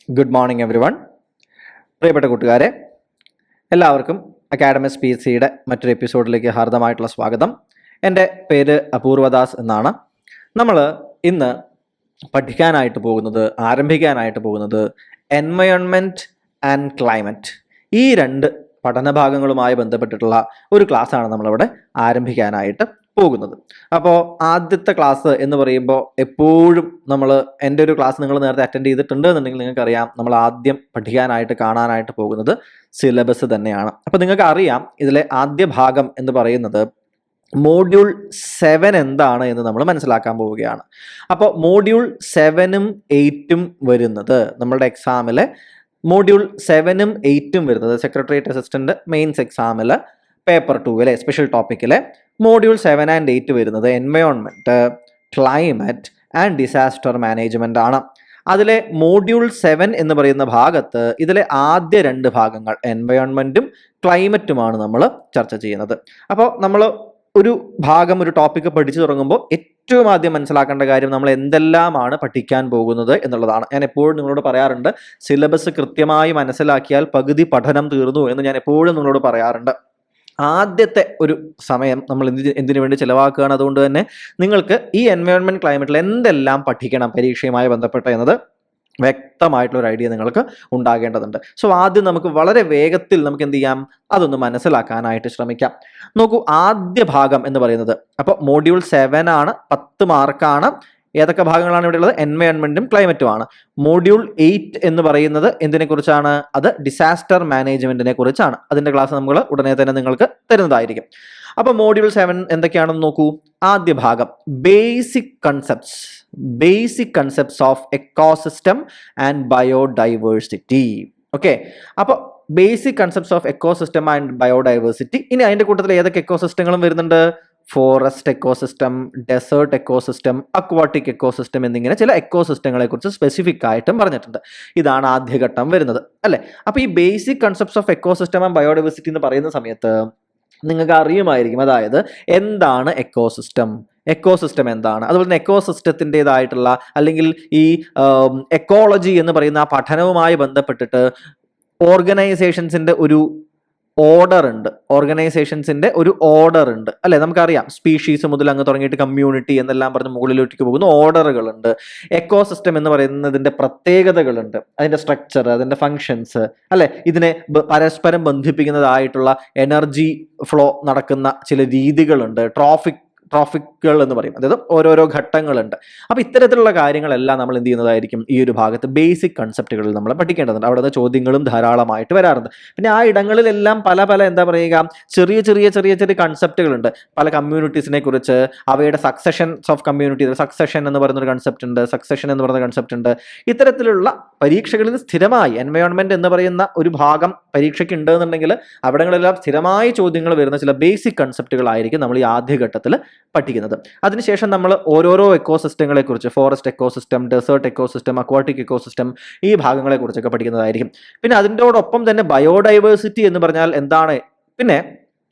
Good morning every one. പ്രിയപ്പെട്ട കൂട്ടുകാരെ, എല്ലാവർക്കും അക്കാഡമിക്സ് പി എസ് സിയുടെ മറ്റൊരു എപ്പിസോഡിലേക്ക് ഹാർദമായിട്ടുള്ള സ്വാഗതം. എൻ്റെ പേര് അപൂർവദാസ് എന്നാണ്. നമ്മൾ ഇന്ന് ആരംഭിക്കാനായിട്ട് പോകുന്നത് എൻവയോൺമെൻറ്റ് ആൻഡ് ക്ലൈമറ്റ്, ഈ രണ്ട് പഠനഭാഗങ്ങളുമായി ബന്ധപ്പെട്ടിട്ടുള്ള ഒരു ക്ലാസ്സാണ് നമ്മളിവിടെ ആരംഭിക്കാനായിട്ട് പോകുന്നത്. അപ്പോൾ ആദ്യത്തെ ക്ലാസ് എന്ന് പറയുമ്പോൾ എപ്പോഴും എൻ്റെ ഒരു ക്ലാസ് നിങ്ങൾ നേരത്തെ അറ്റൻഡ് ചെയ്തിട്ടുണ്ട് എന്നുണ്ടെങ്കിൽ നിങ്ങൾക്കറിയാം, നമ്മൾ ആദ്യം കാണാനായിട്ട് പോകുന്നത് സിലബസ് തന്നെയാണ്. അപ്പോൾ നിങ്ങൾക്ക് അറിയാം, ഇതിലെ ആദ്യ ഭാഗം എന്ന് പറയുന്നത് മോഡ്യൂൾ 7 എന്താണ് എന്ന് നമ്മൾ മനസ്സിലാക്കാൻ പോവുകയാണ്. അപ്പോൾ മോഡ്യൂൾ 7ഉം 8ഉം വരുന്നത് നമ്മളുടെ എക്സാമിലെ മോഡ്യൂൾ 7ഉം 8ഉം വരുന്നത് സെക്രട്ടേറിയറ്റ് അസിസ്റ്റന്റ് മെയിൻസ് എക്സാമിൽ പേപ്പർ 2 സ്പെഷ്യൽ ടോപ്പിക്കിലെ മോഡ്യൂൾ 7 ആൻഡ് 8 വരുന്നത് environment, climate and disaster management ആണ്. അതിലെ മോഡ്യൂൾ 7 എന്ന് പറയുന്ന ഭാഗത്ത് ഇതിലെ ആദ്യ രണ്ട് ഭാഗങ്ങൾ എൻവയോൺമെൻറ്റും ക്ലൈമറ്റുമാണ് നമ്മൾ ചർച്ച ചെയ്യുന്നത്. അപ്പോൾ നമ്മൾ ഒരു ടോപ്പിക്ക് പഠിച്ചു തുടങ്ങുമ്പോൾ ഏറ്റവും ആദ്യം മനസ്സിലാക്കേണ്ട കാര്യം നമ്മൾ എന്തെല്ലാമാണ് പഠിക്കാൻ പോകുന്നത് എന്നുള്ളതാണ്. ഞാൻ എപ്പോഴും നിങ്ങളോട് പറയാറുണ്ട്, സിലബസ് കൃത്യമായി മനസ്സിലാക്കിയാൽ പകുതി പഠനം തീർന്നു എന്ന് ഞാൻ എപ്പോഴും നിങ്ങളോട് പറയാറുണ്ട്. ആദ്യത്തെ ഒരു സമയം നമ്മൾ എന്തിനു വേണ്ടി ചിലവാക്കുകയാണ്. അതുകൊണ്ട് തന്നെ നിങ്ങൾക്ക് ഈ എൻവയോൺമെന്റ് ക്ലൈമറ്റിൽ എന്തെല്ലാം പഠിക്കണം പരീക്ഷയുമായി ബന്ധപ്പെട്ട എന്നത് വ്യക്തമായിട്ടുള്ളൊരു ഐഡിയ നിങ്ങൾക്ക് ഉണ്ടാകേണ്ടതുണ്ട്. സോ ആദ്യം നമുക്ക് വളരെ വേഗത്തിൽ നമുക്ക് എന്ത് ചെയ്യാം, അതൊന്ന് മനസ്സിലാക്കാനായിട്ട് ശ്രമിക്കാം. നോക്കൂ, ആദ്യ ഭാഗം എന്ന് പറയുന്നത് അപ്പോൾ മോഡ്യൂൾ 7 ആണ്, 10 മാർക്കാണ്. ഏതൊക്കെ ഭാഗങ്ങളാണ് ഇവിടെ ഉള്ളത്? എൻവയോൺമെന്റും ക്ലൈമറ്റും ആണ്. മോഡ്യൂൾ 8 എന്ന് പറയുന്നത് എന്തിനെ കുറിച്ചാണ്? അത് ഡിസാസ്റ്റർ മാനേജ്മെന്റിനെ കുറിച്ചാണ്. അതിന്റെ ക്ലാസ് നമ്മൾ ഉടനെ തന്നെ നിങ്ങൾക്ക് തരുന്നതായിരിക്കും. അപ്പൊ മോഡ്യൂൾ 7 എന്തൊക്കെയാണെന്ന് നോക്കൂ. ആദ്യ ഭാഗം basic concepts of ecosystem and biodiversity. Okay, അപ്പോൾ basic concepts of ecosystem and biodiversity. ഇനി അതിന്റെ കൂട്ടത്തിൽ ഏതൊക്കെ എക്കോസിസ്റ്റങ്ങളും വരുന്നുണ്ട്? Forest ecosystem, desert ecosystem, aquatic ecosystem എന്നിങ്ങനെ ചില എക്കോസിസ്റ്റങ്ങളെ കുറിച്ച് സ്പെസിഫിക് ആയിട്ടും പറഞ്ഞിട്ടുണ്ട്. ഇതാണ് ആദ്യഘട്ടം വരുന്നത്, അല്ലെ? അപ്പൊ ഈ basic concepts of ecosystem and biodiversity എന്ന് പറയുന്ന സമയത്ത് നിങ്ങൾക്ക് അറിയുമായിരിക്കും, അതായത് എന്താണ് എക്കോസിസ്റ്റം എന്താണ്, അതുപോലെ തന്നെ എക്കോസിസ്റ്റത്തിൻ്റെതായിട്ടുള്ള അല്ലെങ്കിൽ ഈ എക്കോളജി എന്ന് പറയുന്ന ആ പഠനവുമായി ബന്ധപ്പെട്ടിട്ട് ഓർഗനൈസേഷൻസിന്റെ ഒരു ഓർഡർ ഉണ്ട്, അല്ലെ? നമുക്കറിയാം, സ്പീഷീസ് മുതൽ അങ്ങ് തുടങ്ങിയിട്ട് കമ്മ്യൂണിറ്റി എന്നെല്ലാം പറഞ്ഞ് മുകളിലോട്ടേക്ക് പോകുന്ന ഓർഡറുകളുണ്ട്. എക്കോസിസ്റ്റം എന്ന് പറയുന്നതിന്റെ പ്രത്യേകതകളുണ്ട്, അതിന്റെ സ്ട്രക്ചർ, അതിന്റെ ഫങ്ഷൻസ്, അല്ലെ? ഇതിനെ പരസ്പരം ബന്ധിപ്പിക്കുന്നതായിട്ടുള്ള എനർജി ഫ്ലോ നടക്കുന്ന ചില രീതികളുണ്ട്, ട്രോഫിക്കുകൾ എന്ന് പറയും, അതായത് ഓരോരോ ഘട്ടങ്ങളുണ്ട്. അപ്പൊ ഇത്തരത്തിലുള്ള കാര്യങ്ങളെല്ലാം നമ്മൾ എന്ത് ചെയ്യുന്നതായിരിക്കും, ഈ ഒരു ഭാഗത്ത് ബേസിക് കൺസെപ്റ്റുകളിൽ നമ്മൾ പഠിക്കേണ്ടതുണ്ട്. അവിടെ നിന്ന് ചോദ്യങ്ങളും ധാരാളമായിട്ട് വരാറുണ്ട്. പിന്നെ ആ ഇടങ്ങളിലെല്ലാം പല എന്താ പറയുക, ചെറിയ കൺസെപ്റ്റുകളുണ്ട്. പല കമ്മ്യൂണിറ്റീസിനെ കുറിച്ച്, അവയുടെ സക്സഷൻസ് ഓഫ് കമ്മ്യൂണിറ്റി, സക്സഷൻ എന്ന് പറയുന്നൊരു കൺസെപ്റ്റ് ഉണ്ട്, സക്സഷൻ എന്ന് പറയുന്ന കൺസെപ്റ്റ് ഉണ്ട്. ഇത്തരത്തിലുള്ള പരീക്ഷകളിൽ സ്ഥിരമായി എൻവയോൺമെന്റ് എന്ന് പറയുന്ന ഒരു ഭാഗം പരീക്ഷയ്ക്ക് ഉണ്ടെന്നുണ്ടെങ്കിൽ അവിടങ്ങളെല്ലാം സ്ഥിരമായ ചോദ്യങ്ങൾ വരുന്ന ചില ബേസിക് കൺസെപ്റ്റുകളായിരിക്കും നമ്മൾ ഈ ആദ്യഘട്ടത്തിൽ പഠിക്കുന്നത്. അതിനുശേഷം നമ്മൾ ഓരോരോ എക്കോസിസ്റ്റങ്ങളെ കുറിച്ച്, forest ecosystem, desert ecosystem, aquatic ecosystem, ഈ ഭാഗങ്ങളെ കുറിച്ചൊക്കെ പഠിക്കുന്നതായിരിക്കും. പിന്നെ അതിൻ്റെയോടൊപ്പം തന്നെ ബയോഡൈവേഴ്സിറ്റി എന്ന് പറഞ്ഞാൽ എന്താണ്? പിന്നെ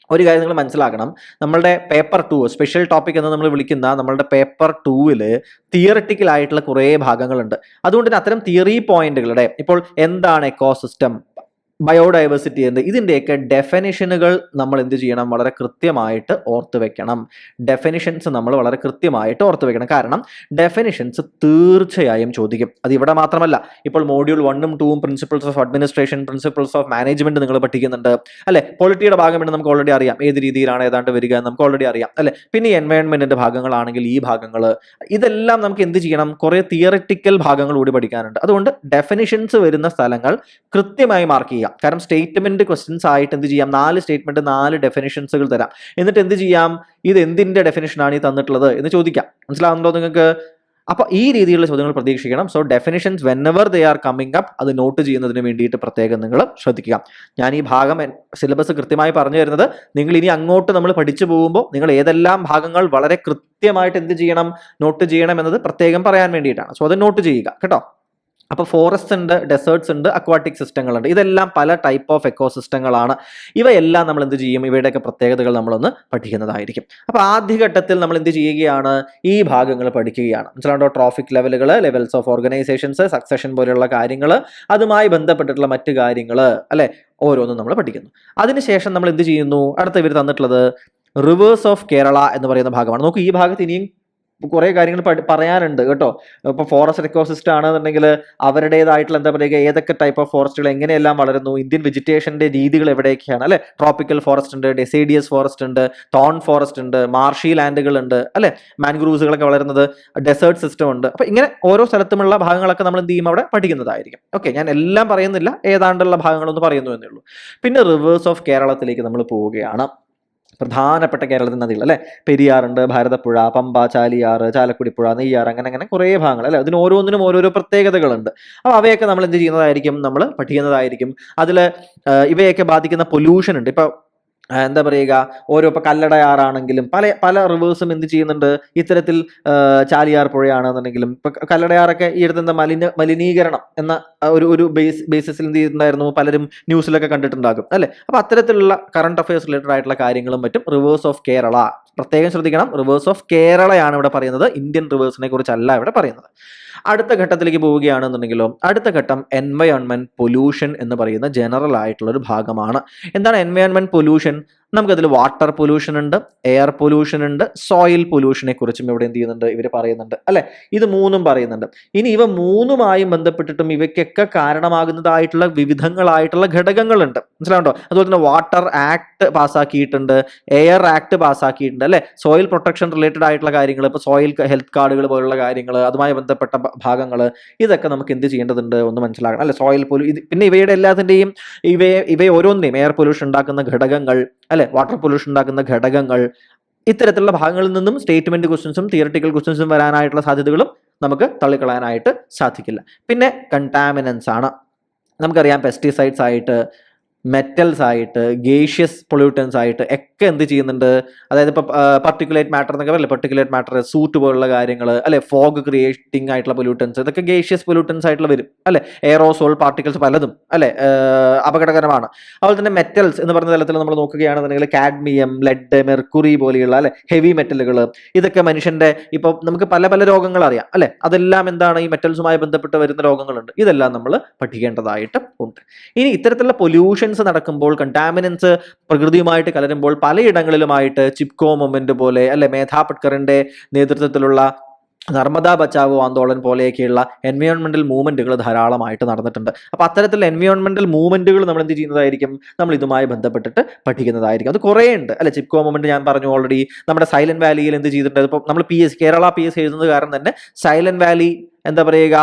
ഒരു കാര്യം നിങ്ങൾ മനസ്സിലാക്കണം, നമ്മളുടെ പേപ്പർ 2 സ്പെഷ്യൽ ടോപ്പിക് എന്ന് നമ്മൾ വിളിക്കുന്ന നമ്മളുടെ പേപ്പർ 2 തിയറിറ്റിക്കൽ ആയിട്ടുള്ള കുറേ ഭാഗങ്ങളുണ്ട്. അതുകൊണ്ട് തന്നെ അത്തരം തിയറി പോയിന്റുകളുടെ, ഇപ്പോൾ എന്താണ് എക്കോസിസ്റ്റം, ബയോഡൈവേഴ്സിറ്റി എന്ത്, ഇതിൻ്റെയൊക്കെ ഡെഫിനിഷനുകൾ നമ്മൾ എന്ത് ചെയ്യണം, വളരെ കൃത്യമായിട്ട് ഓർത്ത് വെക്കണം. കാരണം ഡെഫിനിഷൻസ് തീർച്ചയായും ചോദിക്കും. അത് ഇവിടെ മാത്രമല്ല, ഇപ്പോൾ മോഡ്യൂൾ 1ഉം 2ഉം principles of administration, principles of management നിങ്ങൾ പഠിക്കുന്നുണ്ട്, അല്ലെ? പൊളിറ്റിയുടെ ഭാഗം നമുക്ക് ഓൾറെഡി അറിയാം, ഏത് രീതിയിലാണ് ഏതാണ്ട് വരിക എന്ന് നമുക്ക് ഓൾറെഡി അറിയാം, അല്ലെ? പിന്നെ എൻവയോൺമെന്റിന്റെ ഭാഗങ്ങളാണെങ്കിൽ ഈ ഭാഗങ്ങൾ, ഇതെല്ലാം നമുക്ക് എന്ത് ചെയ്യണം, കുറെ തിയറിറ്റിക്കൽ ഭാഗങ്ങൾ കൂടി പഠിക്കാനുണ്ട്. അതുകൊണ്ട് ഡെഫിനിഷൻസ് വരുന്ന സ്ഥലങ്ങൾ കൃത്യമായി മാർക്ക് ചെയ്യുക. കാരണം സ്റ്റേറ്റ്മെന്റ് ക്വസ്റ്റ്യൻസ് ആയിട്ട് എന്ത് ചെയ്യാം, 4 സ്റ്റേറ്റ്മെന്റ് 4 ഡെഫിനിഷൻസുകൾ തരാം. എന്നിട്ട് എന്ത് ചെയ്യാം, ഇത് എന്തിന്റെ ഡെഫിനിഷനാണ് ഈ തന്നിട്ടുള്ളത് എന്ന് ചോദിക്കാം. മനസ്സിലാവുന്നുണ്ടോ നിങ്ങൾക്ക്? അപ്പൊ ഈ രീതിയിലുള്ള ചോദ്യങ്ങൾ പ്രതീക്ഷിക്കണം. So definitions whenever they are coming up, അത് നോട്ട് ചെയ്യുന്നതിന് വേണ്ടിയിട്ട് പ്രത്യേകം നിങ്ങൾ ശ്രദ്ധിക്കുക. ഞാൻ ഈ ഭാഗം സിലബസ് കൃത്യമായി പറഞ്ഞു തരുന്നത്, നിങ്ങൾ ഇനി അങ്ങോട്ട് നമ്മൾ പഠിച്ചു പോകുമ്പോൾ നിങ്ങൾ ഏതെല്ലാം ഭാഗങ്ങൾ വളരെ കൃത്യമായിട്ട് എന്ത് ചെയ്യണം, നോട്ട് ചെയ്യണം എന്നത് പ്രത്യേകം പറയാൻ വേണ്ടിയിട്ടാണ്. സോ അത് നോട്ട് ചെയ്യുക കേട്ടോ. അപ്പോൾ ഫോറസ്റ്റ് ഉണ്ട്, ഡെസേർട്സ് ഉണ്ട്, അക്വാട്ടിക് സിസ്റ്റങ്ങളുണ്ട്. ഇതെല്ലാം പല ടൈപ്പ് ഓഫ് എക്കോസിസ്റ്റങ്ങളാണ്. ഇവയെല്ലാം നമ്മൾ എന്ത് ചെയ്യും, ഇവയുടെയൊക്കെ പ്രത്യേകതകൾ നമ്മളൊന്ന് പഠിക്കുന്നതായിരിക്കും. അപ്പോൾ ആദ്യഘട്ടത്തിൽ നമ്മൾ എന്ത് ചെയ്യുകയാണ്, ഈ ഭാഗങ്ങൾ പഠിക്കുകയാണ്. മനസ്സിലാണ്ടോ? ട്രോഫിക് ലെവലുകൾ, ലെവൽസ് ഓഫ് ഓർഗനൈസേഷൻസ്, സക്സഷൻ പോലെയുള്ള കാര്യങ്ങൾ, അതുമായി ബന്ധപ്പെട്ടിട്ടുള്ള മറ്റു കാര്യങ്ങൾ, അല്ലെ, ഓരോന്നും നമ്മൾ പഠിക്കുന്നു. അതിനുശേഷം നമ്മൾ എന്ത് ചെയ്യുന്നു, അടുത്ത ഇവർ തന്നിട്ടുള്ളത് റിവേഴ്സ് ഓഫ് കേരള എന്ന് പറയുന്ന ഭാഗമാണ്. നോക്കൂ, ഈ ഭാഗത്ത് ഇനിയും കുറേ കാര്യങ്ങൾ പറയാനുണ്ട് കേട്ടോ. ഇപ്പോൾ ഫോറസ്റ്റ് എക്കോസിസ്റ്റം ആണെന്നുണ്ടെങ്കിൽ അവരുടേതായിട്ടുള്ള എന്താ പറയുക, ഏതൊക്കെ ടൈപ്പ് ഓഫ് ഫോറസ്റ്റുകൾ എങ്ങനെയെല്ലാം വളരുന്നു, ഇന്ത്യൻ വെജിറ്റേഷന്റെ രീതികൾ എവിടെയൊക്കെയാണ്, അല്ലെ, ട്രോപ്പിക്കൽ ഫോറസ്റ്റ് ഉണ്ട്, ഡെസേഡിയസ് ഫോറസ്റ്റ് ഉണ്ട്, തോൺ ഫോറസ്റ്റ് ഉണ്ട്, മാർഷി ലാൻഡുകൾ ഉണ്ട്, അല്ലെ, മാൻഗ്രൂവ്സുകളൊക്കെ വളരുന്നത്, ഡെസേർട്ട് സിസ്റ്റം ഉണ്ട്. അപ്പൊ ഇങ്ങനെ ഓരോ സ്ഥലത്തുമുള്ള ഭാഗങ്ങളൊക്കെ നമ്മൾ എന്ത് ചെയ്യും, അവിടെ പഠിക്കുന്നതായിരിക്കും. ഓക്കെ, ഞാൻ എല്ലാം പറയുന്നില്ല, ഏതാണ്ടുള്ള ഭാഗങ്ങളൊന്ന് പറയുന്നു എന്നേ ഉള്ളൂ. പിന്നെ റിവേഴ്സ് ഓഫ് കേരളത്തിലേക്ക് നമ്മൾ പോവുകയാണ്. പ്രധാനപ്പെട്ട കേരളത്തിൽ നദികൾ, അല്ലെ, പെരിയാറുണ്ട്, ഭാരതപ്പുഴ, പമ്പ, ചാലിയാറ്, ചാലക്കുടി പുഴ, നെയ്യാർ, അങ്ങനെ അങ്ങനെ കുറേ ഭാഗങ്ങൾ, അല്ലെ, അതിന് ഓരോന്നിനും ഓരോരോ പ്രത്യേകതകളുണ്ട്. അപ്പോൾ അവയൊക്കെ നമ്മൾ എന്ത് ചെയ്യുന്നതായിരിക്കും, നമ്മൾ പഠിക്കുന്നതായിരിക്കും. അതിൽ ഇവയൊക്കെ ബാധിക്കുന്ന പൊല്യൂഷൻ ഉണ്ട്. ഇപ്പൊ എന്താ പറയുക, ഓരോ ഇപ്പൊ കല്ലടയാറാണെങ്കിലും പല പല റിവേഴ്സും എന്ത് ചെയ്യുന്നുണ്ട്, ഇത്തരത്തിൽ ചാലിയാർ പുഴയാണെന്നുണ്ടെങ്കിലും ഇപ്പൊ കല്ലടയാറൊക്കെ ഈ അടുത്ത് മലിനീകരണം എന്ന ഒരു ബേസിസിൽ എന്ത് ചെയ്യുന്നുണ്ടായിരുന്നു, പലരും ന്യൂസിലൊക്കെ കണ്ടിട്ടുണ്ടാകും, അല്ലെ. അപ്പൊ അത്തരത്തിലുള്ള കറണ്ട് അഫയേഴ്സ് റിലേറ്റഡ് ആയിട്ടുള്ള കാര്യങ്ങളും മറ്റും റിവേഴ്സ് ഓഫ് കേരള പ്രത്യേകം ശ്രദ്ധിക്കണം. റിവേഴ്സ് ഓഫ് കേരളയാണ് ഇവിടെ പറയുന്നത്, ഇന്ത്യൻ റിവേഴ്സിനെ കുറിച്ചല്ല ഇവിടെ പറയുന്നത്. അടുത്ത ഘട്ടത്തിലേക്ക് പോവുകയാണെന്നുണ്ടെങ്കിലോ, അടുത്ത ഘട്ടം എൻവയോൺമെന്റ് പൊല്യൂഷൻ എന്ന് പറയുന്ന ജനറൽ ആയിട്ടുള്ള ഒരു ഭാഗമാണ്. എന്താണ് എൻവയോൺമെന്റ് പൊല്യൂഷൻ? നമുക്കതിൽ വാട്ടർ പൊല്യൂഷൻ ഉണ്ട്, എയർ പൊല്യൂഷൻ ഉണ്ട്, സോയിൽ പൊല്യൂഷനെ കുറിച്ചും ഇവിടെ എന്ത് ചെയ്യുന്നുണ്ട്, ഇവർ പറയുന്നുണ്ട്, അല്ലെ. ഇത് മൂന്നും പറയുന്നുണ്ട്. ഇനി ഇവ മൂന്നുമായും ബന്ധപ്പെട്ടിട്ടും ഇവയ്ക്കൊക്കെ കാരണമാകുന്നതായിട്ടുള്ള വിവിധങ്ങളായിട്ടുള്ള ഘടകങ്ങളുണ്ട്. മനസ്സിലാവുണ്ടോ? അതുപോലെ തന്നെ വാട്ടർ ആക്ട് പാസ്സാക്കിയിട്ടുണ്ട്, എയർ ആക്ട് പാസ്സാക്കിയിട്ടുണ്ട്, അല്ലെ. സോയിൽ പ്രൊട്ടക്ഷൻ റിലേറ്റഡ് ആയിട്ടുള്ള കാര്യങ്ങൾ, ഇപ്പൊ സോയിൽ ഹെൽത്ത് കാർഡുകൾ പോലുള്ള കാര്യങ്ങൾ, അതുമായി ബന്ധപ്പെട്ട ഭാഗങ്ങൾ, ഇതൊക്കെ നമുക്ക് എന്ത് ചെയ്യേണ്ടതുണ്ട്, ഒന്ന് മനസ്സിലാക്കണം, അല്ലെ. സോയിൽ പിന്നെ ഇവയുടെ എല്ലാത്തിന്റെയും ഇവയെ ഓരോന്നിനെയും എയർ പൊല്യൂഷൻ ഉണ്ടാക്കുന്ന ഘടകങ്ങൾ, അല്ലെ, വാട്ടർ പൊല്യൂഷൻ ഉണ്ടാക്കുന്ന ഘടകങ്ങൾ, ഇത്തരത്തിലുള്ള ഭാഗങ്ങളിൽ നിന്നും സ്റ്റേറ്റ്മെന്റ് ക്വസ്റ്റ്യൻസും തിയറിറ്റിക്കൽ ക്വസ്റ്റ്യൻസും വരാനായിട്ടുള്ള സാധ്യതകളും നമുക്ക് തള്ളിക്കളയാനായിട്ട് സാധിക്കില്ല. പിന്നെ കണ്ടാമിനൻസ് ആണ്. നമുക്കറിയാം, പെസ്റ്റിസൈഡ്സ് ആയിട്ട്, മെറ്റൽസ് ആയിട്ട്, ഗേഷ്യസ് പൊള്യൂട്ടൻസ് ആയിട്ട് ഒക്കെ എന്ത് ചെയ്യുന്നുണ്ട്, അതായത് ഇപ്പോൾ പർട്ടിക്കുലേറ്റ് മാറ്റർ എന്നൊക്കെ പറയില്ലേ, പർട്ടിക്കുലേറ്റ് മാറ്റർ, സൂട്ട് പോലുള്ള കാര്യങ്ങൾ, അല്ലെ, ഫോഗ് ക്രിയേറ്റിംഗ് ആയിട്ടുള്ള പൊല്യൂട്ടൻസ്, ഇതൊക്കെ ഗേഷ്യസ് പൊല്യൂട്ടൻസ് ആയിട്ടുള്ള വരും, അല്ലെ. എയറോസോൾ പാർട്ടിക്കിൾസ് പലതും, അല്ലെ, അപകടകരമാണ്. അതുപോലെ തന്നെ മെറ്റൽസ് എന്ന് പറഞ്ഞ തലത്തിൽ നമ്മൾ നോക്കുകയാണെന്നുണ്ടെങ്കിൽ കാഡ്മിയം, ലെഡ്, മെർക്കുറി പോലെയുള്ള, അല്ലെ, ഹെവി മെറ്റലുകൾ, ഇതൊക്കെ മനുഷ്യന്റെ ഇപ്പോൾ നമുക്ക് പല പല രോഗങ്ങൾ അറിയാം, അല്ലെ. അതെല്ലാം എന്താണ്, ഈ മെറ്റൽസുമായി ബന്ധപ്പെട്ട് വരുന്ന രോഗങ്ങളുണ്ട്. ഇതെല്ലാം നമ്മൾ പഠിക്കേണ്ടതായിട്ട് ഉണ്ട്. ഇനി ഇത്തരത്തിലുള്ള പൊല്യൂഷൻ നടക്കുമ്പോൾ, കണ്ടാമിനൻസ് പ്രകൃതിയുമായിട്ട് കലരുമ്പോൾ പലയിടങ്ങളിലുമായിട്ട് ചിപ്കോ മൊമെന്റ് പോലെ, അല്ലെ, മേധാ പട്കറിന്റെ നേതൃത്വത്തിലുള്ള നർമ്മദാ ബച്ചാവോ ആന്തോളൻ പോലെയൊക്കെയുള്ള എൻവയോൺമെന്റൽ മൂവ്മെന്റുകൾ ധാരാളമായിട്ട് നടന്നിട്ടുണ്ട്. അപ്പൊ അത്തരത്തിലുള്ള എൻവയോൺമെന്റൽ മൂവ്മെന്റുകൾ നമ്മൾ എന്ത് ചെയ്യുന്നതായിരിക്കും, നമ്മൾ ഇതുമായി ബന്ധപ്പെട്ടിട്ട് പഠിക്കുന്നതായിരിക്കും. അത് കുറേ ഉണ്ട്, അല്ലെ. ചിപ്കോ മൂവ്മെന്റ് ഞാൻ പറഞ്ഞു ഓൾറെഡി. നമ്മുടെ സൈലന്റ് വാലിയിൽ എന്ത് ചെയ്തിട്ടുണ്ട്, ഇപ്പോൾ നമ്മൾ കേരള PS എഴുതുന്നത് കാരണം തന്നെ സൈലന്റ് വാലി എന്താ പറയുക,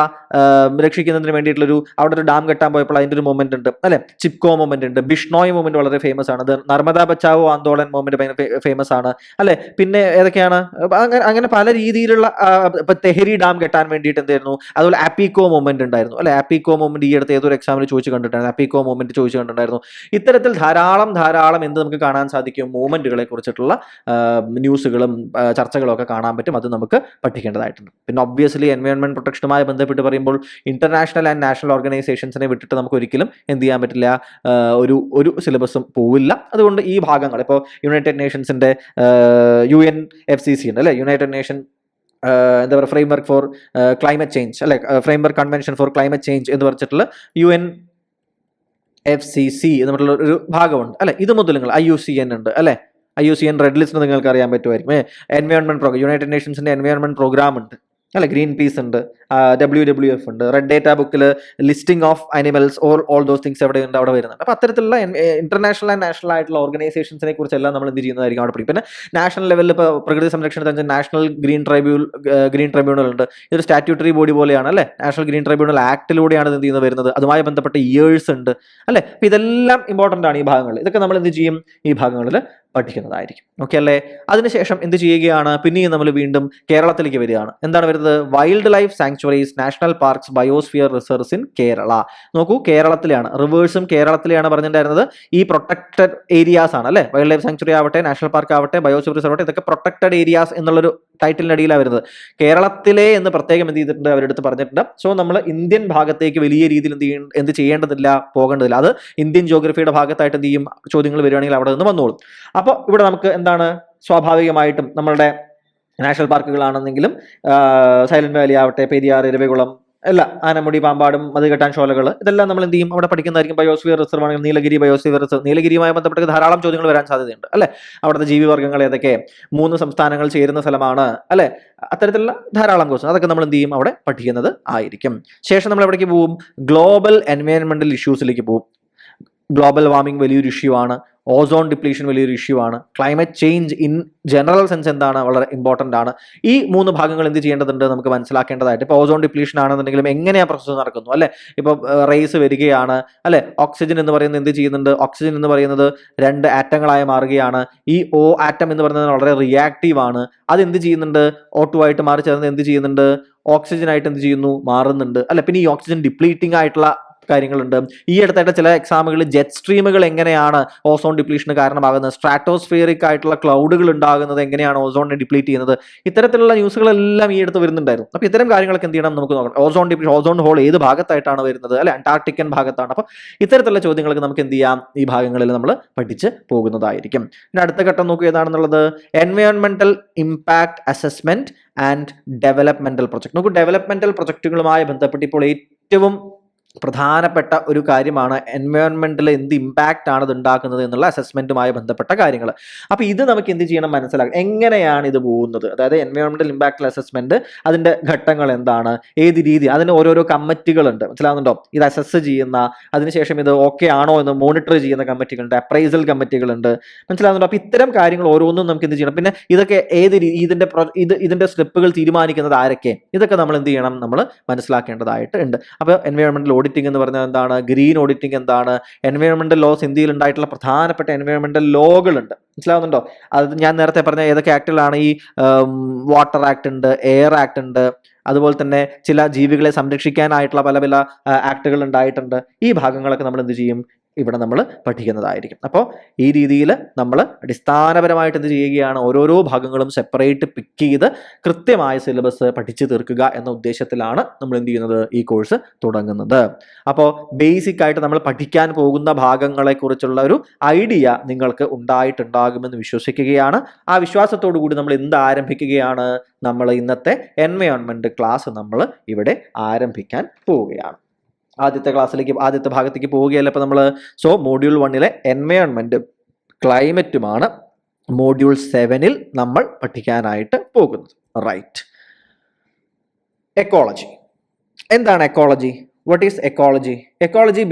രക്ഷിക്കുന്നതിന് വേണ്ടിയിട്ടുള്ളൊരു അവിടെ ഒരു ഡാം കെട്ടാൻ പോയപ്പോൾ അതിൻ്റെ ഒരു മൊമെന്റ് ഉണ്ട്, അല്ലെ. ചിപ്കോ മൊമെന്റ് ഉണ്ട്, ബിഷ്ണോയ് മൊമെന്റ് വളരെ ഫേമസ് ആണ്, നർമ്മദാ ബച്ചാവോ ആന്തോളൻ മൊമെന്റ് ഫേമസ് ആണ്, അല്ലെ. പിന്നെ ഏതൊക്കെയാണ്, അങ്ങനെ പല രീതിയിലുള്ള ഇപ്പൊ തെഹരി ഡാം കെട്ടാൻ വേണ്ടിയിട്ട് എന്തായിരുന്നു, അതുപോലെ ആപ്പിക്കോ മൊമെന്റ് ഉണ്ടായിരുന്നു, അല്ലെ. ആപ്പിക്കോ മൊമെന്റ് ഈ അടുത്ത് ഏതൊരു എക്സാമിൽ ചോദിച്ചു കണ്ടിട്ടുണ്ടായിരുന്നു, ആപ്പിക്കോ മൊമെന്റ് ചോദിച്ചു കണ്ടിട്ടുണ്ടായിരുന്നു. ഇത്തരത്തിൽ ധാരാളം എന്ത് നമുക്ക് കാണാൻ സാധിക്കും, മൂവ്മെന്റുകളെ കുറിച്ചിട്ടുള്ള ന്യൂസുകളും ചർച്ചകളും ഒക്കെ കാണാൻ പറ്റും. അത് നമുക്ക് പഠിക്കേണ്ടതായിട്ടുണ്ട്. പിന്നെ ഒബ്വിയസ്ലി എൻവയോൺമെന്റ് പ്രൊട്ടക്ഷനുമായി ബന്ധപ്പെട്ട് പറയുമ്പോൾ ഇന്റർനാഷണൽ ആൻഡ് നാഷണൽ ഓർഗനൈസേഷൻസിനെ വിട്ടിട്ട് നമുക്ക് ഒരിക്കലും എന്ത് ചെയ്യാൻ പറ്റില്ല, ഒരു സിലബസും പോവില്ല. അതുകൊണ്ട് ഈ ഭാഗങ്ങൾ ഇപ്പോൾ യുണൈറ്റഡ് നേഷൻസിന്റെ UNFCCC ഉണ്ട്, അല്ലെ, യുണൈറ്റഡ് നേഷൻ എന്താ പറയുക, ഫ്രെയിംവർക്ക് ഫോർ ക്ലൈമറ്റ് ചേഞ്ച്, അല്ലെ, framework convention four climate change എന്ന് പറഞ്ഞിട്ടുള്ള UNFCCC എന്ന് പറഞ്ഞിട്ടുള്ള ഒരു ഭാഗമുണ്ട്, അല്ലെ. ഇത് മുതൽ നിങ്ങൾ IUCN ഉണ്ട്, അല്ലെ. IUCN റെഡ് ലിസ്റ്റ് നിങ്ങൾക്ക് അറിയാൻ പറ്റുമായിരിക്കും. എൻവയോൺമെന്റ് പ്രോഗ്രാം, യുണൈറ്റഡ് നേഷൻസിന്റെ എൻവയോൺമെന്റ് പ്രോഗ്രാം ഉണ്ട്, അല്ലെ. ഗ്രീൻ പീസ് ഉണ്ട്, WWF ഉണ്ട്, റെഡ് ഡേറ്റ ബുക്കിൽ listing of animals all those things എവിടെ ഉണ്ട്, അവിടെ വരുന്നുണ്ട്. അപ്പോൾ അത്തരത്തിലുള്ള ഇന്റർനാഷണൽ ആൻഡ് നാഷണൽ ആയിട്ടുള്ള ഓർഗനൈസേഷൻസിനെ കുറിച്ചെല്ലാം നമ്മൾ എന്ത് ചെയ്യുന്നതായിരിക്കും അവിടെ പഠിക്കും. പിന്നെ നാഷണൽ ലെവലിൽ ഇപ്പോൾ പ്രകൃതി സംരക്ഷണത്തിന് നാഷണൽ ഗ്രീൻ ട്രൈബ്യൂണൽ ഉണ്ട്. ഇതൊരു സ്റ്റാറ്റ്യൂട്ടറി ബോഡി പോലെയാണ്, അല്ലെ. നാഷണൽ ഗ്രീൻ ട്രൈബ്യൂണൽ ആക്ടിലൂടെയാണ് എന്ത് ചെയ്യുന്നത് വരുന്നത്. അതുമായി ബന്ധപ്പെട്ട ഇയേഴ്സ് ഉണ്ട്, അല്ലെ. അപ്പോൾ ഇതെല്ലാം ഇമ്പോർട്ടൻ്റ് ആണ് ഈ ഭാഗങ്ങളിൽ. ഇതൊക്കെ നമ്മൾ എന്ത് ചെയ്യും, ഈ ഭാഗങ്ങളിൽ പഠിക്കുന്നതായിരിക്കും. ഓക്കെ അല്ലേ? അതിനുശേഷം എന്ത് ചെയ്യുകയാണ്, പിന്നെയും നമ്മൾ വീണ്ടും കേരളത്തിലേക്ക് വരികയാണ്. എന്താണ് വരുന്നത്? Wild life sanctuaries, national parks, biosphere reserves in Kerala. നോക്കൂ, കേരളത്തിലെയാണ്, റിവേഴ്സും കേരളത്തിലെയാണ് പറഞ്ഞിട്ടുണ്ടായിരുന്നത്. ഈ പ്രൊട്ടക്റ്റഡ് ഏരിയാസ് ആണ് അല്ലെ. വൈൽഡ് ലൈഫ് സാങ്ച്വറി ആവട്ടെ, നാഷണൽ പാർക്ക് ആവട്ടെ, ബയോസ്ഫിയർ റിസർവ് ആവട്ടെ, ഇതൊക്കെ പ്രൊട്ടക്റ്റഡ് ഏരിയാസ് എന്നുള്ളൊരു ടൈറ്റിലിന്റെ അടിയിലാണ് വരുന്നത്. കേരളത്തിലെ എന്ന് പ്രത്യേകം എന്ത് ചെയ്തിട്ടുണ്ട്, അവരെടുത്ത് പറഞ്ഞിട്ടുണ്ട്. സോ നമ്മൾ ഇന്ത്യൻ ഭാഗത്തേക്ക് വലിയ രീതിയിൽ എന്ത് ചെയ്യേണ്ടതില്ല, പോകേണ്ടതില്ല. അത് ഇന്ത്യൻ ജോഗ്രഫിയുടെ ഭാഗത്തായിട്ട് എന്ത് ചെയ്യും, ചോദ്യങ്ങൾ വരികയാണെങ്കിൽ അവിടെ നിന്ന് വന്നോളും. അപ്പോൾ ഇവിടെ നമുക്ക് എന്താണ്, സ്വാഭാവികമായിട്ടും നമ്മളുടെ നാഷണൽ പാർക്കുകളാണെന്നെങ്കിലും സൈലന്റ് വാലി ആവട്ടെ, പെരിയാർ, ഇരവികുളം, അല്ല ആനമുടി, പാമ്പാടും, മതികെട്ടാൻ ഷോലകൾ, ഇതെല്ലാം നമ്മൾ എന്ത് ചെയ്യും, അവിടെ പഠിക്കുന്നതായിരിക്കും. ബയോസ്ഫിയർ റിസർവ് ആണെങ്കിൽ നീലഗിരി ബയോസ്ഫിയർ റിസർവ്, നീലഗിരിയുമായി ബന്ധപ്പെട്ട് ധാരാളം ചോദ്യങ്ങൾ വരാൻ സാധ്യതയുണ്ട് അല്ലെ. അവിടുത്തെ ജീവിവർഗ്ഗങ്ങൾ ഏതൊക്കെ, 3 സംസ്ഥാനങ്ങൾ ചേരുന്ന സ്ഥലമാണ് അല്ലെ, അത്തരത്തിലുള്ള ധാരാളം ക്വസ്റ്റ്യൻ, അതൊക്കെ നമ്മൾ എന്ത് ചെയ്യും, അവിടെ പഠിക്കുന്നത് ആയിരിക്കും. ശേഷം നമ്മൾ എവിടേക്ക് പോവും, ഗ്ലോബൽ എൻവയോൺമെന്റൽ ഇഷ്യൂസിലേക്ക് പോവും. ഗ്ലോബൽ വാർമിംഗ് വലിയൊരു ഇഷ്യൂ ആണ്, ഓസോൺ ഡിപ്ലീഷൻ വലിയൊരു ഇഷ്യൂ ആണ്, climate change in general sense എന്താണ്, വളരെ ഇമ്പോർട്ടൻ്റ് ആണ്. ഈ 3 ഭാഗങ്ങൾ എന്ത് ചെയ്യേണ്ടതുണ്ട്, നമുക്ക് മനസ്സിലാക്കേണ്ടതായിട്ട്. ഇപ്പോൾ ഓസോൺ ഡിപ്ലീഷൻ ആണെന്നുണ്ടെങ്കിലും എങ്ങനെയാണ് പ്രോസസ്സ് നടക്കുന്നു അല്ലെ. ഇപ്പോൾ റേസ് വരികയാണ് അല്ലെ, ഓക്സിജൻ എന്ന് പറയുന്നത് എന്ത് ചെയ്യുന്നുണ്ട്, ഓക്സിജൻ എന്ന് പറയുന്നത് 2 ആറ്റങ്ങളായി മാറുകയാണ്. ഈ O ആറ്റം എന്ന് പറയുന്നത് വളരെ റിയാക്റ്റീവ് ആണ്. അത് എന്ത് ചെയ്യുന്നുണ്ട്, O2 ആയിട്ട് മാറി ചേർന്ന് എന്ത് ചെയ്യുന്നുണ്ട്, ഓക്സിജൻ ആയിട്ട് എന്ത് ചെയ്യുന്നു, മാറുന്നുണ്ട് അല്ലെ. പിന്നെ ഈ ഓക്സിജൻ ഡിപ്ലീറ്റിംഗ് ആയിട്ടുള്ള കാര്യങ്ങളുണ്ട്. ഈ അടുത്തായിട്ട് ചില എക്സാമുകളിൽ ജെറ്റ് സ്ട്രീമുകൾ എങ്ങനെയാണ് ഓസോൺ ഡിപ്ലീഷന് കാരണമാകുന്നത്, സ്ട്രാറ്റോസ്ഫിയറിക് ആയിട്ടുള്ള ക്ലൗഡുകൾ ഉണ്ടാകുന്നത് എങ്ങനെയാണ് ഓസോണിനെ ഡിപ്ലീറ്റ് ചെയ്യുന്നത്, ഇത്തരത്തിലുള്ള ന്യൂസുകളെല്ലാം ഈ അടുത്ത് വരുന്നുണ്ടായിരുന്നു. അപ്പോൾ ഇത്തരം കാര്യങ്ങളൊക്കെ എന്ത് ചെയ്യണം, നമുക്ക് നോക്കണം. ഓസോൺ ഡിപ്ലീഷൻ, ഓസോൺ ഹോൾ ഏത് ഭാഗത്തായിട്ടാണ് വരുന്നത് അല്ലെ, അന്റാർട്ടിക്കൻ ഭാഗത്താണ്. അപ്പോൾ ഇത്തരത്തിലുള്ള ചോദ്യങ്ങൾക്ക് നമുക്ക് എന്ത് ചെയ്യാം, ഈ ഭാഗങ്ങളിൽ നമ്മൾ പഠിച്ച് പോകുന്നതായിരിക്കും. പിന്നെ അടുത്ത ഘട്ടം നോക്കുക ഏതാണെന്നുള്ളത്, എൻവയോൺമെന്റൽ impact assessment and developmental project. നമുക്ക് ഡെവലപ്മെന്റൽ പ്രൊജക്ടുകളുമായി ബന്ധപ്പെട്ട് ഇപ്പോൾ ഏറ്റവും പ്രധാനപ്പെട്ട ഒരു കാര്യമാണ് എൻവയോൺമെന്റിൽ എന്ത് ഇമ്പാക്റ്റ് ആണ് ഇത് ഉണ്ടാക്കുന്നത് എന്നുള്ള അസസ്മെന്റുമായി ബന്ധപ്പെട്ട കാര്യങ്ങൾ. അപ്പോൾ ഇത് നമുക്ക് എന്ത് ചെയ്യണം, മനസ്സിലാക്കാം എങ്ങനെയാണ് ഇത് പോകുന്നത്. അതായത് എൻവയോൺമെന്റൽ ഇമ്പാക്ട് അസസ്മെന്റ്, അതിന്റെ ഘട്ടങ്ങൾ എന്താണ്, ഏത് രീതി, അതിന് ഓരോരോ കമ്മിറ്റികളുണ്ട്, മനസ്സിലാവുന്നുണ്ടോ. ഇത് അസസ് ചെയ്യുന്ന, അതിനുശേഷം ഇത് ഓക്കെ ആണോ എന്ന് മോണിറ്റർ ചെയ്യുന്ന കമ്മിറ്റികളുണ്ട്, അപ്രൈസൽ കമ്മിറ്റികളുണ്ട്, മനസ്സിലാവുന്നുണ്ടോ. അപ്പോൾ ഇത്തരം കാര്യങ്ങൾ ഓരോന്നും നമുക്ക് എന്ത് ചെയ്യണം. പിന്നെ ഇതൊക്കെ ഇതിന്റെ സ്റ്റെപ്പുകൾ തീരുമാനിക്കുന്നത് ആരൊക്കെ, ഇതൊക്കെ നമ്മൾ എന്ത് ചെയ്യണം, നമ്മൾ മനസ്സിലാക്കേണ്ടതായിട്ട് ഉണ്ട്. അപ്പോൾ എൻവയോൺമെന്റൽ ഓഡിറ്റിംഗ് എന്ന് പറഞ്ഞാൽ എന്താണ്, ഗ്രീൻ ഓഡിറ്റിംഗ് എന്താണ്, എൻവയോൺമെന്റൽ ലോസ്, ഇന്ത്യയിൽ ഉണ്ടായിട്ടുള്ള പ്രധാനപ്പെട്ട എൻവയോൺമെന്റൽ ലോകളുണ്ട്, മനസ്സിലാവുന്നുണ്ടോ. അത് ഞാൻ നേരത്തെ പറഞ്ഞ ഏതൊക്കെ ആക്ടുകളാണ്, ഈ വാട്ടർ ആക്ട് ഉണ്ട്, എയർ ആക്ട് ഉണ്ട്, അതുപോലെ തന്നെ ചില ജീവികളെ സംരക്ഷിക്കാനായിട്ടുള്ള പല പല ആക്ടുകൾ ഉണ്ടായിട്ടുണ്ട്. ഈ ഭാഗങ്ങളൊക്കെ നമ്മൾ എന്ത് ചെയ്യും, ഇവിടെ നമ്മൾ പഠിക്കുന്നതായിരിക്കും. അപ്പോൾ ഈ രീതിയിൽ നമ്മൾ അടിസ്ഥാനപരമായിട്ട് എന്ത് ചെയ്യുകയാണ്, ഓരോരോ ഭാഗങ്ങളും സെപ്പറേറ്റ് പിക്ക് ചെയ്ത് കൃത്യമായ സിലബസ് പഠിച്ചു തീർക്കുക എന്ന ഉദ്ദേശത്തിലാണ് നമ്മൾ എന്ത് ചെയ്യുന്നത്, ഈ കോഴ്സ് തുടങ്ങുന്നത്. അപ്പോൾ ബേസിക് ആയിട്ട് നമ്മൾ പഠിക്കാൻ പോകുന്ന ഭാഗങ്ങളെ കുറിച്ചുള്ള ഒരു ഐഡിയ നിങ്ങൾക്ക് ഉണ്ടായിട്ടുണ്ടാകുമെന്ന് വിശ്വസിക്കുകയാണ്. ആ വിശ്വാസത്തോടു കൂടി നമ്മൾ എന്ത് ആരംഭിക്കുകയാണ്, നമ്മൾ ഇന്നത്തെ എൻവയോൺമെന്റ് ക്ലാസ് നമ്മൾ ഇവിടെ ആരംഭിക്കാൻ പോവുകയാണ്. ആദ്യത്തെ ഭാഗത്തേക്ക് പോവുകയല്ല ഇപ്പൊ നമ്മൾ. സോ മോഡ്യൂൾ 1 എൻവയോൺമെന്റ് ക്ലൈമറ്റുമാണ് മോഡ്യൂൾ 7 നമ്മൾ പഠിക്കാനായിട്ട് പോകുന്നത്. റൈറ്റ്. എക്കോളജി എന്താണ്? Ecology, what is ecology? Ecology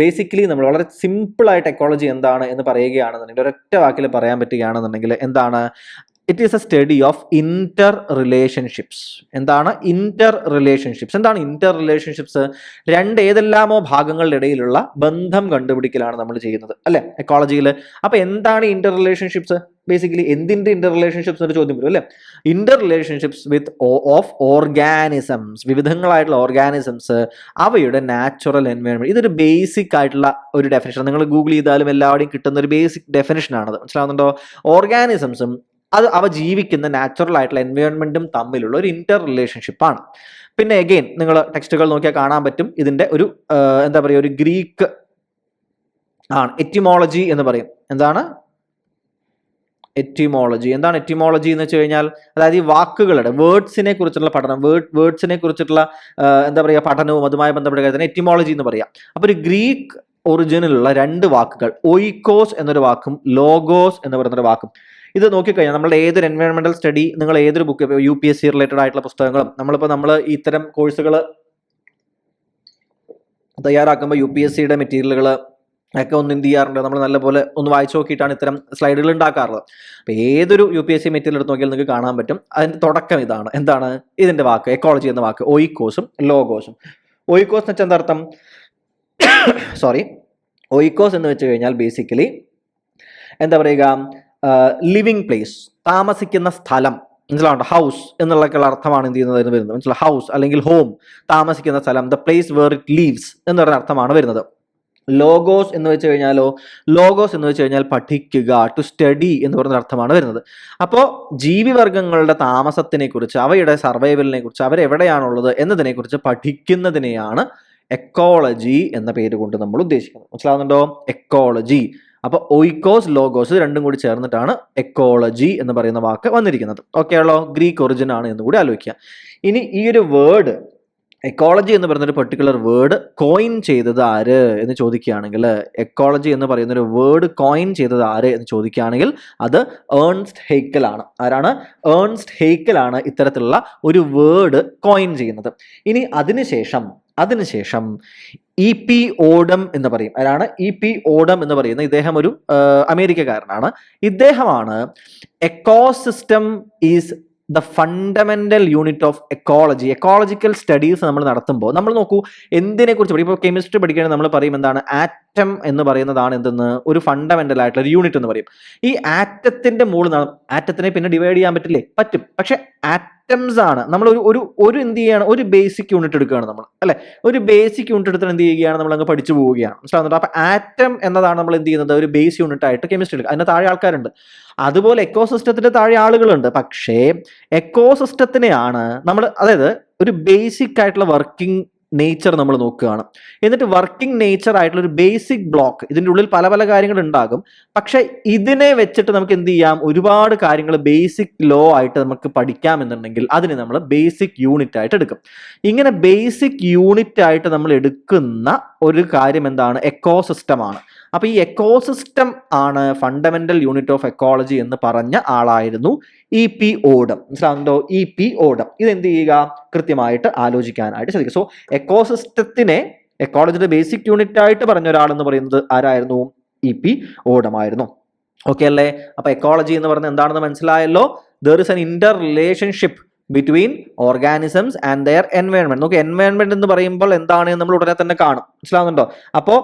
basically നമ്മൾ വളരെ സിമ്പിൾ ആയിട്ട് എക്കോളജി എന്താണ് എന്ന് പറയുകയാണെന്നുണ്ടെങ്കിൽ, ഒരൊറ്റ വാക്കിൽ പറയാൻ പറ്റുകയാണെന്നുണ്ടെങ്കിൽ എന്താണ്, it is A study of Inter relationships. എന്താണ് ഇന്റർ റിലേഷൻഷിപ്സ്? എന്താണ് ഇന്റർ റിലേഷൻഷിപ്സ്? ഏതെല്ലാമോ ഭാഗങ്ങളുടെ ഇടയിലുള്ള ബന്ധം കണ്ടുപിടിക്കലാണ് നമ്മൾ ചെയ്യുന്നത് അല്ലെ എക്കോളജിയിൽ. അപ്പൊ എന്താണ് ഇന്റർ റിലേഷൻഷിപ്സ്? ബേസിക്കലി എന്തിന്റെ ഇന്റർ റിലേഷൻഷിപ്സ് ഒരു ചോദ്യം വരും അല്ലെ. Interrelationships with of organisms, വിവിധങ്ങളായിട്ടുള്ള ഓർഗാനിസംസ്, അവയുടെ നാച്ചുറൽ എൻവയോൺമെന്റ്. ഇതൊരു ബേസിക് ആയിട്ടുള്ള ഒരു ഡെഫിനേഷൻ. നിങ്ങൾ ഗൂഗിൾ ചെയ്താലും എല്ലാവരുടെയും കിട്ടുന്ന ഒരു ബേസിക് ഡെഫിനേഷൻ ആണത്, മനസ്സിലാവുന്നുണ്ടോ? ഓർഗാനിസംസും അവ ജീവിക്കുന്ന നാച്ചുറൽ ആയിട്ടുള്ള എൻവയോൺമെന്റും തമ്മിലുള്ള ഒരു ഇന്റർ റിലേഷൻഷിപ്പ് ആണ്. പിന്നെ അഗെയിൻ നിങ്ങൾ ടെക്സ്റ്റുകൾ നോക്കിയാൽ കാണാൻ പറ്റും, ഇതിന്റെ ഒരു എന്താ പറയുക, ഒരു ഗ്രീക്ക് ആണ് എറ്റിമോളജി എന്ന് പറയും. എന്താണ് എറ്റിമോളജി? എന്താണ് എറ്റിമോളജി എന്ന് വെച്ച് കഴിഞ്ഞാൽ, അതായത് ഈ വാക്കുകളുടെ വേർഡ്സിനെ കുറിച്ചുള്ള പഠനം, വേർഡ്സിനെ കുറിച്ചിട്ടുള്ള എന്താ പറയുക, പഠനവും അതുമായി ബന്ധപ്പെട്ട കാര്യത്തിന് എറ്റിമോളജി എന്ന് പറയാം. അപ്പൊ ഒരു ഗ്രീക്ക് ഒറിജിനിലുള്ള 2 വാക്കുകൾ, ഓയിക്കോസ് എന്നൊരു വാക്കും ലോഗോസ് എന്ന് പറയുന്നൊരു വാക്കും. ഇത് നോക്കിക്കഴിഞ്ഞാൽ നമ്മുടെ ഏതൊരു എൻവയോൺമെന്റൽ സ്റ്റഡി, നിങ്ങൾ ഏതൊരു ബുക്ക്, UPSC റിലേറ്റഡ് ആയിട്ടുള്ള പുസ്തകങ്ങളും നമ്മൾ ഇത്തരം കോഴ്സുകൾ തയ്യാറാക്കുമ്പോൾ UPSCയുടെ മെറ്റീരിയലുകൾ ഒക്കെ ഒന്ന് എന്ത് ചെയ്യാറുണ്ട്, നമ്മൾ നല്ലപോലെ ഒന്ന് വായിച്ചു നോക്കിയിട്ടാണ് ഇത്തരം സ്ലൈഡുകൾ ഉണ്ടാക്കാറുള്ളത്. അപ്പോൾ ഏതൊരു UPSC മെറ്റീരിയൽ എടുത്ത് നോക്കിയാൽ നിങ്ങൾക്ക് കാണാൻ പറ്റും, അതിൻ്റെ തുടക്കം ഇതാണ്. എന്താണ് ഇതിൻ്റെ വാക്ക്? എക്കോളജി എന്ന വാക്ക്, ഓയിക്കോസും ലോഗോസും. ഓയിക്കോസ് എന്ന് വെച്ചാൽ എന്താ അർത്ഥം? ഓയിക്കോസ് എന്ന് വെച്ച് കഴിഞ്ഞാൽ ബേസിക്കലി എന്താ പറയുക, ലിവിങ് പ്ലേസ്, താമസിക്കുന്ന സ്ഥലം, മനസ്സിലാവുണ്ട്, ഹൗസ് എന്നുള്ളൊക്കെയുള്ള അർത്ഥമാണ് എന്ത് ചെയ്യുന്നത് വരുന്നത്, മനസ്സിലാവും, ഹൗസ് അല്ലെങ്കിൽ ഹോം, താമസിക്കുന്ന സ്ഥലം, the place where it lives എന്ന് പറയുന്ന അർത്ഥമാണ് വരുന്നത്. ലോഗോസ് എന്ന് വെച്ച് കഴിഞ്ഞാലോ, ലോഗോസ് എന്ന് വെച്ച് കഴിഞ്ഞാൽ പഠിക്കുക, ടു സ്റ്റഡി എന്ന് പറയുന്ന അർത്ഥമാണ് വരുന്നത്. അപ്പോൾ ജീവിവർഗങ്ങളുടെ താമസത്തിനെ കുറിച്ച്, അവയുടെ സർവൈവലിനെ കുറിച്ച്, അവരെവിടെയാണുള്ളത് എന്നതിനെ കുറിച്ച് പഠിക്കുന്നതിനെയാണ് എക്കോളജി എന്ന പേര് കൊണ്ട് നമ്മൾ ഉദ്ദേശിക്കുന്നത്. മനസ്സിലാവുന്നുണ്ടോ? എക്കോളജി. അപ്പോൾ ഓയിക്കോസ് ലോഗോസ് രണ്ടും കൂടി ചേർന്നിട്ടാണ് എക്കോളജി എന്ന് പറയുന്ന വാക്ക് വന്നിരിക്കുന്നത്. ഓക്കെ ആണല്ലോ? ഗ്രീക്ക് ഒറിജിൻ ആണ് എന്ന് കൂടി ആലോചിക്കുക. ഇനി ഈ ഒരു വേർഡ് എക്കോളജി എന്ന് പറയുന്ന ഒരു പെർട്ടിക്കുലർ വേർഡ് കോയിൻ ചെയ്തത് ആര് എന്ന് ചോദിക്കുകയാണെങ്കിൽ, എക്കോളജി എന്ന് പറയുന്ന ഒരു വേർഡ് കോയിൻ ചെയ്തത് ആര് എന്ന് ചോദിക്കുകയാണെങ്കിൽ അത് ഏൺസ്റ്റ് ഹെയ്ക്കൽ ആണ്. ആരാണ്? ഏൺസ്റ്റ് ഹെയ്ക്കൽ ആണ് ഇത്തരത്തിലുള്ള ഒരു വേർഡ് കോയിൻ ചെയ്യുന്നത്. ഇനി അതിനുശേഷം E.P. ഓഡം എന്ന് പറയും. ആരാണ്? E.P. ഓഡം എന്ന് പറയുന്നത് ഇദ്ദേഹം ഒരു അമേരിക്കക്കാരനാണ്. ഇദ്ദേഹമാണ് ecosystem is the fundamental unit of ecology. Ecological studies നമ്മൾ നടത്തുമ്പോൾ നമ്മൾ നോക്കൂ എന്തിനെ കുറിച്ച് പഠിക്കും. ഇപ്പോൾ കെമിസ്ട്രി പഠിക്കുകയാണെങ്കിൽ നമ്മൾ പറയും എന്താണ്, ആറ്റം എന്ന് പറയുന്നതാണ് എന്തെന്ന്, ഒരു ഫണ്ടമെന്റൽ ആയിട്ടുള്ള ഒരു യൂണിറ്റ് എന്ന് പറയും. ഈ ആറ്റത്തിന്റെ മുകളിൽ ആറ്റത്തിനെ പിന്നെ ഡിവൈഡ് ചെയ്യാൻ പറ്റില്ലേ? പറ്റും. പക്ഷെ ആറ്റംസ് ആണ് നമ്മൾ ഒരു എന്ത് ചെയ്യാണ്, ഒരു ബേസിക് യൂണിറ്റ് എടുക്കുകയാണ് നമ്മൾ, അല്ലെ? ഒരു ബേസിക് യൂണിറ്റ് എടുത്തിട്ട് എന്ത് ചെയ്യുകയാണ്, നമ്മൾ അങ്ങ് പഠിച്ചു പോവുകയാണ്. മനസ്സിലാവുന്നുണ്ടോ? അപ്പൊ ആറ്റം എന്നതാണ് നമ്മൾ എന്ത് ചെയ്യുന്നത്, ഒരു ബേസ് യൂണിറ്റ് ആയിട്ട് കെമിസ്ട്രി എടുക്കുക. അതിന്റെ താഴെ ആൾക്കാരുണ്ട്. അതുപോലെ എക്കോസിസ്റ്റത്തിന്റെ താഴെ ആളുകളുണ്ട്. പക്ഷേ എക്കോസിസ്റ്റത്തിനെയാണ് നമ്മൾ, അതായത് ഒരു ബേസിക് ആയിട്ടുള്ള വർക്കിംഗ് നേച്ചർ നമ്മൾ നോക്കുകയാണ്. എന്നിട്ട് വർക്കിംഗ് നേച്ചർ ആയിട്ടുള്ള ഒരു ബേസിക് ബ്ലോക്ക്, ഇതിൻ്റെ ഉള്ളിൽ പല പല കാര്യങ്ങൾ ഉണ്ടാകും. പക്ഷെ ഇതിനെ വെച്ചിട്ട് നമുക്ക് എന്ത് ചെയ്യാം, ഒരുപാട് കാര്യങ്ങൾ ബേസിക് ലോ ആയിട്ട് നമുക്ക് പഠിക്കാം എന്നുണ്ടെങ്കിൽ അതിനെ നമ്മൾ ബേസിക് യൂണിറ്റ് ആയിട്ട് എടുക്കും. ഇങ്ങനെ ബേസിക് യൂണിറ്റ് ആയിട്ട് നമ്മൾ എടുക്കുന്ന ഒരു കാര്യം എന്താണ്, എക്കോസിസ്റ്റം ആണ്. അപ്പൊ ഈ എക്കോസിസ്റ്റം ആണ് ഫണ്ടമെന്റൽ യൂണിറ്റ് ഓഫ് എക്കോളജി എന്ന് പറഞ്ഞ ആളായിരുന്നു E.P. ഓഡം. മനസ്സിലാവുന്നുണ്ടോ? E.P. ഓഡം. ഇതെന്ത് ചെയ്യുക, കൃത്യമായിട്ട് ആലോചിക്കാനായിട്ട് ശ്രദ്ധിക്കുക. സോ എക്കോസിസ്റ്റത്തിനെ എക്കോളജിയുടെ ബേസിക് യൂണിറ്റ് ആയിട്ട് പറഞ്ഞ ഒരാളെന്ന് പറയുന്നത് ആരായിരുന്നു? E.P. ഓഡം ആയിരുന്നു. ഓക്കെ അല്ലേ? അപ്പൊ എക്കോളജി എന്ന് പറയുന്നത് എന്താണെന്ന് മനസ്സിലായല്ലോ. There is an Inter relationship between organisms and their environment. നമുക്ക് എൻവയോൺമെന്റ് എന്ന് പറയുമ്പോൾ എന്താണ് നമ്മൾ ഉടനെ തന്നെ കാണും. മനസ്സിലാവുന്നുണ്ടോ? അപ്പോൾ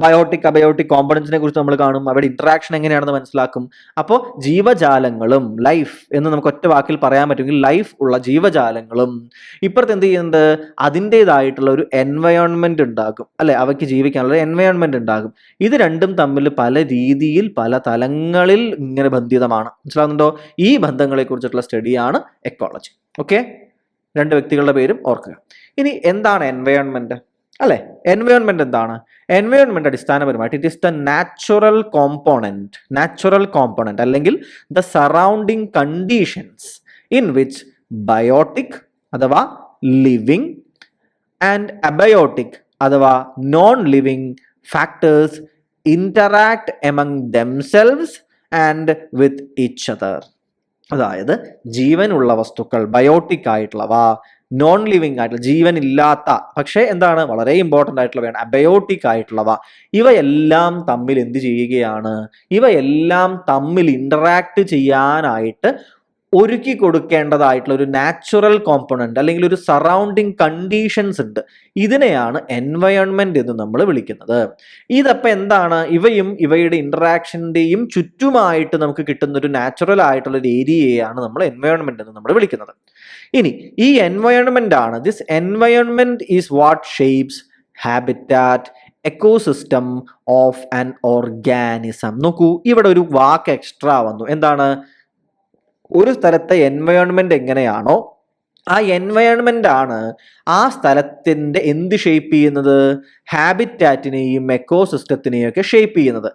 ബയോട്ടിക് അബയോട്ടിക് കോമ്പണൻസിനെ കുറിച്ച് നമ്മൾ കാണും, അവരുടെ ഇന്ററാക്ഷൻ എങ്ങനെയാണെന്ന് മനസ്സിലാക്കും. അപ്പോൾ ജീവജാലങ്ങളും ലൈഫ് എന്ന് നമുക്ക് ഒറ്റ വാക്കിൽ പറയാൻ പറ്റുമെങ്കിൽ ലൈഫ് ഉള്ള ജീവജാലങ്ങളും ഇപ്പുറത്ത് എന്ത് ചെയ്യുന്നുണ്ട്, അതിൻ്റെതായിട്ടുള്ള ഒരു എൻവയോൺമെന്റ് ഉണ്ടാകും, അല്ലെ? അവയ്ക്ക് ജീവിക്കാനുള്ള എൻവയോൺമെന്റ് ഉണ്ടാകും. ഇത് രണ്ടും തമ്മിൽ പല രീതിയിൽ പല തലങ്ങളിൽ ഇങ്ങനെ ബന്ധിതമാണ്. മനസ്സിലാവുന്നുണ്ടോ? ഈ ബന്ധങ്ങളെ കുറിച്ചിട്ടുള്ള സ്റ്റഡിയാണ് എക്കോളജി. ഓക്കെ, രണ്ട് വ്യക്തികളുടെ പേരും ഓർക്കുക. ഇനി എന്താണ് എൻവയോൺമെന്റ്, അല്ലെ? എൻവയോൺമെന്റ് എന്താണ്? എൻവയോൺമെന്റ് അടിസ്ഥാനപരമായിട്ട് it is the natural component അല്ലെങ്കിൽ the surrounding conditions in which biotic അഥവാ ലിവിങ് ആൻഡ് അബയോട്ടിക് അഥവാ non living factors interact among themselves and with each other. അതായത് ജീവനുള്ള വസ്തുക്കൾ, ബയോട്ടിക് ആയിട്ടുള്ളവ, നോൺ ലിവിങ് ആയിട്ടുള്ള ജീവൻ ഇല്ലാത്ത പക്ഷേ എന്താണ് വളരെ ഇമ്പോർട്ടൻ്റ് ആയിട്ടുള്ളവയാണ് അബയോട്ടിക് ആയിട്ടുള്ളവ, ഇവയെല്ലാം തമ്മിൽ എന്ത് ചെയ്യുകയാണ്, ഇവയെല്ലാം തമ്മിൽ ഇന്ററാക്ട് ചെയ്യാനായിട്ട് ഒരുക്കി കൊടുക്കേണ്ടതായിട്ടുള്ള ഒരു നാച്ചുറൽ കോമ്പണന്റ് അല്ലെങ്കിൽ ഒരു സറൗണ്ടിങ് കണ്ടീഷൻസ് ഉണ്ട്. ഇതിനെയാണ് എൻവയോൺമെന്റ് എന്ന് നമ്മൾ വിളിക്കുന്നത്. ഇതപ്പോൾ എന്താണ്, ഇവയും ഇവയുടെ ഇന്ററാക്ഷൻ്റെയും ചുറ്റുമായിട്ട് നമുക്ക് കിട്ടുന്ന ഒരു നാച്ചുറൽ ആയിട്ടുള്ള ഒരു ഏരിയയാണ് നമ്മൾ എൻവയോൺമെന്റ് എന്ന് നമ്മൾ വിളിക്കുന്നത്. ഇനി ഈ എൻവയോൺമെന്റ് ആണ്, this environment is what shapes habitat ecosystem of an organism. നോക്കൂ, ഇവിടെ ഒരു വാക്ക് എക്സ്ട്രാ വന്നു. എന്താണ്? ഒരു സ്ഥലത്തെ എൻവയോൺമെന്റ് എങ്ങനെയാണോ ആ എൻവയോൺമെന്റ് ആണ് ആ സ്ഥലത്തിന്റെ എന്ത് ഷേപ്പ് ചെയ്യുന്നത്, ഹാബിറ്റാറ്റിനെയും എക്കോസിസ്റ്റത്തിനെയും ഒക്കെ ഷേപ്പ് ചെയ്യുന്നത്.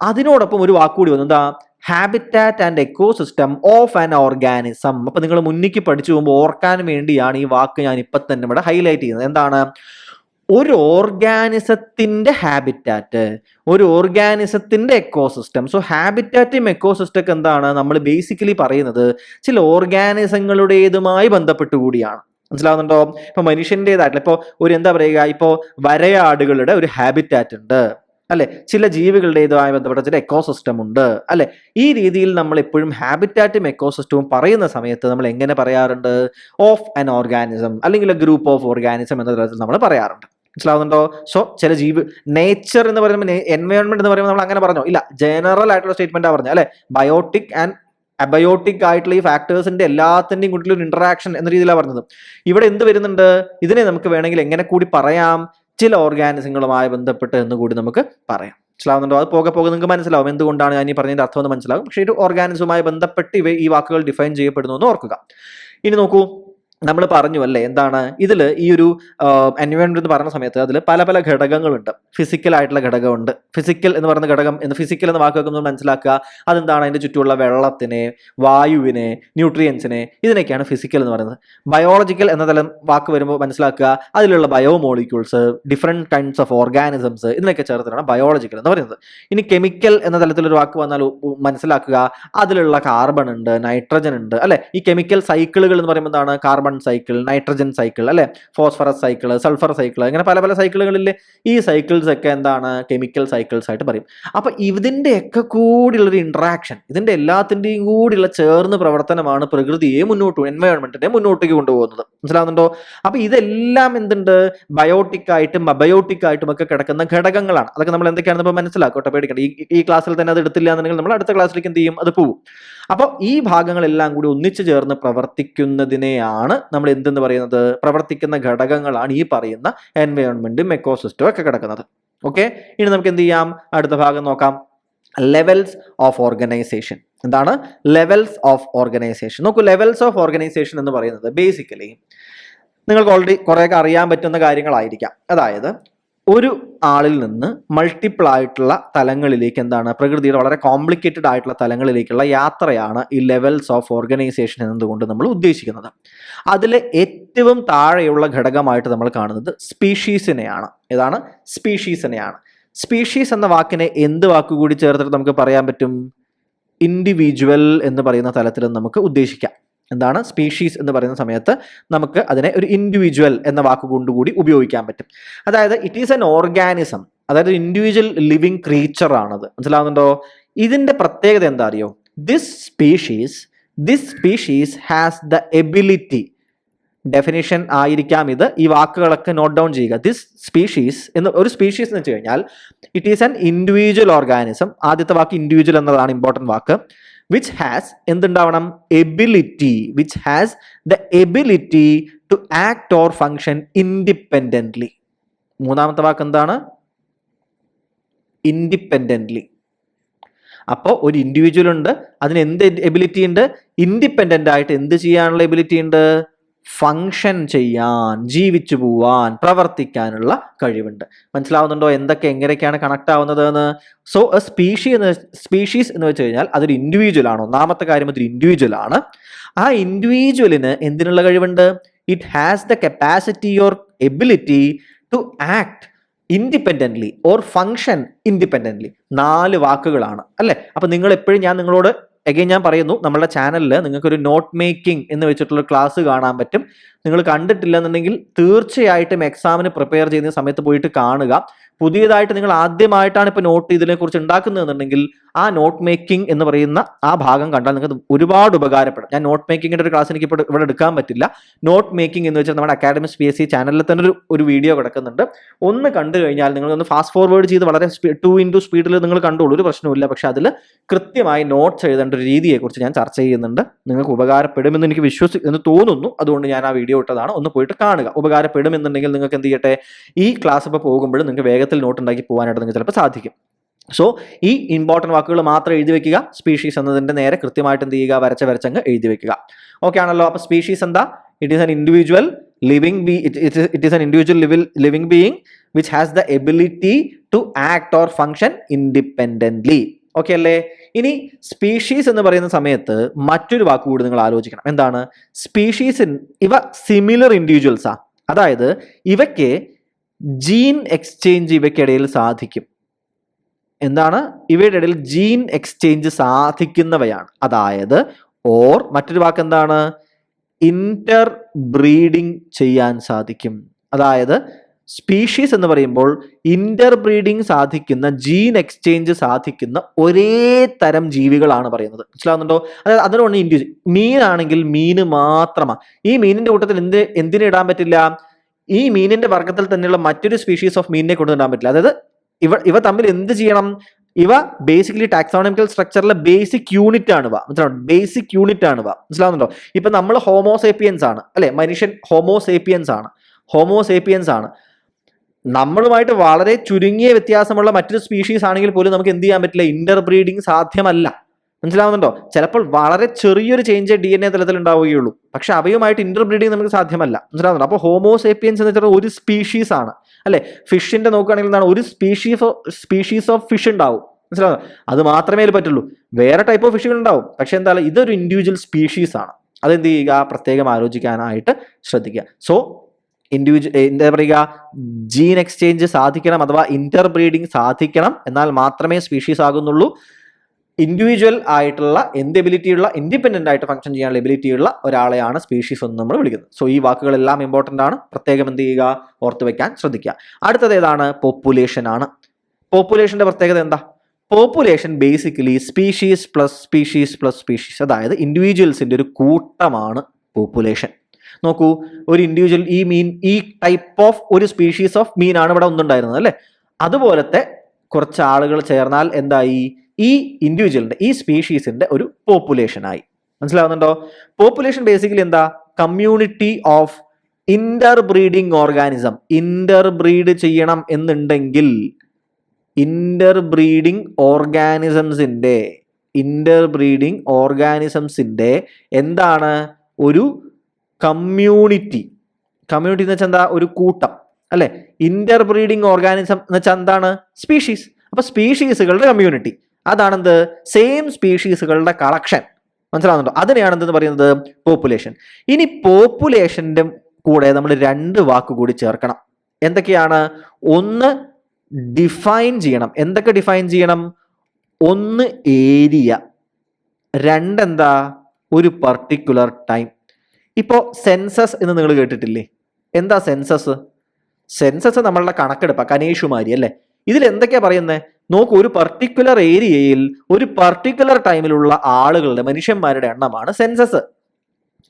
അതിനോടൊപ്പം ഒരു വാക്കുകൂടി വന്നു, എന്താ? Habitat and ecosystem of an organism. അപ്പൊ നിങ്ങൾ മുന്നിക്ക് പഠിച്ചു പോകുമ്പോൾ ഓർക്കാൻ വേണ്ടിയാണ് ഈ വാക്ക് ഞാൻ ഇപ്പൊ തന്നെ ഇവിടെ ഹൈലൈറ്റ് ചെയ്യുന്നത്. എന്താണ്? ഒരു ഓർഗാനിസത്തിന്റെ ഹാബിറ്റാറ്റ്, ഒരു ഓർഗാനിസത്തിന്റെ എക്കോസിസ്റ്റം. സോ ഹാബിറ്റാറ്റും എക്കോസിസ്റ്റം ഒക്കെ എന്താണ് നമ്മൾ ബേസിക്കലി പറയുന്നത് ചില ഓർഗാനിസങ്ങളുടേതുമായി ബന്ധപ്പെട്ട് കൂടിയാണ്. മനസ്സിലാവുന്നുണ്ടോ? ഇപ്പൊ മനുഷ്യൻ്റെതായിട്ടുള്ള ഇപ്പോൾ ഒരു എന്താ പറയുക, ഇപ്പോൾ വരയാടുകളുടെ ഒരു ഹാബിറ്റാറ്റ് ഉണ്ട്, അല്ലെ? ചില ജീവികളുടേതുമായി ബന്ധപ്പെട്ട ചില എക്കോസിസ്റ്റം ഉണ്ട്, അല്ലെ? ഈ രീതിയിൽ നമ്മൾ എപ്പോഴും ഹാബിറ്റാറ്റും എക്കോസിസ്റ്റവും പറയുന്ന സമയത്ത് നമ്മൾ എങ്ങനെ പറയാറുണ്ട്? ഓഫ് ആൻ ഓർഗാനിസം അല്ലെങ്കിൽ എ ഗ്രൂപ്പ് ഓഫ് ഓർഗാനിസം എന്ന തരത്തിൽ നമ്മൾ പറയാറുണ്ട്. മനസ്സിലാവുന്നുണ്ടോ? സോ ചില നേച്ചർ എന്ന് പറയുമ്പോൾ എൻവയോൺമെന്റ് എന്ന് പറയുമ്പോൾ നമ്മൾ അങ്ങനെ പറഞ്ഞോ? ഇല്ല, ജനറൽ ആയിട്ടുള്ള സ്റ്റേറ്റ്മെന്റാണ് പറഞ്ഞത് അല്ലെ. ബയോട്ടിക് ആൻഡ് അബയോട്ടിക് ആയിട്ടുള്ള ഈ ഫാക്ടേഴ്സിന്റെ എല്ലാത്തിന്റെയും കൂട്ടിൽ ഒരു ഇന്ററാക്ഷൻ എന്ന രീതിയിലാണ് പറഞ്ഞത്. ഇവിടെ എന്ത് വരുന്നുണ്ട്? ഇതിനെ നമുക്ക് വേണമെങ്കിൽ എങ്ങനെ കൂടി പറയാം? ചില ഓർഗാനിസങ്ങളുമായി ബന്ധപ്പെട്ട് എന്ന് കൂടി നമുക്ക് പറയാം. മനസ്സിലാവുന്നുണ്ടോ? അത് പോകെ നിങ്ങൾക്ക് മനസ്സിലാവും എന്തുകൊണ്ടാണ് ഞാൻ ഈ പറഞ്ഞതിന്റെ അർത്ഥം എന്ന് മനസ്സിലാവും. പക്ഷേ ഒരു ഓർഗാനിസവുമായി ബന്ധപ്പെട്ട് ഈ വാക്കുകൾ ഡിഫൈൻ ചെയ്യപ്പെടുന്നു എന്ന് ഓർക്കുക. ഇനി നോക്കൂ, നമ്മൾ പറഞ്ഞു അല്ലേ, എന്താണ് ഇതിൽ ഈ ഒരു എൻവയോൺമെന്റ് എന്ന് പറയുന്ന സമയത്ത് അതിൽ പല പല ഘടകങ്ങളുണ്ട്. ഫിസിക്കൽ ആയിട്ടുള്ള ഘടകമുണ്ട്. ഫിസിക്കൽ എന്ന് പറയുന്ന ഘടകം ഫിസിക്കൽ എന്ന വാക്ക് വെക്കുന്നത് മനസ്സിലാക്കുക. അതെന്താണ്? അതിന്റെ ചുറ്റുമുള്ള വെള്ളത്തിനെ, വായുവിനെ, ന്യൂട്രിയൻസിനെ, ഇതിനൊക്കെയാണ് ഫിസിക്കൽ എന്ന് പറയുന്നത്. ബയോളജിക്കൽ എന്ന തലം വാക്ക് വരുമ്പോൾ മനസ്സിലാക്കുക, അതിലുള്ള biomolecules, different kinds of organisms, ഇതിനൊക്കെ ചേർത്തിട്ടാണ് ബയോളജിക്കൽ എന്ന് പറയുന്നത്. ഇനി കെമിക്കൽ എന്ന തലത്തിലൊരു വാക്ക് വന്നാൽ മനസ്സിലാക്കുക, അതിലുള്ള കാർബൺ ഉണ്ട്, നൈട്രജൻ ഉണ്ട് അല്ലെ. ഈ കെമിക്കൽ സൈക്കിളുകൾ എന്ന് പറയുമ്പോൾ എന്താണ്? കാർബൺ സൈക്കിൾ, നൈട്രജൻ സൈക്കിൾ അല്ലെ, ഫോസ്ഫറസ് സൈക്കിൾ, സൾഫർ സൈക്കിൾ, ഇങ്ങനെ പല പല സൈക്കിളുകളിലെ ഈ സൈക്കിൾസ് ഒക്കെ എന്താണ്? കെമിക്കൽ സൈക്കിൾസ് ആയിട്ട് പറയും. അപ്പൊ ഇതിന്റെയൊക്കെ കൂടിയുള്ളൊരു ഇന്ററാക്ഷൻ, ഇതിന്റെ എല്ലാത്തിന്റെയും കൂടിയുള്ള ചേർന്ന് പ്രവർത്തനമാണ് പ്രകൃതിയെ എൻവയോൺമെന്റിനെ മുന്നോട്ടേക്ക് കൊണ്ടുപോകുന്നത്. മനസ്സിലാവുന്നുണ്ടോ? അപ്പൊ ഇതെല്ലാം എന്തുണ്ട്? ബയോട്ടിക് ആയിട്ടും അബയോട്ടിക് ആയിട്ടും ഒക്കെ കിടക്കുന്ന ഘടകങ്ങളാണ്. അതൊക്കെ നമ്മൾ എന്തൊക്കെയാണെന്ന് ഇപ്പൊ മനസ്സിലാക്കട്ടെ, പേടിക്കണ്ട. ഈ ക്ലാസ്സിൽ തന്നെ അത് എടുത്തില്ല എന്നുണ്ടെങ്കിൽ നമ്മൾ അടുത്ത ക്ലാസ്സിലേക്ക് എന്ത് ചെയ്യും? അത് പോവും. അപ്പോൾ ഈ ഭാഗങ്ങളെല്ലാം കൂടി ഒന്നിച്ചു ചേർന്ന് പ്രവർത്തിക്കുന്നതിനെയാണ് നമ്മൾ എന്തെന്ന് പറയുന്നത്? പ്രവർത്തിക്കുന്ന ഘടകങ്ങളാണ് ഈ പറയുന്ന എൻവയോൺമെന്റും എക്കോസിസ്റ്റവും ഒക്കെ കിടക്കുന്നത്. ഓക്കെ, ഇനി നമുക്ക് എന്ത് ചെയ്യാം? അടുത്ത ഭാഗം നോക്കാം. Levels of organisation. എന്താണ് ലെവൽസ് ഓഫ് ഓർഗനൈസേഷൻ? നോക്കൂ, ലെവൽസ് ഓഫ് ഓർഗനൈസേഷൻ എന്ന് പറയുന്നത് ബേസിക്കലി നിങ്ങൾക്ക് ഓൾറെഡി കുറേയൊക്കെ അറിയാൻ പറ്റുന്ന കാര്യങ്ങളായിരിക്കാം. അതായത് ഒരു ആളിൽ നിന്ന് മൾട്ടിപ്പിൾ ആയിട്ടുള്ള തലങ്ങളിലേക്ക്, എന്താണ്, പ്രകൃതിയുടെ വളരെ കോംപ്ലിക്കേറ്റഡ് ആയിട്ടുള്ള തലങ്ങളിലേക്കുള്ള യാത്രയാണ് ഈ ലെവൽസ് ഓഫ് ഓർഗനൈസേഷൻ എന്നതുകൊണ്ട് നമ്മൾ ഉദ്ദേശിക്കുന്നത്. അതിലെ ഏറ്റവും താഴെയുള്ള ഘടകമായിട്ട് നമ്മൾ കാണുന്നത് സ്പീഷീസിനെയാണ്. ഏതാണ്? സ്പീഷീസിനെയാണ്. സ്പീഷീസ് എന്ന വാക്കിനെ എന്ത് വാക്കുകൂടി ചേർത്തിട്ട് നമുക്ക് പറയാൻ പറ്റും? ഇൻഡിവിജ്വൽ എന്ന് പറയുന്ന തലത്തിൽ നമുക്ക് ഉദ്ദേശിക്കാം. എന്താണ്? സ്പീഷീസ് എന്ന് പറയുന്ന സമയത്ത് നമുക്ക് അതിനെ ഒരു ഇൻഡിവിജ്വൽ എന്ന വാക്കുകൊണ്ടുകൂടി ഉപയോഗിക്കാൻ പറ്റും. അതായത് ഇറ്റ് ഈസ് എൻ ഓർഗാനിസം, അതായത് ഇൻഡിവിജ്വൽ ലിവിങ് ക്രീച്ചർ ആണത്. മനസ്സിലാവുന്നുണ്ടോ? ഇതിന്റെ പ്രത്യേകത എന്താ അറിയോ? This species has the ability. Definition ആയിരിക്കാം ഇത്. ഈ വാക്കുകളൊക്കെ നോട്ട് ഡൗൺ ചെയ്യുക. ദിസ് സ്പീഷീസ് ഒരു സ്പീഷീസ് എന്ന് വെച്ച് കഴിഞ്ഞാൽ it is an individual organism. ആദ്യത്തെ വാക്ക് ഇൻഡിവിജ്വൽ എന്നതാണ് ഇമ്പോർട്ടൻറ്റ് വാക്ക്. which has എന്തുണ്ടാവണം? Ability. which has the ability to act or function independently. മൂന്നാമത്തെ വാക്ക് എന്താണ്? ഇൻഡിപെൻഡൻ്റ്ലി. അപ്പോൾ ഒരു ഇൻഡിവിജ്വൽ ഉണ്ട്, അതിന് എന്ത് എബിലിറ്റി ഉണ്ട്? ഇൻഡിപെൻഡൻ്റ് ആയിട്ട് എന്ത് ചെയ്യാനുള്ള എബിലിറ്റി ഉണ്ട്? ഫങ്ഷൻ ചെയ്യാൻ, ജീവിച്ചു പോവാൻ, പ്രവർത്തിക്കാനുള്ള കഴിവുണ്ട്. മനസ്സിലാവുന്നുണ്ടോ എങ്ങനെയൊക്കെയാണ് കണക്ട് ആവുന്നത് എന്ന്? സോ സ്പീഷീസ് എന്ന് വെച്ച് കഴിഞ്ഞാൽ അതൊരു ഇൻഡിവിജ്വൽ ആണ്. ഒന്നാമത്തെ കാര്യം, അതൊരു ഇൻഡിവിജ്വൽ ആണ്. ആ ഇൻഡിവിജ്വലിന് എന്തിനുള്ള കഴിവുണ്ട്? It has the capacity or ability to act independently or function independently. 4 വാക്കുകളാണ് അല്ലേ. അപ്പൊ നിങ്ങൾ എപ്പോഴും ഞാൻ നിങ്ങളോട് ഞാൻ പറയുന്നു, നമ്മളുടെ ചാനലിൽ നിങ്ങൾക്കൊരു നോട്ട് മേക്കിംഗ് എന്ന് വെച്ചിട്ടുള്ള ക്ലാസ് കാണാൻ പറ്റും. നിങ്ങൾ കണ്ടിട്ടില്ല എന്നുണ്ടെങ്കിൽ തീർച്ചയായിട്ടും എക്സാമിന് പ്രിപ്പയർ ചെയ്യുന്ന സമയത്ത് പോയിട്ട് കാണുക. പുതിയതായിട്ട് നിങ്ങൾ ആദ്യമായിട്ടാണ് ഇപ്പോൾ നോട്ട് ഇതിനെക്കുറിച്ച് ഉണ്ടാക്കുന്നതെന്നുണ്ടെങ്കിൽ ആ നോട്ട് മേക്കിംഗ് എന്ന് പറയുന്ന ആ ഭാഗം കണ്ടാൽ നിങ്ങൾക്ക് ഒരുപാട് ഉപകാരപ്പെടും. ഞാൻ നോട്ട് മേക്കിങ്ങിൻ്റെ ഒരു ക്ലാസ് എനിക്ക് ഇവിടെ എടുക്കാൻ പറ്റില്ല. നോട്ട് മേക്കിംഗ് എന്ന് വെച്ചാൽ നമ്മുടെ അക്കാഡമിക് PSC ചാനലിൽ തന്നെ ഒരു വീഡിയോ കിടക്കുന്നുണ്ട്. ഒന്ന് കണ്ടു കഴിഞ്ഞാൽ നിങ്ങൾ ഒന്ന് ഫാസ്റ്റ് ഫോർവേഡ് ചെയ്ത് വളരെ 2x സ്പീഡിൽ നിങ്ങൾ കണ്ടോളൂ, ഒരു പ്രശ്നമില്ല. പക്ഷെ അതിൽ കൃത്യമായി നോട്ട്സ് എഴുതേണ്ട ഒരു രീതിയെക്കുറിച്ച് ഞാൻ ചർച്ച ചെയ്യുന്നുണ്ട്. നിങ്ങൾക്ക് ഉപകാരപ്പെടുമെന്ന് എനിക്ക് എന്ന് തോന്നുന്നു. അതുകൊണ്ട് ഞാൻ ആ വീഡിയോ ഇട്ടതാണ്. ഒന്ന് പോയിട്ട് കാണുക. ഉപകാരപ്പെടുമെന്നുണ്ടെങ്കിൽ നിങ്ങൾക്ക് എന്ത് ചെയ്യട്ടെ, ഈ ക്ലാസ് ഇപ്പോൾ പോകുമ്പോൾ നിങ്ങൾക്ക് വേഗത്തിൽ നോട്ട് ഉണ്ടാക്കി പോകാനായിട്ട് നിങ്ങൾക്ക് ചിലപ്പോൾ സാധിക്കും. സോ ഈ ഇമ്പോർട്ടൻറ്റ് വാക്കുകൾ മാത്രം എഴുതി വെക്കുക. സ്പീഷീസ് എന്നതിന്റെ നേരെ കൃത്യമായിട്ട് എന്ത് ചെയ്യുക? വരച്ചങ്ങ് എഴുതി വെക്കുക. ഓക്കെ ആണല്ലോ. അപ്പോൾ സ്പീഷീസ് എന്താ? It is an individual living being which has the ability to act or function independently. Okay അല്ലേ? ഇനി സ്പീഷീസ് എന്ന് പറയുന്ന സമയത്ത് മറ്റൊരു വാക്ക് കൂടി നിങ്ങൾ ആലോചിക്കണം. എന്താണ്? സ്പീഷീസ് ഇവ സിമിലർ ഇൻഡിവിജ്വൽസാ. അതായത് ഇവയ്ക്ക് ജീൻ എക്സ്ചേഞ്ച് ഇവയ്ക്കിടയിൽ സാധിക്കും. എന്താണ്? ഇവയുടെ ഇടയിൽ ജീൻ എക്സ്ചേഞ്ച് സാധിക്കുന്നവയാണ്. അതായത് മറ്റൊരു വാക്ക് എന്താണ്? ഇന്റർ ബ്രീഡിങ് ചെയ്യാൻ സാധിക്കും. അതായത് സ്പീഷീസ് എന്ന് പറയുമ്പോൾ ഇന്റർ ബ്രീഡിങ് സാധിക്കുന്ന, ജീൻ എക്സ്ചേഞ്ച് സാധിക്കുന്ന ഒരേ തരം ജീവികളാണ് പറയുന്നത്. മനസ്സിലാവുന്നുണ്ടോ? അതായത് അതിനോട് ഇൻഡിവിജ്വൽ. മീനാണെങ്കിൽ മീന് മാത്രമാണ്. ഈ മീനിന്റെ കൂട്ടത്തിൽ എന്തിനിടാൻ പറ്റില്ല? ഈ മീനിന്റെ വർഗത്തിൽ തന്നെയുള്ള മറ്റൊരു സ്പീഷീസ് ഓഫ് മീനിനെ കൊണ്ടുവരാൻ പറ്റില്ല. അതായത് ഇവ തമ്മിൽ എന്ത് ചെയ്യണം? ഇവ ബേസിക്കലി ടാക്സോണമിക്കൽ സ്ട്രക്ചറിലെ ബേസിക് യൂണിറ്റ് ആണ്. മനസ്സിലാവും? ബേസിക് യൂണിറ്റ് ആണ്. മനസ്സിലാവുന്നുണ്ടോ? ഇപ്പൊ നമ്മൾ ഹോമോസേപ്പിയൻസ് ആണ് അല്ലെ, മനുഷ്യൻ ഹോമോസേപ്പിയൻസ് ആണ്. നമ്മളുമായിട്ട് വളരെ ചുരുങ്ങിയ വ്യത്യാസമുള്ള മറ്റൊരു സ്പീഷീസ് ആണെങ്കിൽ പോലും നമുക്ക് എന്ത് ചെയ്യാൻ പറ്റില്ല? ഇന്റർ ബ്രീഡിങ് സാധ്യമല്ല. മനസ്സിലാവുന്നുണ്ടോ? ചിലപ്പോൾ വളരെ ചെറിയൊരു ചേഞ്ച് DNA തലത്തിൽ ഉണ്ടാവുകയുള്ളൂ, പക്ഷെ അവയുമായിട്ട് ഇന്റർ ബ്രീഡിങ് നമുക്ക് സാധ്യമല്ല. മനസ്സിലാവുന്നുണ്ടോ? അപ്പോൾ ഹോമോസേപ്പിയൻസ് എന്ന് വെച്ചാൽ ഒരു സ്പീഷീസ് ആണ് അല്ലെ. ഫിഷിന്റെ നോക്കുകയാണെങ്കിൽ എന്താണ്? ഒരു സ്പീഷീസ് ഓഫ് ഫിഷ് ഉണ്ടാവും. മനസ്സിലാവുന്നു? അത് മാത്രമേ പറ്റുള്ളൂ. വേറെ ടൈപ്പ് ഓഫ് ഫിഷുകൾ ഉണ്ടാവും, പക്ഷെ എന്താണ്? ഇതൊരു ഇൻഡിവിജ്വൽ സ്പീഷീസ് ആണ്. അതെന്ത് ചെയ്യുക? പ്രത്യേകം ആലോചിക്കാനായിട്ട് ശ്രദ്ധിക്കുക. സോ എന്താ പറയുക, ജീൻ എക്സ്ചേഞ്ച് സാധിക്കണം, അഥവാ ഇന്റർ ബ്രീഡിങ് സാധിക്കണം, എന്നാൽ മാത്രമേ സ്പീഷീസ് ആകുന്നുള്ളൂ. ഇൻഡിവിജ്വൽ ആയിട്ടുള്ള എബിലിറ്റിയുള്ള, ഇൻഡിപെൻഡന്റ് ആയിട്ട് ഫംഗ്ഷൻ ചെയ്യാനുള്ള എബിലിറ്റിയുള്ള ഒരാളെയാണ് സ്പീഷീസ് എന്ന് നമ്മൾ വിളിക്കുന്നത്. സോ ഈ വാക്കുകളെല്ലാം ഇമ്പോർട്ടൻ്റ് ആണ്, പ്രത്യേകം എന്ത് ചെയ്യുക? ഓർത്ത് വെക്കാൻ ശ്രദ്ധിക്കുക. അടുത്തത് ഏതാണ്? പോപ്പുലേഷൻ ആണ്. പോപ്പുലേഷന്റെ പ്രത്യേകത എന്താ? Population basically species plus species plus species, അതായത് ഇൻഡിവിജ്വൽസിന്റെ ഒരു കൂട്ടമാണ് പോപ്പുലേഷൻ. നോക്കൂ, ഒരു ഇൻഡിവിജ്വൽ, ഈ ടൈപ്പ് ഓഫ് ഒരു സ്പീഷീസ് ഓഫ് മീനാണ് ഇവിടെ ഒന്നുണ്ടായിരുന്നത് അല്ലെ. അതുപോലത്തെ കുറച്ച് ആളുകൾ ചേർന്നാൽ എന്തായി? ഈ ഇൻഡിവിജ്വലിന്റെ, ഈ സ്പീഷീസിന്റെ ഒരു പോപ്പുലേഷൻ ആയി. മനസ്സിലാവുന്നുണ്ടോ? പോപ്പുലേഷൻ ബേസിക്കലി എന്താ? Community of Inter breeding organism. Inter breed ചെയ്യണം എന്നുണ്ടെങ്കിൽ ഇന്റർ ബ്രീഡിങ് ഓർഗാനിസംസിന്റെ എന്താണ്? ഒരു കമ്മ്യൂണിറ്റി എന്ന് വെച്ചാൽ എന്താ? ഒരു കൂട്ടം അല്ലെ. ഇന്റർ ബ്രീഡിങ് ഓർഗാനിസം എന്ന് വെച്ചാൽ എന്താണ്? സ്പീഷീസ്. അപ്പൊ സ്പീഷീസുകളുടെ കമ്മ്യൂണിറ്റി, അതാണെന്ത്? സെയിം സ്പീഷീസുകളുടെ കളക്ഷൻ. മനസ്സിലാവുന്നുണ്ടോ? അതിനെയാണ് എന്തെന്ന് പറയുന്നത്? പോപ്പുലേഷൻ. ഇനി പോപ്പുലേഷന്റെ കൂടെ നമ്മൾ രണ്ട് വാക്ക് കൂടി ചേർക്കണം. എന്തൊക്കെയാണ്? ഒന്ന് ഡിഫൈൻ ചെയ്യണം. എന്തൊക്കെ ഡിഫൈൻ ചെയ്യണം? ഒന്ന് ഏരിയ, രണ്ടെന്താ? ഒരു പർട്ടിക്കുലർ ടൈം. ഇപ്പോ സെൻസസ് എന്ന് നിങ്ങൾ കേട്ടിട്ടില്ലേ? എന്താ സെൻസസ്? സെൻസസ് നമ്മളുടെ കണക്കെടുപ്പാ, കനേഷുമാരി അല്ലെ. ഇതിൽ എന്തൊക്കെയാ പറയുന്നത്? നോക്കൂ, ഒരു പർട്ടിക്കുലർ ഏരിയയിൽ ഒരു പർട്ടിക്കുലർ ടൈമിലുള്ള ആളുകളുടെ, മനുഷ്യന്മാരുടെ എണ്ണമാണ് സെൻസസ്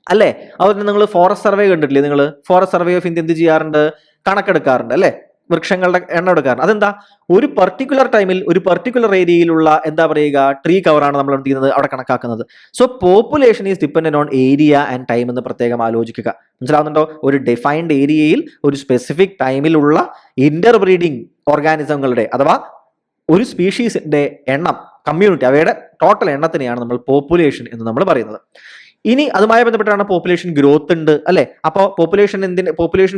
അല്ലെ. അതുപോലെ നിങ്ങൾ ഫോറസ്റ്റ് സർവേ കണ്ടിട്ടില്ലേ? നിങ്ങൾ ഫോറസ്റ്റ് സർവേ ഓഫ് ഇന്ത്യ എന്ത് ചെയ്യാറുണ്ട്? കണക്കെടുക്കാറുണ്ട് അല്ലെ, വൃക്ഷങ്ങളുടെ എണ്ണം എടുക്കാറുണ്ട്. അതെന്താ? ഒരു പർട്ടിക്കുലർ ടൈമിൽ ഒരു പർട്ടിക്കുലർ ഏരിയയിലുള്ള എന്താ പറയുക, ട്രീ കവറാണ് നമ്മൾ എന്ത് ചെയ്യുന്നത്? അവിടെ കണക്കാക്കുന്നത്. So population is dependent on area and time എന്ന് പ്രത്യേകം ആലോചിക്കുക. മനസ്സിലാവുന്നുണ്ടോ? ഒരു ഡിഫൈൻഡ് ഏരിയയിൽ ഒരു സ്പെസിഫിക് ടൈമിലുള്ള ഇന്റർ ബ്രീഡിങ് ഓർഗാനിസങ്ങളുടെ, അഥവാ ഒരു സ്പീഷീസിന്റെ എണ്ണം, കമ്മ്യൂണിറ്റി, അവയുടെ ടോട്ടൽ എണ്ണത്തിനെയാണ് നമ്മൾ പോപ്പുലേഷൻ എന്ന് നമ്മൾ പറയുന്നത്. ഇനി അതുമായി ബന്ധപ്പെട്ടാണ് പോപ്പുലേഷൻ ഗ്രോത്ത് ഉണ്ട് അല്ലെ. അപ്പോൾ പോപ്പുലേഷൻ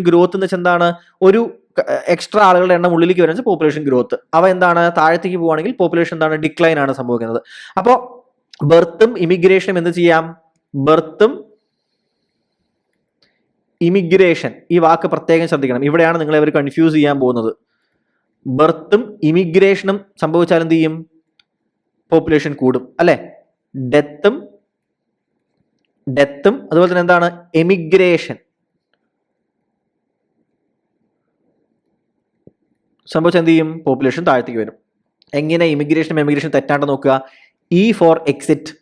ഗ്രോത്ത് എന്ന് വെച്ചാൽ എന്താണ്? ഒരു എക്സ്ട്രാ ആളുകളുടെ എണ്ണം ഉള്ളിലേക്ക് വരുന്ന പോപ്പുലേഷൻ ഗ്രോത്ത്. അവ എന്താണ്? താഴത്തേക്ക് പോവുകയാണെങ്കിൽ പോപ്പുലേഷൻ എന്താണ്? ഡിക്ലൈൻ ആണ് സംഭവിക്കുന്നത്. അപ്പോൾ ബർത്തും ഇമിഗ്രേഷനും എന്ത് ചെയ്യാം? ബർത്തും ഇമിഗ്രേഷൻ, ഈ വാക്ക് പ്രത്യേകം ശ്രദ്ധിക്കണം. ഇവിടെയാണ് നിങ്ങളെ അവർ കൺഫ്യൂസ് ചെയ്യാൻ പോകുന്നത്. ബർത്തും ഇമിഗ്രേഷനും സംഭവിച്ചാൽ എന്ത് ചെയ്യും? പോപ്പുലേഷൻ കൂടും അല്ലെ. ഡെത്തും അതുപോലെ തന്നെ എന്താണ്? എമിഗ്രേഷൻ സംഭവിച്ചാൽ എന്ത് ചെയ്യും? പോപ്പുലേഷൻ താഴത്തേക്ക് വരും. എങ്ങനെ ഇമിഗ്രേഷനും എമിഗ്രേഷൻ തെറ്റാണ്ട് നോക്കുക? ഇ ഫോർ എക്സിറ്റ്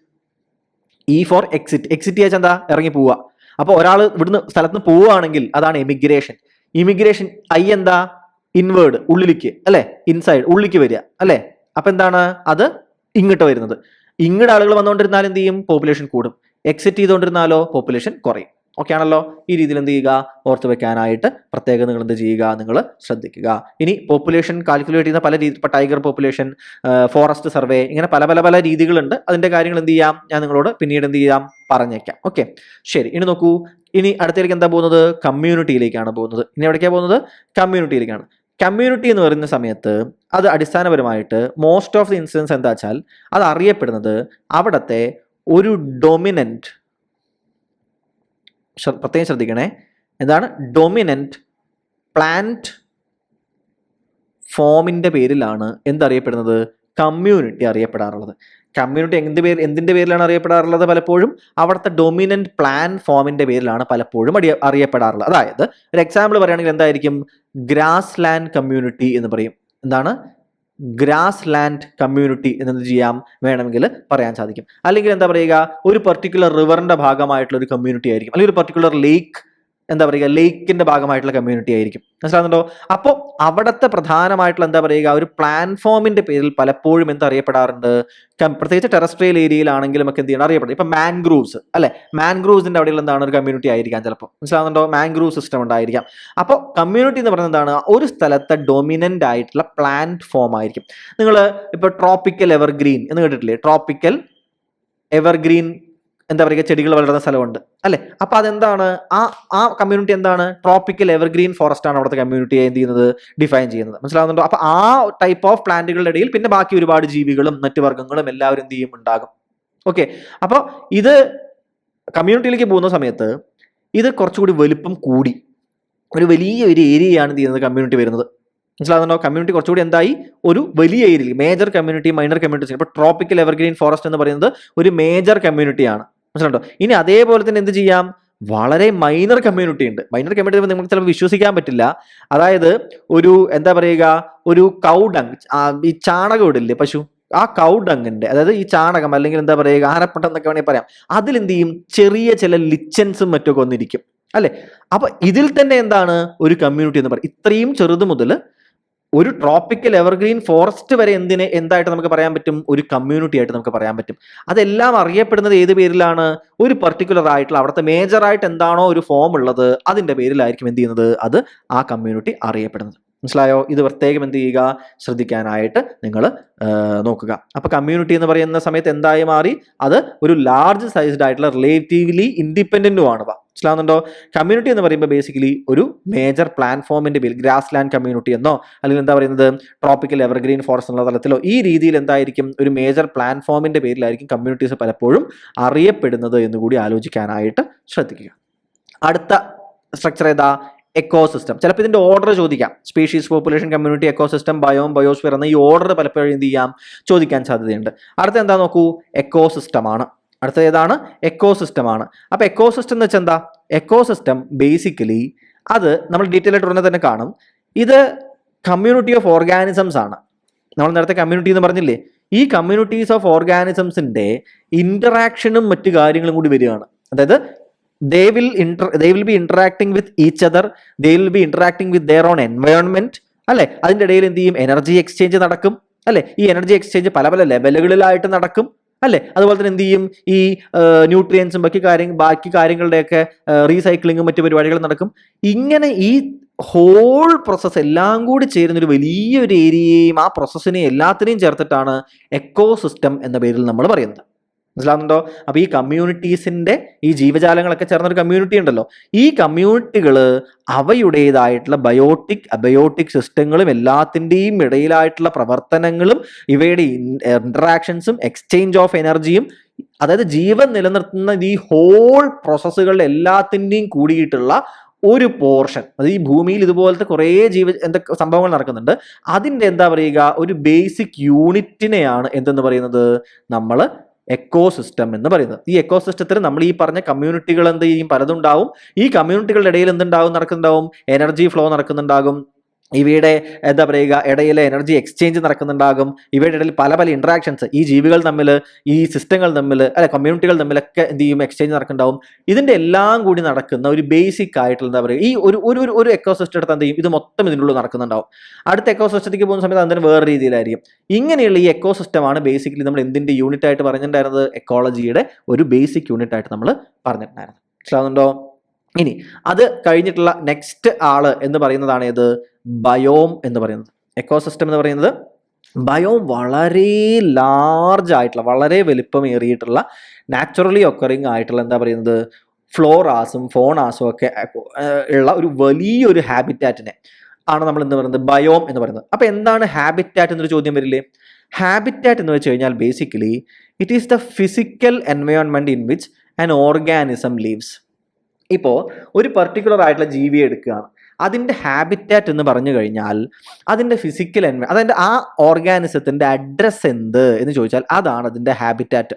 ചെയ്യാച്ച എന്താ? ഇറങ്ങി പോവുക. അപ്പോൾ ഒരാൾ ഇവിടുന്ന് സ്ഥലത്ത് നിന്ന് പോവുകയാണെങ്കിൽ അതാണ് എമിഗ്രേഷൻ. ഐ എന്താ? ഇൻവേർഡ്, ഉള്ളിലേക്ക് അല്ലെ, ഇൻസൈഡ്, ഉള്ളിലേക്ക് വരിക അല്ലെ. അപ്പൊ എന്താണ്? അത് ഇങ്ങോട്ട് വരുന്നത്. ഇങ്ങോട്ട് ആളുകൾ വന്നുകൊണ്ടിരുന്നാൽ എന്ത് ചെയ്യും? പോപ്പുലേഷൻ കൂടും. എക്സിറ്റ് ചെയ്തുകൊണ്ടിരുന്നാലോ പോപ്പുലേഷൻ കുറയും. ഓക്കെ ആണല്ലോ? ഈ രീതിയിൽ എന്ത് ചെയ്യുക? ഓർത്ത് വെക്കാനായിട്ട് പ്രത്യേകം നിങ്ങൾ എന്ത് ചെയ്യുക? നിങ്ങൾ ശ്രദ്ധിക്കുക. ഇനി പോപ്പുലേഷൻ കാൽക്കുലേറ്റ് ചെയ്യുന്ന പല രീതി, ഇപ്പൊ ടൈഗർ പോപ്പുലേഷൻ, ഫോറസ്റ്റ് സർവേ, ഇങ്ങനെ പല രീതികളുണ്ട്. അതിന്റെ കാര്യങ്ങൾ എന്ത് ചെയ്യാം? ഞാൻ നിങ്ങളോട് പിന്നീട് എന്ത് ചെയ്യാം? പറഞ്ഞേക്കാം. ഓക്കെ, ശരി. ഇനി നോക്കൂ, ഇനി അടുത്തേക്ക് എന്താ പോകുന്നത്? കമ്മ്യൂണിറ്റിയിലേക്കാണ് പോകുന്നത്. ഇനി എവിടേക്കാണ് പോകുന്നത്? കമ്മ്യൂണിറ്റിയിലേക്കാണ്. കമ്മ്യൂണിറ്റി എന്ന് പറയുന്ന സമയത്ത് അത് അടിസ്ഥാനപരമായിട്ട് മോസ്റ്റ് ഓഫ് ദി ഇൻസിഡൻസ് എന്താ വെച്ചാൽ അത് അറിയപ്പെടുന്നത് അവിടത്തെ ഒരു ഡൊമിനന്റ്, പ്രത്യേകം ശ്രദ്ധിക്കണേ, എന്താണ്? ഡൊമിനന്റ് പ്ലാന്റ് ഫോമിന്റെ പേരിലാണ് എന്തറിയപ്പെടുന്നത്? കമ്മ്യൂണിറ്റി അറിയപ്പെടാറുള്ളത്. കമ്മ്യൂണിറ്റി എന്തിന്റെ പേരിലാണ് അറിയപ്പെടാറുള്ളത്? പലപ്പോഴും അവിടുത്തെ ഡൊമിനന്റ് പ്ലാൻ ഫോമിന്റെ പേരിലാണ് പലപ്പോഴും അറിയപ്പെടാറുള്ളത്. അതായത് ഒരു എക്സാമ്പിൾ പറയുകയാണെങ്കിൽ എന്തായിരിക്കും? ഗ്രാസ് ലാൻഡ് കമ്മ്യൂണിറ്റി എന്ന് പറയും. എന്താണ്? ഗ്രാസ് ലാൻഡ് കമ്മ്യൂണിറ്റി എന്ന് ചെയ്യാം, വേണമെങ്കിൽ പറയാൻ സാധിക്കും. അല്ലെങ്കിൽ എന്താ പറയുക? ഒരു പർട്ടിക്കുലർ റിവറിന്റെ ഭാഗമായിട്ടുള്ള ഒരു കമ്മ്യൂണിറ്റി ആയിരിക്കും, അല്ലെങ്കിൽ ഒരു പർട്ടിക്കുലർ ലേക്ക് എന്താ പറയുക ലേക്കിന്റെ ഭാഗമായിട്ടുള്ള കമ്മ്യൂണിറ്റി ആയിരിക്കും. മനസ്സിലാകുന്നുണ്ടോ? അപ്പോൾ അവിടുത്തെ പ്രധാനമായിട്ടുള്ള എന്താ പറയുക ഒരു പ്ലാറ്റ്ഫോമിന്റെ പേരിൽ പലപ്പോഴും എന്താ അറിയപ്പെടാറുണ്ട്, പ്രത്യേകിച്ച് ടെറസ്ട്രിയൽ ഏരിയയിലാണെങ്കിലും ഒക്കെ എന്ത് ചെയ്യണം അറിയപ്പെടുന്നത്. ഇപ്പൊ മാൻഗ്രൂവ്സ് അല്ലെ, മാൻഗ്രൂവ്സിന്റെ അവിടെയുള്ള എന്താണ് ഒരു കമ്മ്യൂണിറ്റി ആയിരിക്കാം ചിലപ്പോൾ. മനസ്സിലാകുന്നുണ്ടോ? മാൻഗ്രൂവ് സിസ്റ്റം ഉണ്ടായിരിക്കാം. അപ്പോൾ കമ്മ്യൂണിറ്റി എന്ന് പറയുന്നത് എന്താണ്, ഒരു സ്ഥലത്തെ ഡൊമിനന്റ് ആയിട്ടുള്ള പ്ലാന്റ് ഫോം ആയിരിക്കും. നിങ്ങൾ ഇപ്പൊ ട്രോപ്പിക്കൽ എവർഗ്രീൻ എന്ന് കേട്ടിട്ടില്ലേ? ട്രോപ്പിക്കൽ എവർഗ്രീൻ എന്താ പറയുക ചെടികൾ വളരുന്ന സ്ഥലമുണ്ട് അല്ലെ. അപ്പൊ അതെന്താണ്, ആ കമ്മ്യൂണിറ്റി എന്താണ്, ട്രോപ്പിക്കൽ എവർഗ്രീൻ ഫോറസ്റ്റ് ആണ് അവിടുത്തെ കമ്മ്യൂണിറ്റിയെ എന്ത് ചെയ്യുന്നത്, ഡിഫൈൻ ചെയ്യുന്നത്. മനസ്സിലാവുന്നുണ്ടോ? അപ്പൊ ആ ടൈപ്പ് ഓഫ് പ്ലാന്റുകളുടെ ഇടയിൽ പിന്നെ ബാക്കി ഒരുപാട് ജീവികളും മറ്റു വർഗ്ഗങ്ങളും എല്ലാവരും എന്ത് ചെയ്യും ഉണ്ടാകും. ഓക്കെ, അപ്പോൾ ഇത് കമ്മ്യൂണിറ്റിയിലേക്ക് പോകുന്ന സമയത്ത് ഇത് കുറച്ചുകൂടി വലുപ്പം കൂടി ഒരു വലിയ ഒരു ഏരിയയാണ് എന്ത് ചെയ്യുന്നത് കമ്മ്യൂണിറ്റി വരുന്നത്. മനസ്സിലാകുന്നുണ്ടോ? കമ്മ്യൂണിറ്റി കുറച്ചുകൂടി എന്തായി ഒരു വലിയ ഏരിയയിൽ മേജർ കമ്മ്യൂണിറ്റി മൈനർ കമ്മ്യൂണിറ്റീസ്. ഇപ്പോൾ ട്രോപ്പിക്കൽ എവർഗ്രീൻ ഫോറസ്റ്റ് എന്ന് പറയുന്നത് ഒരു മേജർ കമ്മ്യൂണിറ്റിയാണ്. മനസ്സിലുണ്ടോ? ഇനി അതേപോലെ തന്നെ എന്ത് ചെയ്യാം, വളരെ മൈനർ കമ്മ്യൂണിറ്റി ഉണ്ട്. മൈനർ കമ്മ്യൂണിറ്റി നിങ്ങൾക്ക് ചിലപ്പോൾ വിശ്വസിക്കാൻ പറ്റില്ല. അതായത് ഒരു എന്താ പറയുക ഒരു കൗഡങ്, ഈ ചാണകം ഇടില്ലേ പശു, ആ കൗഡങ്ങിന്റെ അതായത് ഈ ചാണകം അല്ലെങ്കിൽ എന്താ പറയുക ആനപ്പട്ടം എന്നൊക്കെ വേണമെങ്കിൽ പറയാം, അതിലെന്ത് ചെയ്യും ചെറിയ ചില ലിച്ചൻസും മറ്റൊക്കെ ഒന്നിരിക്കും അല്ലെ. അപ്പൊ ഇതിൽ തന്നെ എന്താണ് ഒരു കമ്മ്യൂണിറ്റി എന്ന് പറയും. ഇത്രയും ചെറുത് മുതൽ ഒരു ട്രോപ്പിക്കൽ എവർഗ്രീൻ ഫോറസ്റ്റ് വരെ എന്തായിട്ട് നമുക്ക് പറയാൻ പറ്റും, ഒരു കമ്മ്യൂണിറ്റി ആയിട്ട് നമുക്ക് പറയാൻ പറ്റും. അതെല്ലാം അറിയപ്പെടുന്നത് ഏത് പേരിലാണ്, ഒരു പർട്ടിക്കുലർ ആയിട്ടുള്ള അവിടുത്തെ മേജർ ആയിട്ട് എന്താണോ ഒരു ഫോം ഉള്ളത് അതിന്റെ പേരിലായിരിക്കും എന്ത് ചെയ്യുന്നത്, അത് ആ കമ്മ്യൂണിറ്റി അറിയപ്പെടുന്നത്. മനസ്സിലായോ? ഇത് പ്രത്യേകം എന്ത് ചെയ്യുക, ശ്രദ്ധിക്കാനായിട്ട് നിങ്ങൾ നോക്കുക. അപ്പൊ കമ്മ്യൂണിറ്റി എന്ന് പറയുന്ന സമയത്ത് എന്തായി മാറി, അത് ഒരു ലാർജ് സൈസ്ഡ് ആയിട്ടുള്ള റിലേറ്റീവ്ലി ഇൻഡിപെൻഡന്റുമാണ്. മനസ്സിലാവുന്നുണ്ടോ? കമ്മ്യൂണിറ്റി എന്ന് പറയുമ്പോൾ ബേസിക്കലി ഒരു മേജർ പ്ലാറ്റ്ഫോമിന്റെ പേര്, ഗ്രാസ് ലാൻഡ് കമ്മ്യൂണിറ്റി എന്നോ അല്ലെങ്കിൽ എന്താ പറയുന്നത് ട്രോപ്പിക്കൽ എവർഗ്രീൻ ഫോറസ്റ്റ് എന്നുള്ള തലത്തിലോ ഈ രീതിയിൽ എന്തായിരിക്കും ഒരു മേജർ പ്ലാറ്റ്ഫോമിന്റെ പേരിലായിരിക്കും കമ്മ്യൂണിറ്റീസ് പലപ്പോഴും അറിയപ്പെടുന്നത് എന്നുകൂടി ആലോചിക്കാനായിട്ട് ശ്രദ്ധിക്കുക. അടുത്ത സ്ട്രക്ചർ ഏതാ, എക്കോസിസ്റ്റം. ചിലപ്പോൾ ഇതിന്റെ ഓർഡർ ചോദിക്കാം, species, population, community, ecosystem, biome, biosphere എന്ന ഈ ഓർഡർ പലപ്പോഴും എന്ത് ചെയ്യാം ചോദിക്കാൻ സാധ്യതയുണ്ട്. അടുത്ത എന്താ നോക്കൂ, എക്കോസിസ്റ്റം ആണ്. അടുത്ത ഏതാണ്, എക്കോസിസ്റ്റം ആണ്. അപ്പൊ എക്കോസിസ്റ്റം എന്ന് വെച്ചാൽ എന്താ, എക്കോസിസ്റ്റം ബേസിക്കലി അത് നമ്മൾ ഡീറ്റെയിൽ ആയിട്ട് ഉടനെ തന്നെ കാണും. ഇത് കമ്മ്യൂണിറ്റി ഓഫ് ഓർഗാനിസംസ് ആണ്. നമ്മൾ നേരത്തെ കമ്മ്യൂണിറ്റി എന്ന് പറഞ്ഞില്ലേ, ഈ കമ്മ്യൂണിറ്റീസ് ഓഫ് ഓർഗാനിസംസിന്റെ ഇന്ററാക്ഷനും മറ്റു കാര്യങ്ങളും കൂടി വരികയാണ്. അതായത് they will be interacting with each other, they will be interacting with their own environment അല്ലെ. അതിൻ്റെ ഇടയിൽ എന്ത് ചെയ്യും, എനർജി എക്സ്ചേഞ്ച് നടക്കും അല്ലെ. ഈ എനർജി എക്സ്ചേഞ്ച് പല പല ലെവലുകളിലായിട്ട് നടക്കും അല്ലെ. അതുപോലെ തന്നെ എന്ത് ചെയ്യും, ഈ ന്യൂട്രിയൻസും ബാക്കി കാര്യങ്ങളുടെയൊക്കെ റീസൈക്ലിങ്ങും മറ്റു പരിപാടികളും നടക്കും. ഇങ്ങനെ ഈ ഹോൾ പ്രോസസ്സ് എല്ലാം കൂടി ചേരുന്നൊരു വലിയൊരു ഏരിയയും ആ പ്രോസസ്സിനെ എല്ലാത്തിനെയും ചേർത്തിട്ടാണ് എക്കോസിസ്റ്റം എന്ന പേരിൽ നമ്മൾ പറയുന്നത്. മനസ്സിലാവുന്നുണ്ടോ? അപ്പൊ ഈ കമ്മ്യൂണിറ്റീസിന്റെ ഈ ജീവജാലങ്ങളൊക്കെ ചേർന്നൊരു കമ്മ്യൂണിറ്റി ഉണ്ടല്ലോ, ഈ കമ്മ്യൂണിറ്റികൾ അവയുടേതായിട്ടുള്ള ബയോട്ടിക് അബയോട്ടിക് സിസ്റ്റങ്ങളും എല്ലാത്തിൻ്റെയും ഇടയിലായിട്ടുള്ള പ്രവർത്തനങ്ങളും ഇവയുടെ ഇന്ററാക്ഷൻസും എക്സ്ചേഞ്ച് ഓഫ് എനർജിയും, അതായത് ജീവൻ നിലനിർത്തുന്ന ഈ ഹോൾ പ്രോസസ്സുകളുടെ എല്ലാത്തിൻ്റെയും കൂടിയിട്ടുള്ള ഒരു പോർഷൻ, അത് ഈ ഭൂമിയിൽ ഇതുപോലത്തെ കുറേ എന്തൊക്കെ സംഭവങ്ങൾ നടക്കുന്നുണ്ട്, അതിൻ്റെ എന്താ പറയുക ഒരു ബേസിക് യൂണിറ്റിനെയാണ് എന്തെന്ന് പറയുന്നത് നമ്മൾ എക്കോസിസ്റ്റം എന്ന് പറയുന്നത്. ഈ എക്കോസിസ്റ്റത്തിൽ നമ്മൾ ഈ പറഞ്ഞ കമ്മ്യൂണിറ്റികൾ എന്ത് ചെയ്യും, പലതുണ്ടാവും. ഈ കമ്മ്യൂണിറ്റികളുടെ ഇടയിൽ നടക്കുന്നുണ്ടാവും, എനർജി ഫ്ലോ നടക്കുന്നുണ്ടാകും, ഇവയുടെ എന്താ പറയുക ഇടയിലെ എനർജി എക്സ്ചേഞ്ച് നടക്കുന്നുണ്ടാകും, ഇവയുടെ ഇടയിൽ പല പല ഇന്ററാക്ഷൻസ് ഈ ജീവികൾ തമ്മിൽ, ഈ സിസ്റ്റങ്ങൾ തമ്മിൽ അല്ലെ കമ്മ്യൂണിറ്റികൾ തമ്മിലൊക്കെ എന്ത് ചെയ്യും, എക്സ്ചേഞ്ച് നടക്കുന്നുണ്ടാവും. ഇതിന്റെ എല്ലാം കൂടി നടക്കുന്ന ഒരു ബേസിക് ആയിട്ടുള്ള എന്താ പറയുക ഈ ഒരു എക്കോസിസ്റ്റം എടുത്ത് എന്ത് ചെയ്യും, ഇത് മൊത്തം ഇതിനുള്ളിൽ നടക്കുന്നുണ്ടാവും. അടുത്ത എക്കോസിസ്റ്റത്തിലേക്ക് പോകുന്ന സമയത്ത് അതിന് വേറെ രീതിയിലായിരിക്കും. ഇങ്ങനെയുള്ള ഈ എക്കോസിസ്റ്റമാണ് ബേസിക്കലി നമ്മൾ എന്തിന്റെ യൂണിറ്റ് ആയിട്ട് പറഞ്ഞിട്ടുണ്ടായിരുന്നത്, എക്കോളജിയുടെ ഒരു ബേസിക് യൂണിറ്റ് ആയിട്ട് നമ്മൾ പറഞ്ഞിട്ടുണ്ടായിരുന്നു. മനസ്സിലാവുന്നുണ്ടോ? ഇനി അത് കഴിഞ്ഞിട്ടുള്ള നെക്സ്റ്റ് ആള് എന്ന് പറയുന്നതാണ് ഏത്, ബയോം എന്ന് പറയുന്നത്. എക്കോസിസ്റ്റം എന്ന് പറയുന്നത് ബയോം വളരെ ലാർജ് ആയിട്ടുള്ള വളരെ വലിപ്പമേറിയിട്ടുള്ള നാച്ചുറലി ഒക്കറിങ് ആയിട്ടുള്ള എന്താ പറയുന്നത് ഫ്ലോറാസും ഫോണാസും ഒക്കെ ഉള്ള ഒരു വലിയൊരു ഹാബിറ്റാറ്റിനെ ആണ് നമ്മൾ എന്ത് പറയുന്നത് ബയോം എന്ന് പറയുന്നത്. അപ്പൊ എന്താണ് ഹാബിറ്റാറ്റ് എന്നൊരു ചോദ്യം വരില്ലേ? ഹാബിറ്റാറ്റ് എന്ന് വെച്ച് കഴിഞ്ഞാൽ basically it is the physical environment in which an organism leaves. ഇപ്പോൾ ഒരു പർട്ടിക്കുലർ ആയിട്ടുള്ള ജീവിയെ എടുക്കുകയാണ്, അതിൻ്റെ ഹാബിറ്റാറ്റ് എന്ന് പറഞ്ഞു കഴിഞ്ഞാൽ അതിൻ്റെ ഫിസിക്കൽ അതായത് ആ ഓർഗാനിസത്തിൻ്റെ അഡ്രസ്സ് എന്ത് എന്ന് ചോദിച്ചാൽ അതാണ് അതിൻ്റെ ഹാബിറ്റാറ്റ്.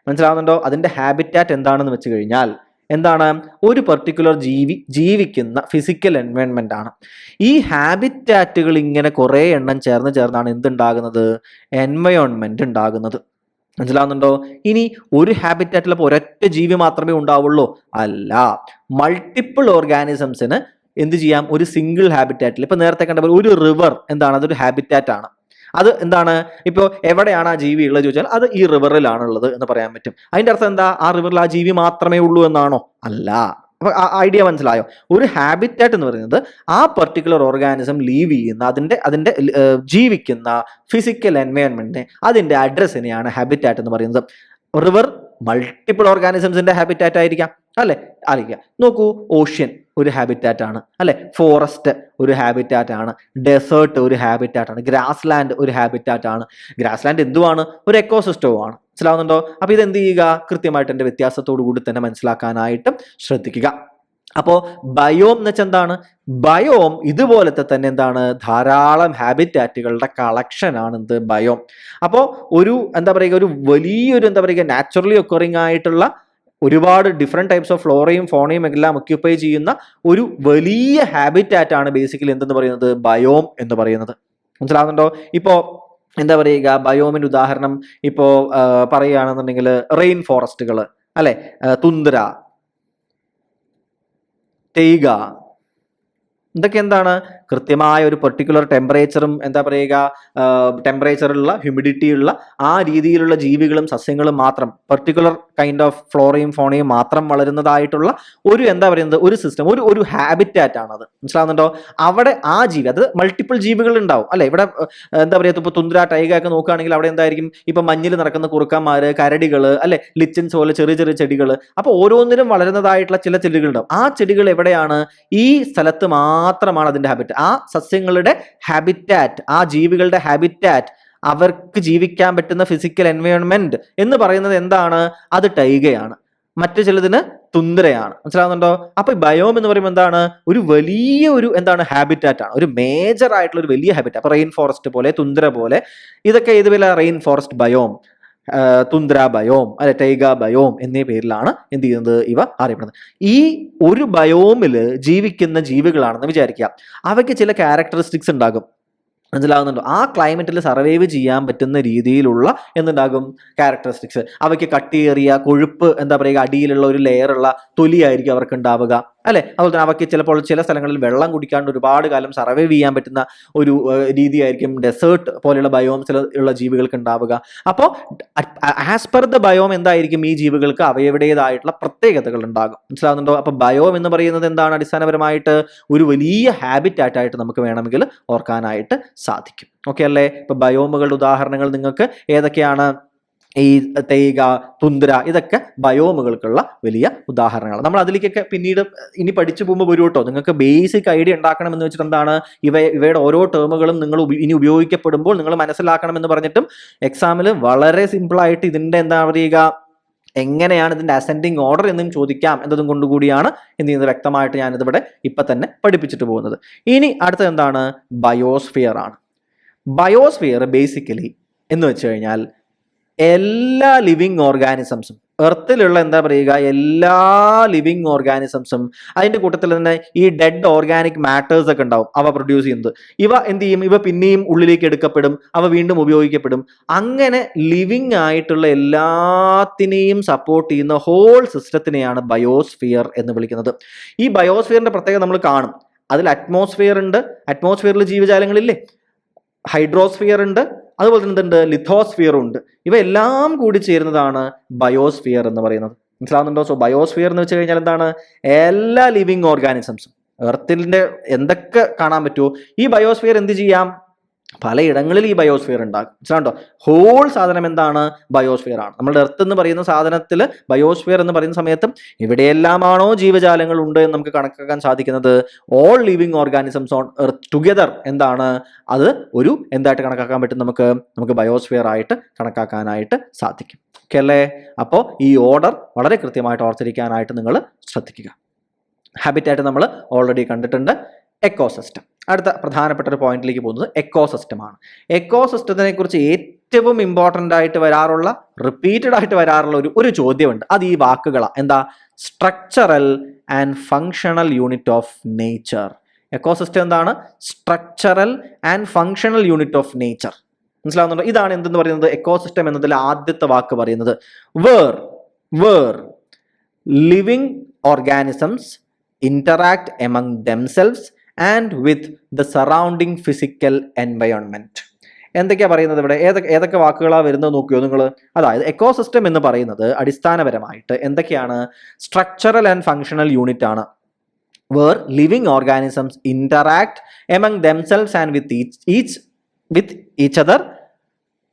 മനസ്സിലാവുന്നുണ്ടോ? അതിൻ്റെ ഹാബിറ്റാറ്റ് എന്താണെന്ന് വെച്ച് കഴിഞ്ഞാൽ എന്താണ്, ഒരു പർട്ടിക്കുലർ ജീവിക്കുന്ന ഫിസിക്കൽ എൻവയോൺമെന്റ് ആണ്. ഈ ഹാബിറ്റാറ്റുകൾ ഇങ്ങനെ കുറേ എണ്ണം ചേർന്നാണ് എന്തുണ്ടാകുന്നത്, എൻവയോൺമെന്റ് ഉണ്ടാകുന്നത്. മനസ്സിലാവുന്നുണ്ടോ? ഇനി ഒരു ഹാബിറ്റാറ്റിൽ ഇപ്പോൾ ഒരൊറ്റ ജീവി മാത്രമേ ഉണ്ടാവുള്ളൂ? അല്ല, മൾട്ടിപ്പിൾ ഓർഗാനിസംസിന് എന്ത് ചെയ്യാം? ഒരു സിംഗിൾ ഹാബിറ്റാറ്റിൽ, ഇപ്പൊ നേരത്തെ കണ്ട പോലെ ഒരു റിവർ എന്താണ്? അതൊരു ഹാബിറ്റാറ്റ് ആണ്. അത് എന്താണ്? ഇപ്പോൾ എവിടെയാണ് ആ ജീവി ഉള്ളത് ചോദിച്ചാൽ അത് ഈ റിവറിലാണ് ഉള്ളത് എന്ന് പറയാൻ പറ്റും. അതിന്റെ അർത്ഥം എന്താ? ആ റിവറിൽ ആ ജീവി മാത്രമേ ഉള്ളൂ എന്നാണോ? അല്ല. അപ്പൊ ഐഡിയ മനസ്സിലായോ? ഒരു ഹാബിറ്റാറ്റ് എന്ന് പറയുന്നത് ആ പെർട്ടിക്കുലർ ഓർഗാനിസം ലീവ് ചെയ്യുന്ന അതിന്റെ ജീവിക്കുന്ന ഫിസിക്കൽ എൻവയോൺമെന്റിനെ, അതിന്റെ അഡ്രസ്സിനെയാണ് ഹാബിറ്റാറ്റ് എന്ന് പറയുന്നത്. റിവർ മൾട്ടിപ്പിൾ ഓർഗാനിസംസിന്റെ ഹാബിറ്റാറ്റ് ആയിരിക്കാം, അല്ലെ? അറിയിക്കാം. നോക്കൂ, ഓഷ്യൻ ഒരു ഹാബിറ്റാറ്റ് ആണ്, അല്ലെ? ഫോറസ്റ്റ് ഒരു ഹാബിറ്റാറ്റ് ആണ്, ഡെസേർട്ട് ഒരു ഹാബിറ്റാറ്റ് ആണ്, ഗ്രാസ് ലാൻഡ് ഒരു ഹാബിറ്റാറ്റ് ആണ്. ഗ്രാസ് ലാൻഡ് എന്തുവാണ്? ഒരു എക്കോസിസ്റ്റവും ആണ്. മനസ്സിലാവുന്നുണ്ടോ? അപ്പൊ ഇത് എന്ത് ചെയ്യുക? കൃത്യമായിട്ട് എന്റെ വ്യത്യാസത്തോടു കൂടി തന്നെ മനസ്സിലാക്കാനായിട്ട് ശ്രദ്ധിക്കുക. അപ്പോ ബയോം എന്ന് വെച്ചാൽ എന്താണ്? ബയോം ഇതുപോലത്തെ തന്നെ എന്താണ്? ധാരാളം ഹാബിറ്റാറ്റുകളുടെ കളക്ഷൻ ആണ് എന്ത്? ബയോം. അപ്പോൾ ഒരു എന്താ പറയുക, ഒരു വലിയൊരു എന്താ പറയുക, നാച്ചുറലി ഒക്കറിങ് ആയിട്ടുള്ള ഒരുപാട് ഡിഫറെന്റ് ടൈപ്സ് ഓഫ് ഫ്ലോറയും ഫോണയും എല്ലാം ഒക്യുപ്പൈ ചെയ്യുന്ന ഒരു വലിയ ഹാബിറ്റാറ്റ് ആണ് ബേസിക്കലി എന്തെന്ന് പറയുന്നത്? ബയോം എന്ന് പറയുന്നത്. മനസ്സിലാവുന്നുണ്ടോ? ഇപ്പോ എന്താ പറയുക, ബയോമിന്റെ ഉദാഹരണം ഇപ്പോ പറയുകയാണെന്നുണ്ടെങ്കിൽ റെയിൻ ഫോറസ്റ്റുകൾ, അല്ലെ? തുന്ദ്ര, തേയിക, ഇതൊക്കെ എന്താണ്? കൃത്യമായ ഒരു പെർട്ടിക്കുലർ ടെമ്പറേച്ചറും എന്താ പറയുക, ടെമ്പറേച്ചറുള്ള ഹ്യൂമിഡിറ്റിയുള്ള ആ രീതിയിലുള്ള ജീവികളും സസ്യങ്ങളും മാത്രം, പെർട്ടിക്കുലർ കൈൻഡ് ഓഫ് ഫ്ലോറയും ഫോണയും മാത്രം വളരുന്നതായിട്ടുള്ള ഒരു എന്താ പറയുന്നത്, ഒരു സിസ്റ്റം, ഒരു ഹാബിറ്റാറ്റ് ആണത്. മനസ്സിലാവുന്നുണ്ടോ? അവിടെ ആ ജീവി, അത് മൾട്ടിപ്പിൾ ജീവികൾ ഉണ്ടാവും, അല്ലെ? ഇവിടെ എന്താ പറയുക, ഇപ്പൊ തുന്ദ്ര, ടൈഗ ഒക്കെ നോക്കുകയാണെങ്കിൽ അവിടെ എന്തായിരിക്കും? ഇപ്പൊ മഞ്ഞിൽ നടക്കുന്ന കുറുക്കന്മാര്, കരടികള്, അല്ലെ? ലിച്ചൻസ് പോലെ ചെറിയ ചെറിയ ചെടികൾ. അപ്പൊ ഓരോന്നിനും വളരുന്നതായിട്ടുള്ള ചില ചെടികൾ ഉണ്ടാവും. ആ ചെടികൾ എവിടെയാണ്? ഈ സ്ഥലത്ത് മാത്രമാണ് അതിന്റെ ഹാബിറ്റ്. ആ സസ്യങ്ങളുടെ ഹാബിറ്റാറ്റ്, ആ ജീവികളുടെ ഹാബിറ്റാറ്റ്, അവർക്ക് ജീവിക്കാൻ പറ്റുന്ന ഫിസിക്കൽ എൻവയോൺമെന്റ് എന്ന് പറയുന്നത് എന്താണ്? അത് ടൈഗയാണ്. മറ്റു ചിലതിന് തുന്ദ്രയാണ്. മനസ്സിലാവുന്നുണ്ടോ? അപ്പൊ ബയോം എന്ന് പറയുമ്പോൾ എന്താണ്? ഒരു വലിയ ഒരു എന്താണ്? ഹാബിറ്റാറ്റ് ആണ്, ഒരു മേജർ ആയിട്ടുള്ള ഒരു വലിയ ഹാബിറ്റാറ്റ്. അപ്പൊ റെയിൻ ഫോറസ്റ്റ് പോലെ, തുന്ദ്ര പോലെ, ഇതൊക്കെ ഇതുപോലെ റെയിൻ ഫോറസ്റ്റ് ബയോം, തുന്ദ്ര ബയോം, അല്ലെ ടൈഗ ബയോം എന്നീ പേരിലാണ് എന്ത് ചെയ്യുന്നത്? ഇവ അറിയപ്പെടുന്നത്. ഈ ഒരു ബയോമില് ജീവിക്കുന്ന ജീവികളാണെന്ന് വിചാരിക്കുക. അവയ്ക്ക് ചില ക്യാരക്ടറിസ്റ്റിക്സ് ഉണ്ടാകും. മനസ്സിലാകുന്നുണ്ടോ? ആ ക്ലൈമറ്റിൽ സർവൈവ് ചെയ്യാൻ പറ്റുന്ന രീതിയിലുള്ള എന്തുണ്ടാകും? ക്യാരക്ടറിസ്റ്റിക്സ്. അവയ്ക്ക് കട്ടിയേറിയ കൊഴുപ്പ് എന്താ പറയുക, അടിയിലുള്ള ഒരു ലെയറുള്ള തൊലിയായിരിക്കും അവർക്ക് ഉണ്ടാവുക, അല്ലെ? അതുപോലെ തന്നെ അവയ്ക്ക് ചിലപ്പോൾ ചില സ്ഥലങ്ങളിൽ വെള്ളം കുടിക്കാണ്ട് ഒരുപാട് കാലം സർവൈവ് ചെയ്യാൻ പറ്റുന്ന ഒരു രീതിയായിരിക്കും ഡെസേർട്ട് പോലെയുള്ള ബയോംസിൽ ഉള്ള ജീവികൾക്ക് ഉണ്ടാവുക. അപ്പോൾ ആസ് പെർ ദ ബയോം എന്തായിരിക്കും? ഈ ജീവികൾക്ക് അവയുടേതായിട്ടുള്ള പ്രത്യേകതകൾ ഉണ്ടാകും. മനസ്സിലാകുന്നുണ്ടോ? അപ്പൊ ബയോം എന്ന് പറയുന്നത് എന്താണ്? അടിസ്ഥാനപരമായിട്ട് ഒരു വലിയ ഹാബിറ്റാറ്റ് ആയിട്ട് നമുക്ക് വേണമെങ്കിൽ ഓർക്കാനായിട്ട് സാധിക്കും. ഓക്കെ അല്ലേ? ഇപ്പൊ ബയോമുകളുടെ ഉദാഹരണങ്ങൾ നിങ്ങൾക്ക് ഏതൊക്കെയാണ്? ഈ തേയിക, തുന്ദ്ര, ഇതൊക്കെ ബയോമുകൾക്കുള്ള വലിയ ഉദാഹരണങ്ങൾ. നമ്മൾ അതിലേക്കൊക്കെ പിന്നീട് ഇനി പഠിച്ചു പോകുമ്പോൾ വരും കേട്ടോ. നിങ്ങൾക്ക് ബേസിക് ഐഡിയ ഉണ്ടാക്കണം എന്ന് വെച്ചിട്ട് എന്താണ്, ഇവയുടെ ഓരോ ടേമുകളും നിങ്ങൾ ഇനി ഉപയോഗിക്കപ്പെടുമ്പോൾ നിങ്ങൾ മനസ്സിലാക്കണം എന്ന് പറഞ്ഞിട്ടും എക്സാമിൽ വളരെ സിമ്പിളായിട്ട് ഇതിന്റെ എന്താ പറയുക, എങ്ങനെയാണ് ഇതിന്റെ അസെൻഡിങ് ഓർഡർ എന്നും ചോദിക്കാം എന്നതും കൊണ്ടുകൂടിയാണ് എന്ത് ചെയ്യുന്നത്, വ്യക്തമായിട്ട് ഞാനിതിവിടെ ഇപ്പൊ തന്നെ പഠിപ്പിച്ചിട്ട് പോകുന്നത്. ഇനി അടുത്തത് എന്താണ്? ബയോസ്ഫിയർ ആണ്. ബയോസ്ഫിയർ ബേസിക്കലി എന്ന് വെച്ച് കഴിഞ്ഞാൽ എല്ലാ ലിവിങ് ഓർഗാനിസംസും, എർത്തിലുള്ള എന്താ പറയുക, എല്ലാ ലിവിങ് ഓർഗാനിസംസും, അതിന്റെ കൂട്ടത്തിൽ തന്നെ ഈ ഡെഡ് ഓർഗാനിക് മാറ്റേഴ്സ് ഒക്കെ ഉണ്ടാവും അവ പ്രൊഡ്യൂസ് ചെയ്യുന്നത്. ഇവ എന്ത് ചെയ്യും? ഇവ പിന്നെയും ഉള്ളിലേക്ക് എടുക്കപ്പെടും, അവ വീണ്ടും ഉപയോഗിക്കപ്പെടും. അങ്ങനെ ലിവിങ് ആയിട്ടുള്ള എല്ലാത്തിനെയും സപ്പോർട്ട് ചെയ്യുന്ന ഹോൾ സിസ്റ്റത്തിനെയാണ് ബയോസ്ഫിയർ എന്ന് വിളിക്കുന്നത്. ഈ ബയോസ്ഫിയറിന്റെ പ്രത്യേകത നമ്മൾ കാണും. അതിൽ അറ്റ്മോസ്ഫിയർ ഉണ്ട്, അറ്റ്മോസ്ഫിയറിൽ ജീവജാലങ്ങളില്ലേ, ഹൈഡ്രോസ്ഫിയർ ഉണ്ട്, അതുപോലെ തന്നെ എന്തുണ്ട്? ലിഥോസ്ഫിയർ ഉണ്ട്. ഇവയെല്ലാം കൂടി ചേരുന്നതാണ് ബയോസ്ഫിയർ എന്ന് പറയുന്നത്. മനസ്സിലാവുന്നുണ്ടോ? സോ ബയോസ്ഫിയർ എന്ന് വെച്ച് കഴിഞ്ഞാൽ എന്താണ്? എല്ലാ ലിവിങ് ഓർഗാനിസംസും, എർത്തിന്റെ എന്തൊക്കെ കാണാൻ പറ്റുമോ ഈ ബയോസ്ഫിയർ എന്ത് ചെയ്യാം? പലയിടങ്ങളിൽ ഈ ബയോസ്ഫിയർ ഉണ്ടാകും. മനസ്സിലാണ്ടോ? ഹോൾ സാധനം എന്താണ്? ബയോസ്ഫിയർ ആണ്. നമ്മുടെ എർത്ത് എന്ന് പറയുന്ന സാധനത്തിൽ ബയോസ്ഫിയർ എന്ന് പറയുന്ന സമയത്തും എവിടെയെല്ലാമാണോ ജീവജാലങ്ങൾ ഉണ്ട് എന്ന് നമുക്ക് കണക്കാക്കാൻ സാധിക്കുന്നത്, all living organisms on earth together എന്താണ്, അത് ഒരു എന്തായിട്ട് കണക്കാക്കാൻ പറ്റും? നമുക്ക് ബയോസ്ഫിയർ ആയിട്ട് കണക്കാക്കാനായിട്ട് സാധിക്കും. ഓക്കെ അല്ലേ? അപ്പോൾ ഈ ഓർഡർ വളരെ കൃത്യമായിട്ട് ഓർത്തിരിക്കാനായിട്ട് നിങ്ങൾ ശ്രദ്ധിക്കുക. ഹാബിറ്റായിട്ട് നമ്മൾ ഓൾറെഡി കണ്ടിട്ടുണ്ട്. എക്കോസിസ്റ്റം, അടുത്ത പ്രധാനപ്പെട്ട ഒരു പോയിന്റിലേക്ക് പോകുന്നത് എക്കോസിസ്റ്റമാണ്. എക്കോസിസ്റ്റത്തിനെ കുറിച്ച് ഏറ്റവും ഇമ്പോർട്ടൻ്റ് ആയിട്ട് വരാറുള്ള, റിപ്പീറ്റഡ് ആയിട്ട് വരാറുള്ള ഒരു ചോദ്യമുണ്ട്. അത് ഈ വാക്കുകളാണ്. എന്താ? Structural and functional unit of nature. Ecosystem എന്താണ്? Structural and functional unit of nature. മനസ്സിലാവുന്നുണ്ടോ? ഇതാണ് എന്തെന്ന് പറയുന്നത്, എക്കോസിസ്റ്റം എന്നതിൽ ആദ്യത്തെ വാക്ക് പറയുന്നത്. Where living organisms interact among themselves and with the surrounding physical environment. എന്തൊക്കെയാ പറയുന്നത് ഇവിടെ? ഏതൊക്കെ വാക്കുകളാണ് വരുന്നത് നോക്കിയോ നിങ്ങൾ? അതായത് എക്കോസിസ്റ്റം എന്ന് പറയുന്നത് അടിസ്ഥാനപരമായിട്ട് എന്തൊക്കെയാണ്? സ്ട്രക്ചറൽ ആൻഡ് ഫങ്ഷണൽ യൂണിറ്റ് ആണ്. Where living organisms interact among themselves and with each other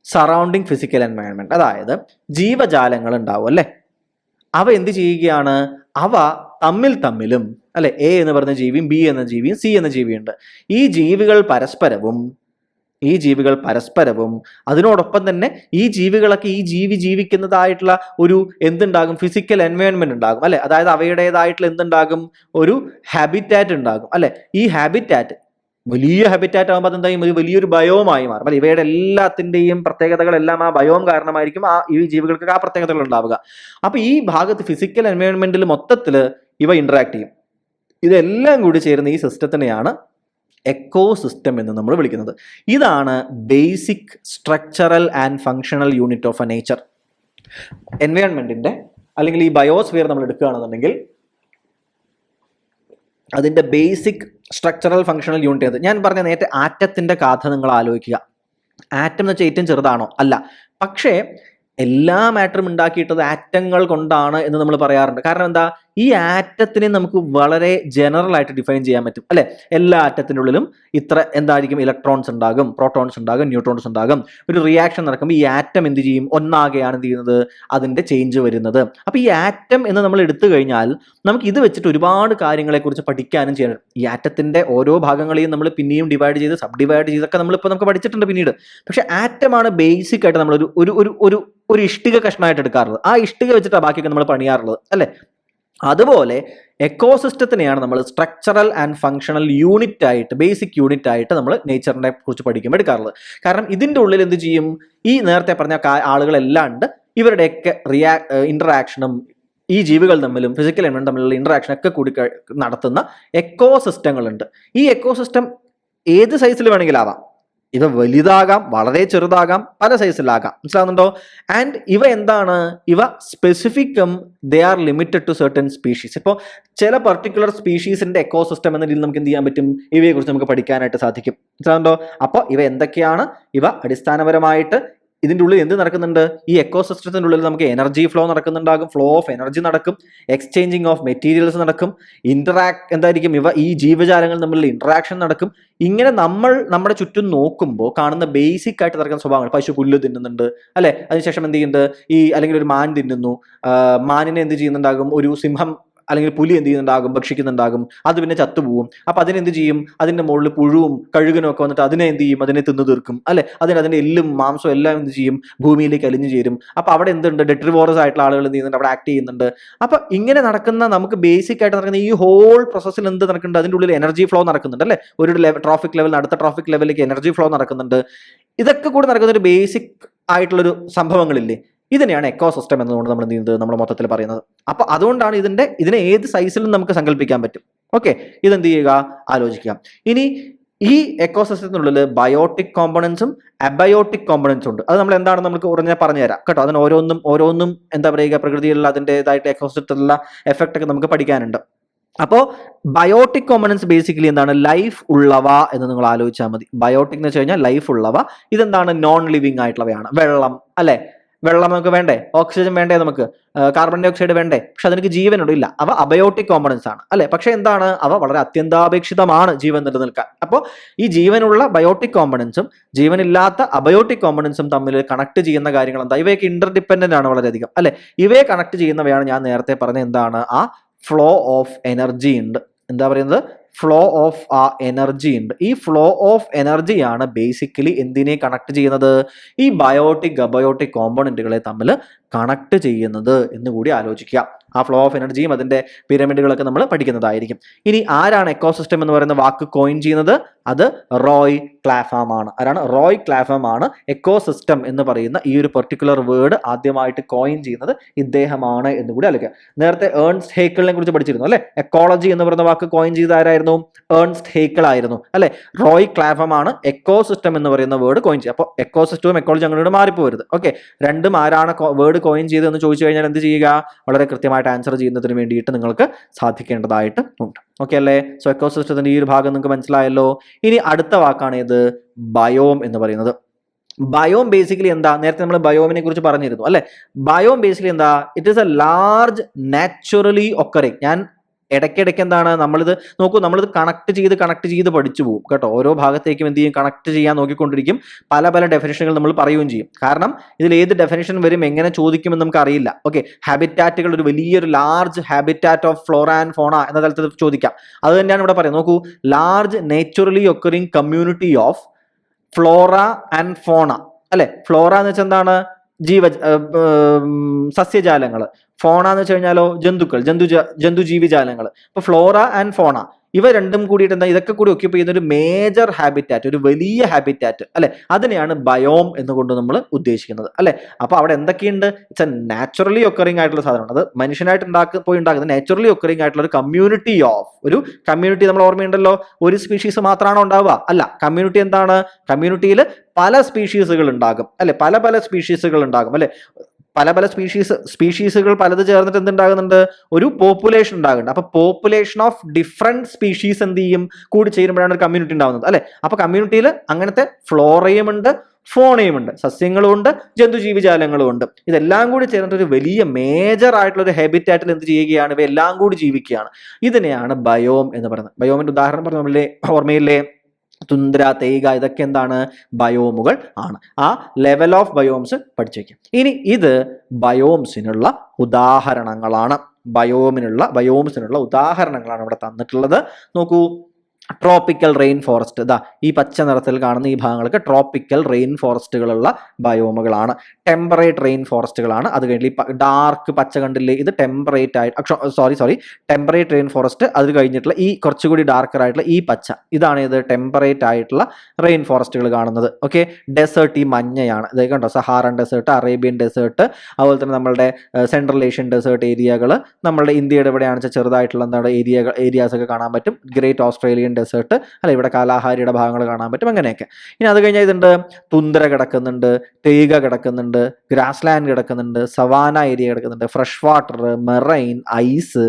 surrounding physical environment. അതായത് ജീവജാലങ്ങൾ ഉണ്ടാവും അല്ലെ, അവ എന്ത് ചെയ്യുകയാണ്? അവ തമ്മിലും അല്ലെ, എ എന്ന് പറയുന്ന ജീവിയും ബി എന്ന ജീവിയും സി എന്ന ജീവിയുണ്ട്. ഈ ജീവികൾ പരസ്പരവും അതിനോടൊപ്പം തന്നെ ഈ ജീവികളൊക്കെ ഈ ജീവിക്കുന്നതായിട്ടുള്ള ഒരു എന്തുണ്ടാകും? ഫിസിക്കൽ എൻവയോൺമെന്റ് ഉണ്ടാകും അല്ലെ. അതായത് അവയുടേതായിട്ടുള്ള എന്തുണ്ടാകും? ഒരു ഹാബിറ്റാറ്റ് ഉണ്ടാകും അല്ലെ. ഈ ഹാബിറ്റാറ്റ് വലിയ ഹാബിറ്റാറ്റ് ആകുമ്പോൾ അതെന്തായും ഒരു വലിയൊരു ബയോമായി മാറും അല്ലെ. ഇവയുടെ എല്ലാത്തിൻ്റെയും പ്രത്യേകതകളെല്ലാം ആ ബയോം കാരണമായിരിക്കും ഈ ജീവികൾക്ക് ആ പ്രത്യേകതകൾ ഉണ്ടാവുക. അപ്പൊ ഈ ഭാഗത്ത് ഫിസിക്കൽ എൻവയോൺമെന്റിൽ മൊത്തത്തിൽ ഇവ ഇന്ററാക്ട് ചെയ്യും. ഇതെല്ലാം കൂടി ചേരുന്ന ഈ സിസ്റ്റത്തിനെയാണ് എക്കോസിസ്റ്റം എന്ന് നമ്മൾ വിളിക്കുന്നത്. ഇതാണ് basic structural and functional unit of a nature. എൻവയോൺമെന്റിന്റെ അല്ലെങ്കിൽ ഈ ബയോസ്ഫിയർ നമ്മൾ എടുക്കുകയാണെന്നുണ്ടെങ്കിൽ അതിന്റെ ബേസിക് സ്ട്രക്ചറൽ ഫങ്ഷണൽ യൂണിറ്റ് ഏത്? ഞാൻ പറഞ്ഞ നേരത്തെ ആറ്റത്തിന്റെ കഥ നിങ്ങൾ ആലോചിക്കുക. ആറ്റം എന്ന് വെച്ചാൽ ഏറ്റവും ചെറുതാണോ? അല്ല. പക്ഷേ എല്ലാ മാറ്ററും ഉണ്ടാക്കിയിട്ടത് ആറ്റങ്ങൾ കൊണ്ടാണ് എന്ന് നമ്മൾ പറയാറുണ്ട്. കാരണം എന്താ? ഈ ആറ്റത്തിനെ നമുക്ക് വളരെ ജനറൽ ആയിട്ട് ഡിഫൈൻ ചെയ്യാൻ പറ്റും അല്ലെ. എല്ലാ ആറ്റത്തിൻ്റെ ഉള്ളിലും ഇത്ര എന്തായിരിക്കും? ഇലക്ട്രോൺസ് ഉണ്ടാകും, പ്രോട്ടോൺസ് ഉണ്ടാകും, ന്യൂട്രോൺസ് ഉണ്ടാകും. ഒരു റിയാക്ഷൻ നടക്കുമ്പോൾ ഈ ആറ്റം എന്ത് ചെയ്യും? ഒന്നാകെയാണ് എന്ത് ചെയ്യുന്നത്? അതിന്റെ ചേഞ്ച് വരുന്നത്. അപ്പൊ ഈ ആറ്റം എന്ന് നമ്മൾ എടുത്തു കഴിഞ്ഞാൽ നമുക്ക് ഇത് വെച്ചിട്ട് ഒരുപാട് കാര്യങ്ങളെ കുറിച്ച് പഠിക്കാനും ചെയ്യണം. ഈ ആറ്റത്തിന്റെ ഓരോ ഭാഗങ്ങളെയും നമ്മൾ പിന്നെയും ഡിവൈഡ് ചെയ്ത് സബ് ഡിവൈഡ് ചെയ്തൊക്കെ നമുക്ക് പഠിച്ചിട്ടുണ്ട് പിന്നീട്. പക്ഷെ ആറ്റമാണ് ബേസിക് ആയിട്ട് നമ്മൾ ഒരു ഇഷ്ടിക കഷ്ണമായിട്ട് എടുക്കാറുള്ളത്. ആ ഇഷ്ടിക വെച്ചിട്ടാണ് ബാക്കിയൊക്കെ നമ്മൾ പണിയാറുള്ളത് അല്ലെ. അതുപോലെ എക്കോസിസ്റ്റത്തിനെയാണ് നമ്മൾ സ്ട്രക്ചറൽ ആൻഡ് ഫങ്ഷണൽ യൂണിറ്റ് ആയിട്ട്, ബേസിക് യൂണിറ്റ് ആയിട്ട് നമ്മൾ നേച്ചറിനെ കുറിച്ച് പഠിക്കുമ്പോൾ എടുക്കാറുള്ളത്. കാരണം ഇതിൻ്റെ ഉള്ളിൽ എന്ത് ചെയ്യും? ഈ നേരത്തെ പറഞ്ഞ ആളുകളെല്ലാം ഉണ്ട്. ഇവരുടെയൊക്കെ ഇന്ററാക്ഷനും ഈ ജീവികൾ തമ്മിലും ഫിസിക്കൽ എൻവയോൺമെന്റ് തമ്മിലുള്ള ഇന്ററാക്ഷൻ ഒക്കെ കൂടി നടത്തുന്ന എക്കോസിസ്റ്റങ്ങളുണ്ട്. ഈ എക്കോസിസ്റ്റം ഏത് സൈസിൽ വേണമെങ്കിലും ആവാം. ഇവ വലുതാകാം, വളരെ ചെറുതാകാം, പല സൈസിലാകാം. മനസ്സിലാവുന്നുണ്ടോ? ആൻഡ് ഇവ എന്താണ്? ഇവ സ്പെസിഫിക്കും they are limited to certain species. ഇപ്പോൾ ചില പർട്ടിക്കുലർ സ്പീഷീസിന്റെ എക്കോസിസ്റ്റം എന്ന രീതിയിൽ നമുക്ക് എന്ത് ചെയ്യാൻ പറ്റും? ഇവയെ കുറിച്ച് നമുക്ക് പഠിക്കാനായിട്ട് സാധിക്കും. മനസ്സിലാവുന്നുണ്ടോ? അപ്പോൾ ഇവ എന്തൊക്കെയാണ്? ഇവ അടിസ്ഥാനപരമായിട്ട് ഇതിൻ്റെ ഉള്ളിൽ എന്ത് നടക്കുന്നുണ്ട്? ഈ എക്കോസിസ്റ്റത്തിൻ്റെ ഉള്ളിൽ നമുക്ക് എനർജി ഫ്ലോ നടക്കുന്നുണ്ടാകും, ഫ്ലോ ഓഫ് എനർജി നടക്കും, എക്സ്ചേഞ്ചിങ് ഓഫ് മെറ്റീരിയൽസ് നടക്കും, എന്തായിരിക്കും? ഇവ ഈ ജീവജാലങ്ങൾ തമ്മിലുള്ള ഇന്ററാക്ഷൻ നടക്കും. ഇങ്ങനെ നമ്മൾ നമ്മുടെ ചുറ്റും നോക്കുമ്പോൾ കാണുന്ന ബേസിക് ആയിട്ട് നടക്കുന്ന സ്വഭാവങ്ങൾ. പശു പുല്ല് തിന്നുന്നുണ്ട് അല്ലെ, അതിനുശേഷം എന്ത് ചെയ്യുന്നുണ്ട്? അല്ലെങ്കിൽ ഒരു മാൻ തിന്നുന്നു. മാനിനെ എന്ത് ചെയ്യുന്നുണ്ടാകും? ഒരു സിംഹം അല്ലെങ്കിൽ പുലി എന്ത് ചെയ്യുന്നുണ്ടാകും? ഭക്ഷിക്കുന്നുണ്ടാകും. അത് പിന്നെ ചത്തുപോകും. അപ്പൊ അതിനെന്ത് ചെയ്യും? അതിന്റെ മുകളിൽ പുഴുവും കഴുകനും ഒക്കെ വന്നിട്ട് അതിനെ എന്ത് ചെയ്യും? അതിനെ തിന്നു തീർക്കും അല്ലെ. അതിന്റെ എല്ലും മാംസവും എല്ലാം എന്ത് ചെയ്യും? ഭൂമിയിലേക്ക് അലിഞ്ഞു ചേരും. അപ്പൊ അവിടെ എന്തുണ്ട്? ഡെട്രിവോറസ് ആയിട്ടുള്ള ആളുകൾ എന്ത് ചെയ്യുന്നുണ്ട്? അവിടെ ആക്ട് ചെയ്യുന്നുണ്ട്. അപ്പൊ ഇങ്ങനെ നടക്കുന്ന നമുക്ക് ബേസിക് ആയിട്ട് നടക്കുന്ന ഈ ഹോൾ പ്രോസസ്സിൽ എന്ത് നടക്കുന്നുണ്ട്? അതിൻ്റെ ഉള്ളിൽ എനർജി ഫ്ലോ നടക്കുന്നുണ്ട് അല്ലെ. ഒരു ട്രോഫിക് ലെവൽ അടുത്ത ട്രോഫിക് ലെവലിലേക്ക് എനർജി ഫ്ലോ നടക്കുന്നുണ്ട്. ഇതൊക്കെ കൂടി നടക്കുന്ന ഒരു ബേസിക് ആയിട്ടുള്ളൊരു സംഭവങ്ങളില്ലേ, ഇതിനെയാണ് എക്കോസിസ്റ്റം എന്നതുകൊണ്ട് നമ്മൾ എന്ത് ചെയ്യുന്നത്? നമ്മൾ മൊത്തത്തിൽ പറയുന്നത്. അപ്പൊ അതുകൊണ്ടാണ് ഇതിനെ ഏത് സൈസിലും നമുക്ക് സങ്കല്പിക്കാൻ പറ്റും. ഓക്കെ, ഇതെന്ത് ചെയ്യുക? ആലോചിക്കുക. ഇനി ഈ എക്കോസിസ്റ്റത്തിനുള്ളിൽ ബയോട്ടിക് കോമ്പണൻസും അബയോട്ടിക് കോമ്പണൻസും ഉണ്ട്. അത് നമ്മൾ എന്താണെന്ന് നമുക്ക് പറഞ്ഞുതരാം കേട്ടോ. അതിന് ഓരോന്നും എന്താ പറയുക, പ്രകൃതിയിലുള്ള അതിൻ്റെതായിട്ട് എക്കോസിസ്റ്റത്തിലുള്ള എഫക്റ്റ് ഒക്കെ നമുക്ക് പഠിക്കാനുണ്ട്. അപ്പോൾ ബയോട്ടിക് കോമ്പണൻസ് ബേസിക്കലി എന്താണ്? ലൈഫ് ഉള്ളവ എന്ന് നിങ്ങൾ ആലോചിച്ചാൽ മതി. ബയോട്ടിക് എന്ന് വെച്ച് കഴിഞ്ഞാൽ ലൈഫ് ഉള്ളവ. ഇതെന്താണ്? നോൺ ലിവിങ് ആയിട്ടുള്ളവയാണ്. വെള്ളം അല്ലെ, വെള്ളം നമുക്ക് വേണ്ടേ? ഓക്സിജൻ വേണ്ടേ? നമുക്ക് കാർബൺ ഡൈ ഓക്സൈഡ് വേണ്ടേ? പക്ഷെ അതിനൊക്കെ ജീവനുണ്ട് ഇല്ല. അവ അബയോട്ടിക് കോമ്പണൻസ് ആണ് അല്ലെ. പക്ഷെ എന്താണ്? അവ വളരെ അത്യന്താപേക്ഷിതമാണ് ജീവൻ നിലനിൽക്കാൻ. അപ്പോൾ ഈ ജീവനുള്ള ബയോട്ടിക് കോമ്പണൻസും ജീവനില്ലാത്ത അബയോട്ടിക് കോമ്പണൻസും തമ്മിൽ കണക്ട് ചെയ്യുന്ന കാര്യങ്ങൾ എന്താ? ഇവയൊക്കെ ഇന്റർഡിപെൻഡന്റ് ആണ് വളരെയധികം അല്ലെ. ഇവയെ കണക്ട് ചെയ്യുന്നവയാണ് ഞാൻ നേരത്തെ പറഞ്ഞ എന്താണ്? ആ ഫ്ലോ ഓഫ് എനർജി ഉണ്ട്. എന്താ പറയുന്നത്? ഫ്ലോ ഓഫ് ആ എനർജി ഉണ്ട്. ഈ ഫ്ലോ ഓഫ് എനർജിയാണ് ബേസിക്കലി എന്തിനെ കണക്ട് ചെയ്യുന്നത്? ഈ ബയോട്ടിക് അബയോട്ടിക് കോമ്പണന്റുകളെ തമ്മിൽ കണക്ട് ചെയ്യുന്നത് എന്ന് കൂടി ആലോചിക്കുക. ആ ഫ്ലോ ഓഫ് എനർജിയും അതിന്റെ പിരമിഡുകളൊക്കെ നമ്മൾ പഠിക്കുന്നതായിരിക്കും. ഇനി ആരാണ് എക്കോസിസ്റ്റം എന്ന് പറയുന്ന വാക്ക് കോയിൻ ചെയ്യുന്നത്? അത് റോയ് ക്ലാഫാം ആണ്. ആരാണ്? റോയ് ക്ലാഫാം ആണ് എക്കോസിസ്റ്റം എന്ന് പറയുന്ന ഈ ഒരു പെർട്ടിക്കുലർ വേർഡ് ആദ്യമായിട്ട് കോയിൻ ചെയ്യുന്നത് ഇദ്ദേഹമാണ് എന്ന് കൂടി ആലോചിക്കുക. നേരത്തെ ഏൺസ്റ്റ് ഹേക്കിളിനെ കുറിച്ച് പഠിച്ചിരുന്നു അല്ലെ? എക്കോളജി എന്ന് പറയുന്ന വാക്ക് കോയിൻ ചെയ്ത ആരായിരുന്നു? ഏൺസ്റ്റ് ഹേക്കിൾ ആയിരുന്നു അല്ലെ? റോയ് ക്ലാഫാം ആണ് എക്കോസിസ്റ്റം എന്ന് പറയുന്ന വേർഡ് കോയിൻ ചെയ്യുക. അപ്പോൾ എക്കോസിസ്റ്റവും എക്കോളജി അങ്ങോട്ട് മാറിപ്പോരുത്. ഓക്കെ, രണ്ടും ആരാണ് വേർഡ് കോയിൻ ചെയ്തതെന്ന് ചോദിച്ചു കഴിഞ്ഞാൽ എന്ത് ചെയ്യുക? വളരെ കൃത്യമായിട്ട് ആൻസർ ചെയ്യുന്നതിന് വേണ്ടിയിട്ട് നിങ്ങൾക്ക് സാധിക്കേണ്ടതായിട്ട് ഉണ്ട്. ഓക്കെ അല്ലേ? സോ എക്കോസിസ്റ്റത്തിന്റെ ഈ ഒരു ഭാഗം നിങ്ങൾക്ക് മനസ്സിലായല്ലോ. ഇനി അടുത്ത വാക്കാണ് ഇത് ബയോം എന്ന് പറയുന്നത്. ബയോം ബേസിക്കലി എന്താ? നേരത്തെ നമ്മൾ ബയോമിനെ കുറിച്ച് പറഞ്ഞിരുന്നു അല്ലെ? ബയോം ബേസിക്കലി എന്താ? It is A large naturally occurring. ഞാൻ ഇടയ്ക്കിടയ്ക്ക് എന്താണ് നമ്മളിത് നോക്കൂ, നമ്മളിത് കണക്ട് ചെയ്ത് പഠിച്ചു പോകും കേട്ടോ. ഓരോ ഭാഗത്തേക്കും എന്ത് ചെയ്യും? കണക്ട് ചെയ്യാൻ നോക്കിക്കൊണ്ടിരിക്കും. പല ഡെഫിനിഷനുകൾ നമ്മൾ പറയുകയും ചെയ്യും. കാരണം ഇതിൽ ഏത് ഡെഫിനിഷൻ വരും, എങ്ങനെ ചോദിക്കുമെന്ന് നമുക്ക് അറിയില്ല. ഓക്കെ, ഹാബിറ്റാറ്റുകൾ ഒരു വലിയൊരു large habitat of flora and fauna എന്ന തലത്തിൽ ചോദിക്കാം. അത് തന്നെയാണ് ഇവിടെ പറയുന്നത്. നോക്കൂ, large naturally occurring community of flora and fauna അല്ലെ? ഫ്ലോറ എന്ന് വെച്ചാൽ എന്താണ്? സസ്യജാലങ്ങൾ. ഫോണ എന്ന് വെച്ച് കഴിഞ്ഞാലോ ജന്തുക്കൾ, ജന്തുജീവിജാലങ്ങൾ. അപ്പൊ ഫ്ലോറ ആൻഡ് ഫോണ ഇവ രണ്ടും കൂടിയിട്ട് എന്താ? ഇതൊക്കെ കൂടി ഒക്യുപ്പൈ ചെയ്യുന്ന ഒരു മേജർ ഹാബിറ്റാറ്റ്, ഒരു വലിയ ഹാബിറ്റാറ്റ് അല്ലെ? അതിനെയാണ് ബയോം എന്നുകൊണ്ട് നമ്മൾ ഉദ്ദേശിക്കുന്നത് അല്ലെ? അപ്പൊ അവിടെ എന്തൊക്കെയുണ്ട്? ഇറ്റ്സ് എ നാച്ചുറലി ഒക്കറിംഗ് ആയിട്ടുള്ള സാധനമാണ്. അത് മനുഷ്യനായിട്ട് ഉണ്ടാക്കുന്നത് നാച്ചുറലി ഒക്കറിംഗ് ആയിട്ടുള്ള ഒരു കമ്മ്യൂണിറ്റി ഓഫ്, ഒരു കമ്മ്യൂണിറ്റി. നമ്മൾ ഓർമ്മയുണ്ടല്ലോ, ഒരു സ്പീഷീസ് മാത്രമാണോ ഉണ്ടാവുക? അല്ല. കമ്മ്യൂണിറ്റി എന്താണ്? കമ്മ്യൂണിറ്റിയിൽ പല സ്പീഷീസുകൾ ഉണ്ടാകും അല്ലെ? പല സ്പീഷീസുകൾ ഉണ്ടാകും അല്ലെ? പല സ്പീഷീസുകൾ പലത് ചേർന്നിട്ട് എന്തുണ്ടാകുന്നുണ്ട്? ഒരു പോപ്പുലേഷൻ ഉണ്ടാകുന്നുണ്ട്. അപ്പൊ പോപ്പുലേഷൻ ഓഫ് ഡിഫറെന്റ് സ്പീഷീസ് എന്ത് ചെയ്യും? കൂടി ചേരുമ്പോഴാണ് ഒരു കമ്മ്യൂണിറ്റി ഉണ്ടാകുന്നത് അല്ലെ? അപ്പൊ കമ്മ്യൂണിറ്റിയിൽ അങ്ങനത്തെ ഫ്ലോറയും ഉണ്ട്, ഫോണയും ഉണ്ട്, സസ്യങ്ങളും ഉണ്ട്, ജന്തുജീവിജാലങ്ങളും ഉണ്ട്. ഇതെല്ലാം കൂടി ചേർന്നിട്ട് ഒരു വലിയ മേജർ ആയിട്ടുള്ള ഒരു ഹാബിറ്റാറ്റിൽ എന്ത് ചെയ്യുകയാണ്? ഇവയെല്ലാം കൂടി ജീവിക്കുകയാണ്. ഇതിനെയാണ് ബയോം എന്ന് പറയുന്നത്. ബയോമിന്റെ ഉദാഹരണം പറഞ്ഞ ഓർമ്മയില്ലേ? തുന്ദ്ര, തേയിക, ഇതൊക്കെ എന്താണ്? ബയോമുകൾ ആണ്. ആ ലെവൽ ഓഫ് ബയോംസ് പഠിച്ചു വയ്ക്കും. ഇനി ഇത് ബയോംസിനുള്ള ഉദാഹരണങ്ങളാണ്. ബയോംസിനുള്ള ഉദാഹരണങ്ങളാണ് ഇവിടെ തന്നിട്ടുള്ളത്. നോക്കൂ, ട്രോപ്പിക്കൽ റെയിൻ ഫോറസ്റ്റ്. ഇതാ ഈ പച്ച നിറത്തിൽ കാണുന്ന ഈ ഭാഗങ്ങളൊക്കെ ട്രോപ്പിക്കൽ റെയിൻ ഫോറസ്റ്റുകളുള്ള ബയോമുകളാണ്. ടെമ്പറേറ്റ് റെയിൻ ഫോറസ്റ്റുകളാണ്. അത് കഴിഞ്ഞിട്ട് ഈ ഡാർക്ക് പച്ച കണ്ടില്ലേ? ഇത് ടെമ്പറേറ്റ് റെയിൻ ഫോറസ്റ്റ്. അത് കഴിഞ്ഞിട്ടുള്ള ഈ കുറച്ചുകൂടി ഡാർക്കർ ആയിട്ടുള്ള ഈ പച്ച, ഇതാണ് ഇത് ടെമ്പറേറ്റ് ആയിട്ടുള്ള റെയിൻ ഫോറസ്റ്റുകൾ കാണുന്നത്. ഓക്കെ, ഡെസേർട്ട് ഈ മഞ്ഞയാണ്. ഇത് കണ്ടോ? സഹാറൻ ഡെസേർട്ട്, അറേബ്യൻ ഡെസേർട്ട്, അതുപോലെ തന്നെ നമ്മളുടെ സെൻട്രൽ ഏഷ്യൻ ഡെസേർട്ട് ഏരിയകൾ, നമ്മളുടെ ഇന്ത്യയുടെ എവിടെയാണെന്ന് വെച്ചാൽ ചെറുതായിട്ടുള്ള എന്താണ് ഏരിയാസ് ഒക്കെ കാണാൻ പറ്റും. ഗ്രേറ്റ് ഓസ്ട്രേലിയൻ ഡെസേർട്ട് അല്ലെ? ഇവിടെ കാലാഹാരിയുടെ ഭാഗങ്ങൾ കാണാൻ പറ്റും. അങ്ങനെയൊക്കെ. ഇനി അത് കഴിഞ്ഞാൽ ഇതുണ്ട്, തുന്ദ്ര കിടക്കുന്നുണ്ട്, തേയിക കിടക്കുന്നുണ്ട്, ഗ്രാസ് ലാൻഡ് കിടക്കുന്നുണ്ട്, സവാന ഏരിയ കിടക്കുന്നുണ്ട്, ഫ്രഷ് വാട്ടർ, മെറൈൻ, ഐസ്.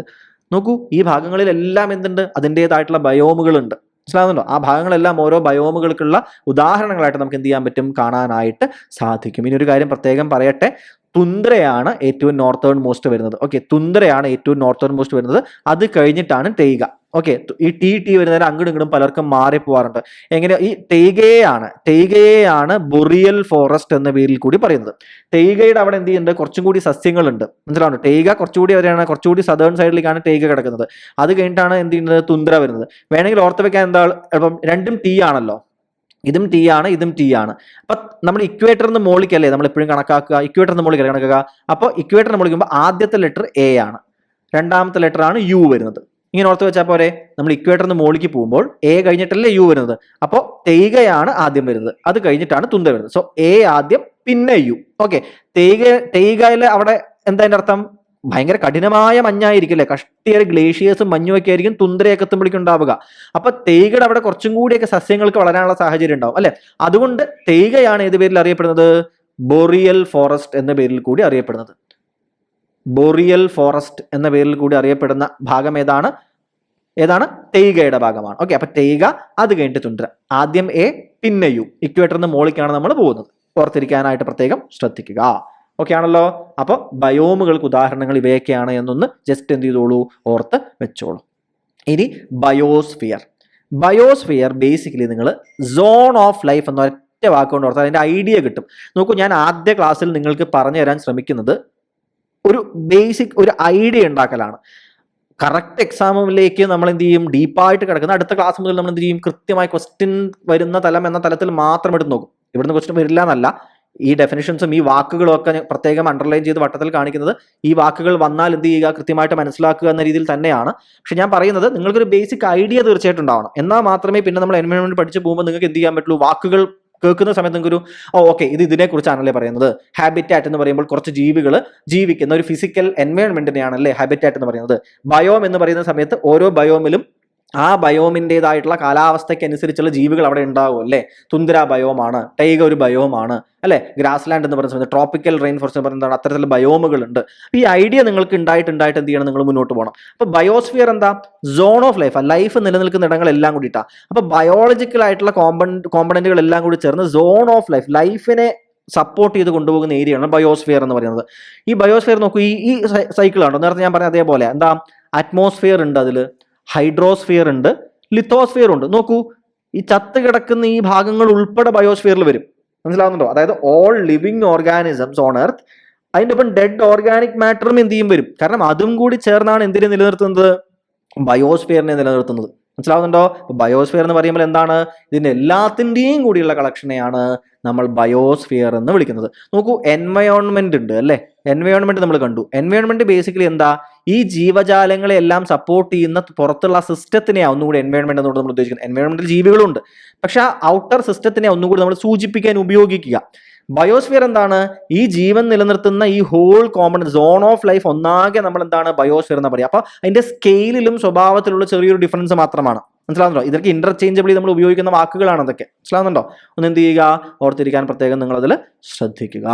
നോക്കൂ, ഈ ഭാഗങ്ങളിലെല്ലാം എന്തുണ്ട്? അതിൻ്റെതായിട്ടുള്ള ബയോമുകളുണ്ട്. മനസ്സിലാവുന്നുണ്ടോ? ആ ഭാഗങ്ങളെല്ലാം ഓരോ ബയോമുകൾക്കുള്ള ഉദാഹരണങ്ങളായിട്ട് നമുക്ക് എന്ത് ചെയ്യാൻ പറ്റും? കാണാനായിട്ട് സാധിക്കും. ഇനി ഒരു കാര്യം പ്രത്യേകം പറയട്ടെ, തുന്ദ്രയാണ് ഏറ്റവും നോർത്തേൺ മോസ്റ്റ് വരുന്നത്. ഓക്കെ, തുന്ദ്രയാണ് ഏറ്റവും നോർത്തേൺ മോസ്റ്റ് വരുന്നത്. അത് കഴിഞ്ഞിട്ടാണ് തേയിക. ഓക്കെ, ഈ ടി വരുന്നവരെ അങ്ങോട്ടും ഇങ്ങോട്ടും പലർക്കും മാറിപ്പോവാറുണ്ട്. എങ്ങനെ? ഈ തേയികയെയാണ് ബൊറിയൽ ഫോറസ്റ്റ് എന്ന പേരിൽ കൂടി പറയുന്നത്. തേയികയുടെ അവിടെ എന്ത് ചെയ്യുന്നുണ്ട്? കുറച്ചും കൂടി സസ്യങ്ങളുണ്ട്. മനസ്സിലാവുന്നു? തേയിക കുറച്ചുകൂടി സദേൺ സൈഡിലേക്കാണ് തേയിക കിടക്കുന്നത്. അത് കഴിഞ്ഞിട്ടാണ് എന്ത് ചെയ്യുന്നത്? തുന്ദ്ര വരുന്നത്. വേണമെങ്കിൽ ഓർത്ത് വെക്കാൻ എന്താ എളുപ്പം? രണ്ടും ടി ആണല്ലോ. ഇതും ടി ആണ്, ഇതും ടി ആണ്. അപ്പൊ നമ്മൾ ഇക്വേറ്ററിന് മോളിക്കല്ലേ നമ്മൾ എപ്പോഴും കണക്കാക്കുക? ഇക്വേറ്ററിന് മോളിക്കല്ലേ കണക്കാക്കുക? അപ്പോൾ ഇക്വേറ്ററിന് മോളിക്കുമ്പോൾ ആദ്യത്തെ ലെറ്റർ എ ആണ്, രണ്ടാമത്തെ ലെറ്റർ ആണ് യു വരുന്നത്. ഇങ്ങനെ ഓർത്ത് വെച്ചാൽ പോരെ? നമ്മൾ ഇക്വേറ്ററിന് മോളിക്ക് പോകുമ്പോൾ എ കഴിഞ്ഞിട്ടല്ലേ യു വരുന്നത്. അപ്പോൾ തേയികയാണ് ആദ്യം വരുന്നത്, അത് കഴിഞ്ഞിട്ടാണ് തുന്ത വരുന്നത്. സോ എ ആദ്യം, പിന്നെ യു. ഓക്കെ, തേയികയിൽ അവിടെ എന്താ അതിന്റെ അർത്ഥം? ഭയങ്കര കഠിനമായ മഞ്ഞായിരിക്കും അല്ലെ? കഷ്ടിയേറെ ഗ്ലേഷ്യേഴ്സും മഞ്ഞുമൊക്കെ ആയിരിക്കും തുന്ദ്രയൊക്കെ എത്തുമ്പോഴേക്കും ഉണ്ടാവുക. അപ്പൊ തേയികയുടെ അവിടെ കുറച്ചും കൂടിയൊക്കെ സസ്യങ്ങൾക്ക് വളരാനുള്ള സാഹചര്യം ഉണ്ടാവും അല്ലെ? അതുകൊണ്ട് തേയികയാണ് ഏത് പേരിൽ അറിയപ്പെടുന്നത്? ബൊറിയൽ ഫോറസ്റ്റ് എന്ന പേരിൽ കൂടി അറിയപ്പെടുന്നത്. ബൊറിയൽ ഫോറസ്റ്റ് എന്ന പേരിൽ കൂടി അറിയപ്പെടുന്ന ഭാഗം ഏതാണ്? തേയികയുടെ ഭാഗമാണ്. ഓക്കെ, അപ്പൊ തേയിക, അത് കഴിഞ്ഞിട്ട് തുന്ദ്ര. ആദ്യം എ, പിന്നെ യു. ഇക്വേറ്ററിന് മോളിക്കാണ് നമ്മൾ പോകുന്നത്. ഓർത്തിരിക്കാനായിട്ട് പ്രത്യേകം ശ്രദ്ധിക്കുക. ഓക്കെ ആണല്ലോ? അപ്പോൾ ബയോമുകൾക്ക് ഉദാഹരണങ്ങൾ ഇവയൊക്കെയാണ് എന്നൊന്ന് ജസ്റ്റ് എന്ത് ചെയ്തോളൂ? ഓർത്ത് വെച്ചോളൂ. ഇനി ബയോസ്ഫിയർ ബേസിക്കലി നിങ്ങൾ സോൺ ഓഫ് ലൈഫ് എന്ന ഒറ്റ വാക്കുകൊണ്ട് ഓർത്താൽ അതിൻ്റെ ഐഡിയ കിട്ടും. നോക്കൂ, ഞാൻ ആദ്യ ക്ലാസ്സിൽ നിങ്ങൾക്ക് പറഞ്ഞു തരാൻ ശ്രമിക്കുന്നത് ഒരു ബേസിക് ഒരു ഐഡിയ ഉണ്ടാക്കലാണ്. കറക്റ്റ് എക്സാമിലേക്ക് നമ്മൾ എന്ത് ചെയ്യും? ഡീപ്പായിട്ട് കിടക്കുന്ന അടുത്ത ക്ലാസ് മുതൽ നമ്മൾ എന്ത് ചെയ്യും? കൃത്യമായി ക്വസ്റ്റ്യൻ വരുന്ന തലം എന്ന തലത്തിൽ മാത്രം എടുത്ത് നോക്കും. ഇവിടുന്ന് ക്വസ്റ്റ്യൻ വരില്ല എന്നല്ല, ഈ ഡെഫിനിഷൻസും ഈ വാക്കുകളും ഒക്കെ പ്രത്യേകം അണ്ടർലൈൻ ചെയ്ത് വട്ടത്തിൽ കാണിക്കുന്നത് ഈ വാക്കുകൾ വന്നാൽ എന്ത് ചെയ്യുക, കൃത്യമായിട്ട് മനസ്സിലാക്കുക എന്ന രീതിയിൽ തന്നെയാണ്. പക്ഷെ ഞാൻ പറയുന്നത് നിങ്ങൾക്കൊരു ബേസിക് ഐഡിയ തീർച്ചയായിട്ടും ഉണ്ടാവണം. എന്നാൽ മാത്രമേ പിന്നെ നമ്മൾ എൻവയോൺമെന്റ് പഠിച്ചു പോകുമ്പോൾ നിങ്ങൾക്ക് എന്ത് ചെയ്യാൻ പറ്റുള്ളൂ, വാക്കുകൾ കേൾക്കുന്ന സമയത്ത് നിങ്ങൾക്കൊരു ഓക്കെ ഇത് ഇതിനെക്കുറിച്ചാണല്ലേ പറയുന്നത്. ഹാബിറ്റാറ്റ് എന്ന് പറയുമ്പോൾ കുറച്ച് ജീവികൾ ജീവിക്കുന്ന ഒരു ഫിസിക്കൽ എൻവയോൺമെന്റിനെയാണല്ലേ ഹാബിറ്റാറ്റ് എന്ന് പറയുന്നത്. ബയോം എന്ന് പറയുന്ന സമയത്ത് ഓരോ ബയോമിലും ആ ബയോമിൻ്റെതായിട്ടുള്ള കാലാവസ്ഥയ്ക്ക് അനുസരിച്ചുള്ള ജീവികൾ അവിടെ ഉണ്ടാവും അല്ലേ. തുന്ദ്ര ബയോമാണ്, ടൈഗ ഒരു ബയോമാണ് അല്ലെ, ഗ്രാസ് ലാൻഡ് എന്ന് പറയുന്ന സമയത്ത് ട്രോപ്പിക്കൽ റെയിൻ ഫോറസ്റ്റ് എന്ന് പറയുന്നത് അത്തരത്തിലുള്ള ബയോമുകളുണ്ട്. ഈ ഐഡിയ നിങ്ങൾക്ക് ഉണ്ടായിട്ട് എന്ത് ചെയ്യണം, നിങ്ങൾ മുന്നോട്ട് പോകണം. അപ്പൊ ബയോസ്ഫിയർ എന്താ, സോൺ ഓഫ് ലൈഫ്, ലൈഫ് നിലനിൽക്കുന്ന ഇടങ്ങളെല്ലാം കൂടിയിട്ടാണ്. അപ്പൊ ബയോളജിക്കൽ ആയിട്ടുള്ള കോമ്പണന്റുകൾ എല്ലാം കൂടി ചേർന്ന് സോൺ ഓഫ് ലൈഫ്, ലൈഫിനെ സപ്പോർട്ട് ചെയ്ത് കൊണ്ടുപോകുന്ന ഏരിയയാണ് ബയോസ്ഫിയർ എന്ന് പറയുന്നത്. ഈ ബയോസ്ഫിയർ നോക്കൂ, ഈ സൈക്കിൾ ആണോ നേരത്തെ ഞാൻ പറഞ്ഞ അതേപോലെ എന്താ, അറ്റ്മോസ്ഫിയർ ഉണ്ട്, അതിൽ ഹൈഡ്രോസ്ഫിയർ ഉണ്ട്, ലിത്തോസ്ഫിയർ ഉണ്ട്. നോക്കൂ, ഈ ചത്ത് കിടക്കുന്ന ഈ ഭാഗങ്ങൾ ഉൾപ്പെടെ ബയോസ്ഫിയറിൽ വരും. മനസ്സിലാവുന്നുണ്ടോ? അതായത് all living organisms on earth, അതിൻ്റെ ഒപ്പം ഡെഡ് ഓർഗാനിക് മാറ്ററും എന്ത് ചെയ്യും വരും. കാരണം അതും കൂടി ചേർന്നാണ് എന്തിനെ നിലനിർത്തുന്നത്, ബയോസ്ഫിയറിനെ നിലനിർത്തുന്നത്. മനസ്സിലാവുന്നുണ്ടോ? ബയോസ്ഫിയർ എന്ന് പറയുമ്പോൾ എന്താണ്, ഇതിന്റെ എല്ലാത്തിൻ്റെയും കൂടിയുള്ള കളക്ഷനെയാണ് നമ്മൾ ബയോസ്ഫിയർ എന്ന് വിളിക്കുന്നത്. നോക്കൂ, എൻവയോൺമെന്റ് ഉണ്ട് അല്ലേ. എൻവയോൺമെന്റ് നമ്മൾ കണ്ടു. എൻവയോൺമെന്റ് ബേസിക്കലി എന്താ, ഈ ജീവജാലങ്ങളെ എല്ലാം സപ്പോർട്ട് ചെയ്യുന്ന പുറത്തുള്ള സിസ്റ്റത്തിനെയാണ് ഒന്നുകൂടി എൻവയോൺമെന്റ് എന്നുകൊണ്ട് നമ്മൾ ഉദ്ദേശിക്കുന്നത്. എൻവയോൺമെന്റിൽ ജീവികളുണ്ട്, പക്ഷെ ആ ഔട്ടർ സിസ്റ്റത്തിനെ ഒന്നുകൂടി നമ്മൾ സൂചിപ്പിക്കാൻ ഉപയോഗിക്കുക. ബയോസ്ഫിയർ എന്താണ്, ഈ ജീവൻ നിലനിർത്തുന്ന ഈ whole component zone of life ഒന്നാകെ നമ്മൾ എന്താണ് ബയോസ്ഫിയർ എന്ന് പറയുക. അപ്പൊ അതിന്റെ സ്കെയിലിലും സ്വഭാവത്തിലുള്ള ചെറിയൊരു ഡിഫറൻസ് മാത്രമാണ്. മനസ്സിലാവുന്നുണ്ടോ? ഇതൊക്കെ ഇന്റർചേഞ്ചബിളി നമ്മൾ ഉപയോഗിക്കുന്ന വാക്കുകളാണ് അതൊക്കെ. മനസ്സിലാവുന്നുണ്ടോ? ഒന്ന് എന്ത് ചെയ്യുക, ഓർത്തിരിക്കാൻ പ്രത്യേകം നിങ്ങൾ അതിൽ ശ്രദ്ധിക്കുക.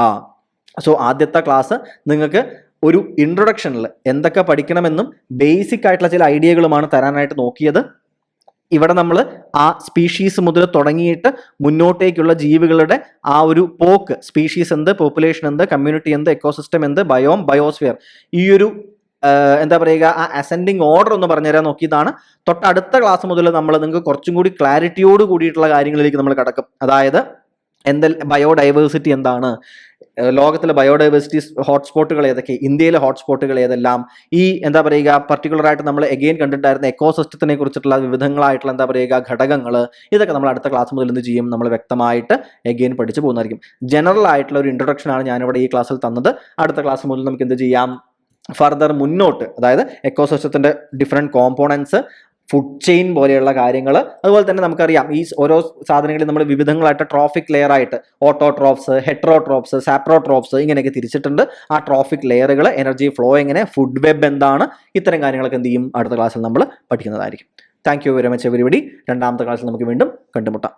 സോ ആദ്യത്തെ ക്ലാസ് നിങ്ങൾക്ക് ഒരു ഇൻട്രൊഡക്ഷനിൽ എന്തൊക്കെ പഠിക്കണമെന്നും ബേസിക് ആയിട്ടുള്ള ചില ഐഡിയകളുമാണ് തരാനായിട്ട് നോക്കിയത്. ഇവിടെ നമ്മൾ ആ സ്പീഷീസ് മുതൽ തുടങ്ങിയിട്ട് മുന്നോട്ടേക്കുള്ള ജീവികളുടെ ആ ഒരു പോക്ക്, സ്പീഷീസ് എന്ത്, പോപ്പുലേഷൻ എന്ത്, കമ്മ്യൂണിറ്റി എന്ത്, എക്കോസിസ്റ്റം എന്ത്, ബയോം, ബയോസ്ഫിയർ, ഈ ഒരു എന്താ പറയുക, ആ അസെൻഡിങ് ഓർഡർ ഒന്ന് പറഞ്ഞുതരാൻ നോക്കിയതാണ്. തൊട്ടടുത്ത ക്ലാസ് മുതൽ നമ്മൾ നിങ്ങൾക്ക് കുറച്ചും കൂടി ക്ലാരിറ്റിയോട് കൂടിയിട്ടുള്ള കാര്യങ്ങളിലേക്ക് നമ്മൾ കടക്കും. അതായത് ബയോഡൈവേഴ്സിറ്റി എന്താണ്, ലോകത്തിലെ ബയോഡൈവേഴ്സിറ്റി ഹോട്ട്സ്പോട്ടുകൾ ഏതൊക്കെ, ഇന്ത്യയിലെ ഹോട്ട്സ്പോട്ടുകൾ ഏതെല്ലാം, ഈ എന്താ പറയുക പർട്ടിക്കുലർ ആയിട്ട് നമ്മൾ എഗെയിൻ കണ്ടിട്ടുണ്ടായിരുന്ന എക്കോസിസ്റ്റത്തിനെ കുറിച്ചിട്ടുള്ള വിവിധങ്ങളായിട്ടുള്ള എന്താ പറയുക ഘടകങ്ങൾ, ഇതൊക്കെ നമ്മൾ അടുത്ത ക്ലാസ് മുതൽ എന്ത് ചെയ്യും, നമ്മൾ വ്യക്തമായിട്ട് എഗെയിൻ പഠിച്ചു പോകുന്നതായിരിക്കും. ജനറൽ ആയിട്ടുള്ള ഒരു ഇൻട്രൊഡക്ഷനാണ് ഞാനിവിടെ ഈ ക്ലാസ്സിൽ തന്നത്. അടുത്ത ക്ലാസ് മുതൽ നമുക്ക് എന്ത് ചെയ്യാം, ഫർദർ മുന്നോട്ട്, അതായത് എക്കോസിസ്റ്റത്തിന്റെ ഡിഫറെന്റ് കോമ്പോണൻസ്, ഫുഡ് ചെയിൻ പോലെയുള്ള കാര്യങ്ങൾ, അതുപോലെ തന്നെ നമുക്കറിയാം ഈ ഓരോ സാധനങ്ങളിൽ നമ്മൾ വിവിധങ്ങളായിട്ട് ട്രോഫിക് ലെയർ ആയിട്ട് ഓട്ടോട്രോപ്സ്, ഹെട്രോട്രോപ്സ്, സാപ്രോട്രോപ്സ് ഇങ്ങനെയൊക്കെ തിരിച്ചിട്ടുണ്ട്. ആ ട്രോഫിക് ലെയറുകൾ, എനർജി ഫ്ലോ എങ്ങനെ, ഫുഡ് വെബ് എന്താണ്, ഇത്തരം കാര്യങ്ങളൊക്കെ എന്ത് ചെയ്യും അടുത്ത ക്ലാസ്സിൽ നമ്മൾ പഠിക്കുന്നതായിരിക്കും. Thank you very much everybody. രണ്ടാമത്തെ ക്ലാസ്സിൽ നമുക്ക് വീണ്ടും കണ്ടുമുട്ടാം.